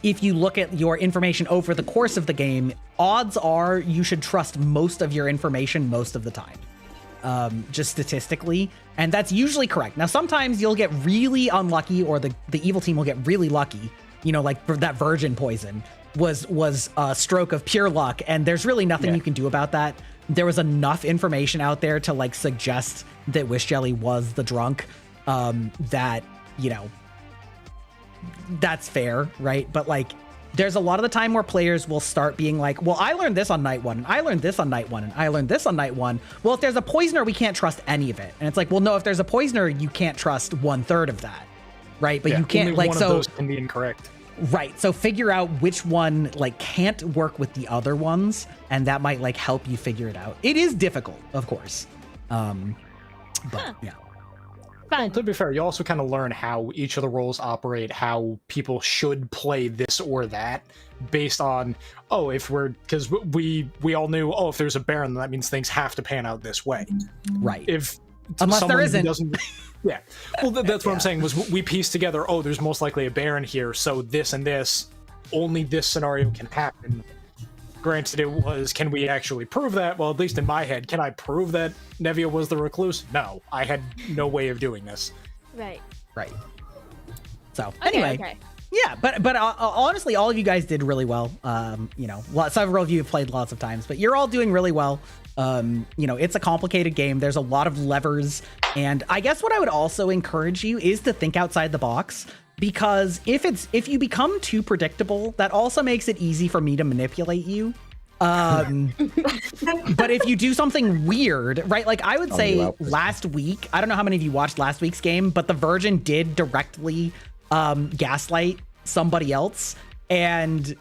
if you look at your information over the course of the game, odds are you should trust most of your information most of the time, just statistically. And that's usually correct. Now, sometimes you'll get really unlucky, or the evil team will get really lucky. You know, like that virgin poison was a stroke of pure luck, and there's really nothing you can do about that. There was enough information out there to like suggest that Wish Jelly was the drunk, that, you know, that's fair, right? But like, there's a lot of the time where players will start being like, well, I learned this on night one, and I learned this on night one, and I learned this on night one. Well, if there's a poisoner, we can't trust any of it. And it's like, well, no, if there's a poisoner, you can't trust 1/3 of that, right? But you can't, like, one so of those can be incorrect. Right. So figure out which one like can't work with the other ones, and that might like help you figure it out. It is difficult, of course. But yeah. Well, to be fair, you also kind of learn how each of the roles operate, how people should play this or that, based on, oh, if we're, because we all knew, oh, if there's a Baron, that means things have to pan out this way. Right. If unless there isn't. Yeah. Well, that's what I'm saying, was we pieced together, oh, there's most likely a Baron here, so this and this, only this scenario can happen. Granted, it was, can we actually prove that? Well, at least in my head, can I prove that Nevia was the recluse? No, I had no way of doing this. Right. Right. So, anyway. Yeah, but honestly, all of you guys did really well. You know, several of you have played lots of times, but you're all doing really well. You know, it's a complicated game. There's a lot of levers. And I guess what I would also encourage you is to think outside the box, because if you become too predictable, that also makes it easy for me to manipulate you. But if you do something weird, right? Like I would say last week, I don't know how many of you watched last week's game, but the Virgin did directly gaslight somebody else, and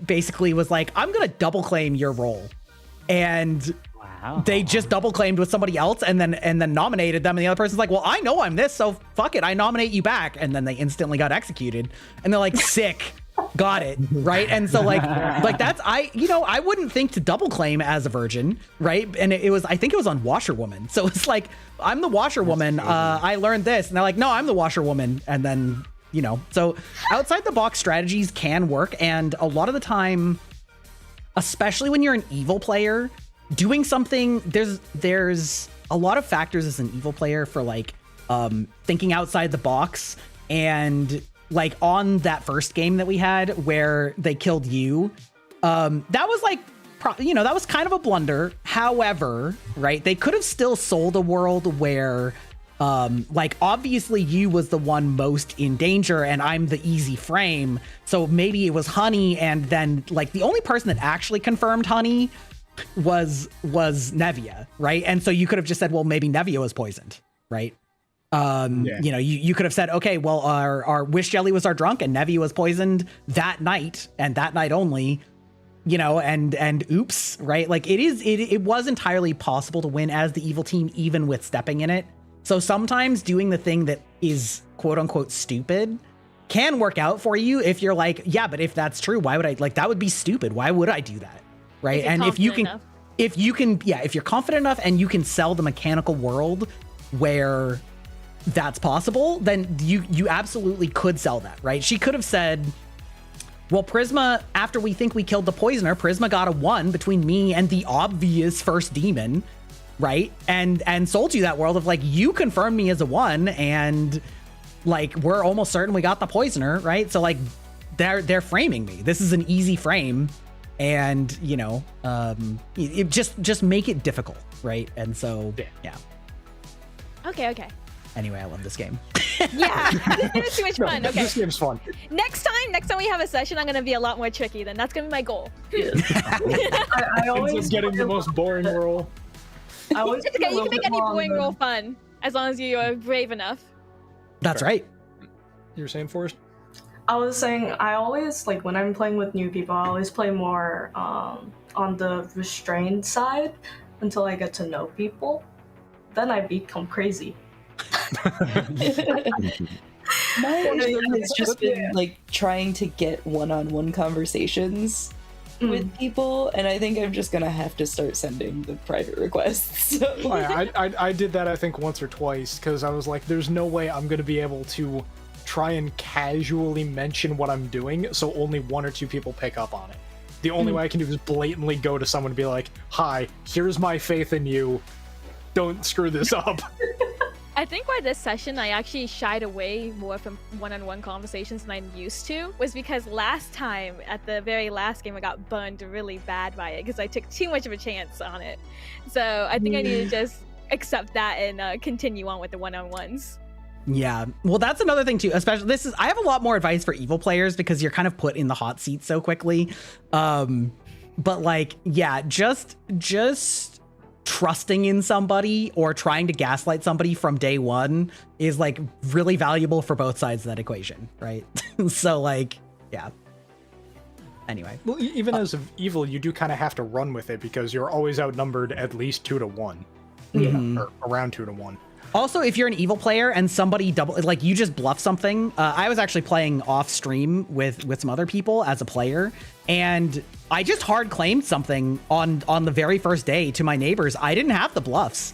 basically was like, I'm gonna double claim your role. And they just double claimed with somebody else, and then nominated them, and the other person's like, well, I know I'm this, so fuck it, I nominate you back. And then they instantly got executed, and they're like, sick, got it, right? And so like that's, I wouldn't think to double claim as a Virgin, right? And it was, I think it was on Washerwoman, so it's like, I'm the Washerwoman, I learned this, and they're like, no, I'm the Washerwoman. And then, you know, so outside the box strategies can work, and a lot of the time, especially when you're an evil player, doing something, there's a lot of factors as an evil player for like thinking outside the box. And like on that first game that we had where they killed you, that was like, you know, that was kind of a blunder. However, right, they could have still sold a world where like obviously you was the one most in danger and I'm the easy frame, so maybe it was Honey, and then like the only person that actually confirmed Honey was Nevia, right? And so you could have just said, well, maybe Nevia was poisoned, right? You know, you could have said, okay, well, our Wish Jelly was our drunk and Nevia was poisoned that night and that night only, you know, and oops, right? Like it was entirely possible to win as the evil team, even with stepping in it. So sometimes doing the thing that is quote unquote stupid can work out for you if you're like, yeah, but if that's true, why would I, like, that would be stupid. Why would I do that? Right. And if you're confident enough and you can sell the mechanical world where that's possible, then you absolutely could sell that, right? She could have said, well, Prisma, after we think we killed the poisoner, Prisma got a 1 between me and the obvious first demon, right? And sold you that world of like, you confirmed me as a 1, and like we're almost certain we got the poisoner, right? So like they're framing me. This is an easy frame. and you know, it just make it difficult, right? And so yeah. Okay. Anyway, I love this game. Yeah, it's too much fun. Okay. This game's fun. Next time we have a session, I'm gonna be a lot more tricky. Then that's gonna be my goal. I always Ends up getting the most boring role. It's okay. You can make any boring role fun as long as you are brave enough. That's right. You were saying, Forrest? I was saying I always like when I'm playing with new people, I always play more on the restrained side until I get to know people. Then I become crazy. My issue has just been like trying to get one-on-one conversations with people, and I think I'm just gonna have to start sending the private requests. So. I did that I think once or twice because I was like, there's no way I'm gonna be able to try and casually mention what I'm doing so only one or two people pick up on it. The only way I can do is blatantly go to someone and be like, hi, here's my faith in you, don't screw this up. I think why this session I actually shied away more from one-on-one conversations than I'm used to was because last time at the very last game I got burned really bad by it because I took too much of a chance on it. So I think I need to just accept that and continue on with the one-on-ones. Yeah, well, that's another thing too. Especially I have a lot more advice for evil players because you're kind of put in the hot seat so quickly. But like, yeah, just trusting in somebody or trying to gaslight somebody from day one is like really valuable for both sides of that equation, right? So like, yeah. Anyway, well, even as evil, you do kind of have to run with it because you're always outnumbered at least 2 to 1, or around 2 to 1. Also, if you're an evil player and somebody like you just bluff something, I was actually playing off stream with some other people as a player, and I just hard claimed something on the very first day to my neighbors. I didn't have the bluffs.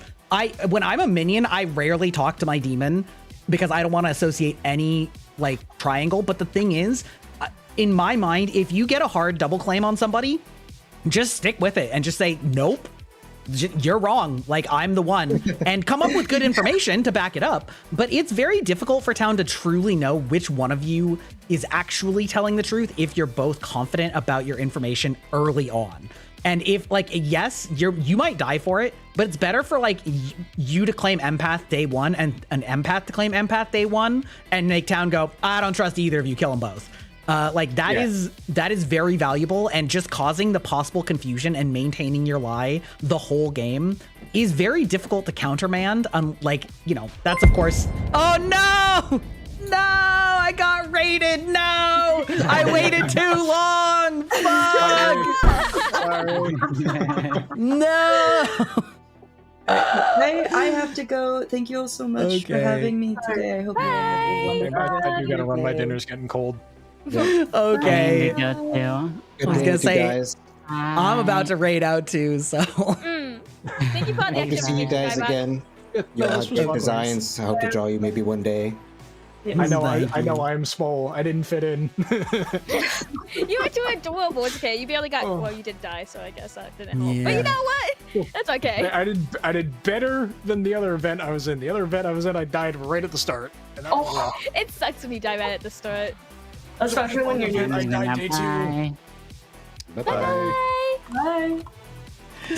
When I'm a minion, I rarely talk to my demon because I don't want to associate any like triangle. But the thing is, in my mind, if you get a hard double claim on somebody, just stick with it and just say, nope. You're wrong, like I'm the one, and come up with good information to back it up. But it's very difficult for town to truly know which one of you is actually telling the truth if you're both confident about your information early on. And if like, yes, you might die for it, but it's better for like you to claim empath day one and an empath to claim empath day one and make town go, I don't trust either of you, kill them both. Like that is very valuable, and just causing the possible confusion and maintaining your lie the whole game is very difficult to countermand. Like, you know, that's of course. Oh no! No, I got raided. No, I waited too long. Fuck. No. I have to go. Thank you all so much for having me today. I hope you all have a wonderful I do gotta run. My dinner's getting cold. Okay. I was gonna say, I'm about to raid out too, so. Thank you for the Hope to see you guys again. You'll have good designs. I hope to draw you maybe one day. I know I'm small. I didn't fit in. You were too adorable. It's okay. You barely got. Well, you did die, so I guess that didn't help. But you know what? That's okay. I did better than the other event I was in. The other event I was in, I died right at the start. And that was rough. It sucks when you die right at the start. Especially when you're new. I died day 2. Bye. Bye.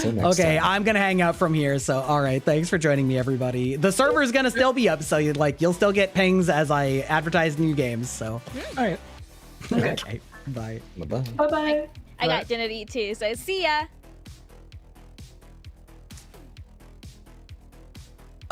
Okay, I'm gonna hang out from here. So, all right, thanks for joining me, everybody. The server is gonna still be up, so you'll still get pings as I advertise new games. So, all right. Okay, bye. Bye. Bye. I got dinner to eat too, so see ya.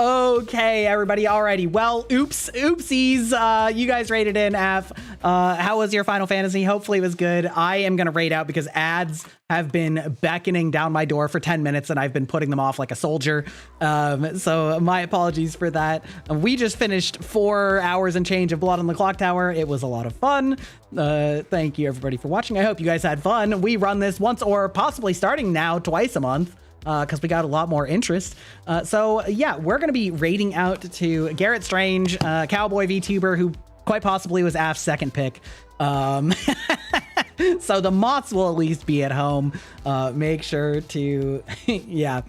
Okay, everybody. Alrighty. Well, oopsies. You guys rated in F. How was your Final Fantasy? Hopefully it was good. I am going to raid out because ads have been beckoning down my door for 10 minutes and I've been putting them off like a soldier. So my apologies for that. We just finished 4 hours and change of Blood on the Clocktower. It was a lot of fun. Thank you everybody for watching. I hope you guys had fun. We run this once or possibly starting now twice a month. Because we got a lot more interest. So yeah, we're going to be raiding out to Garrett Strange, Cowboy VTuber, who quite possibly was Af's second pick. So the moths will at least be at home. Make sure to, yeah.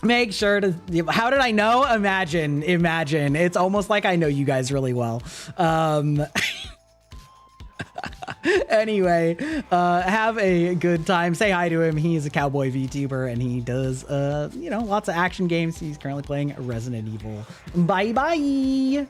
Make sure to, how did I know? Imagine. It's almost like I know you guys really well. Anyway, have a good time. Say hi to him. He is a cowboy VTuber and he does, lots of action games. He's currently playing Resident Evil. Bye bye.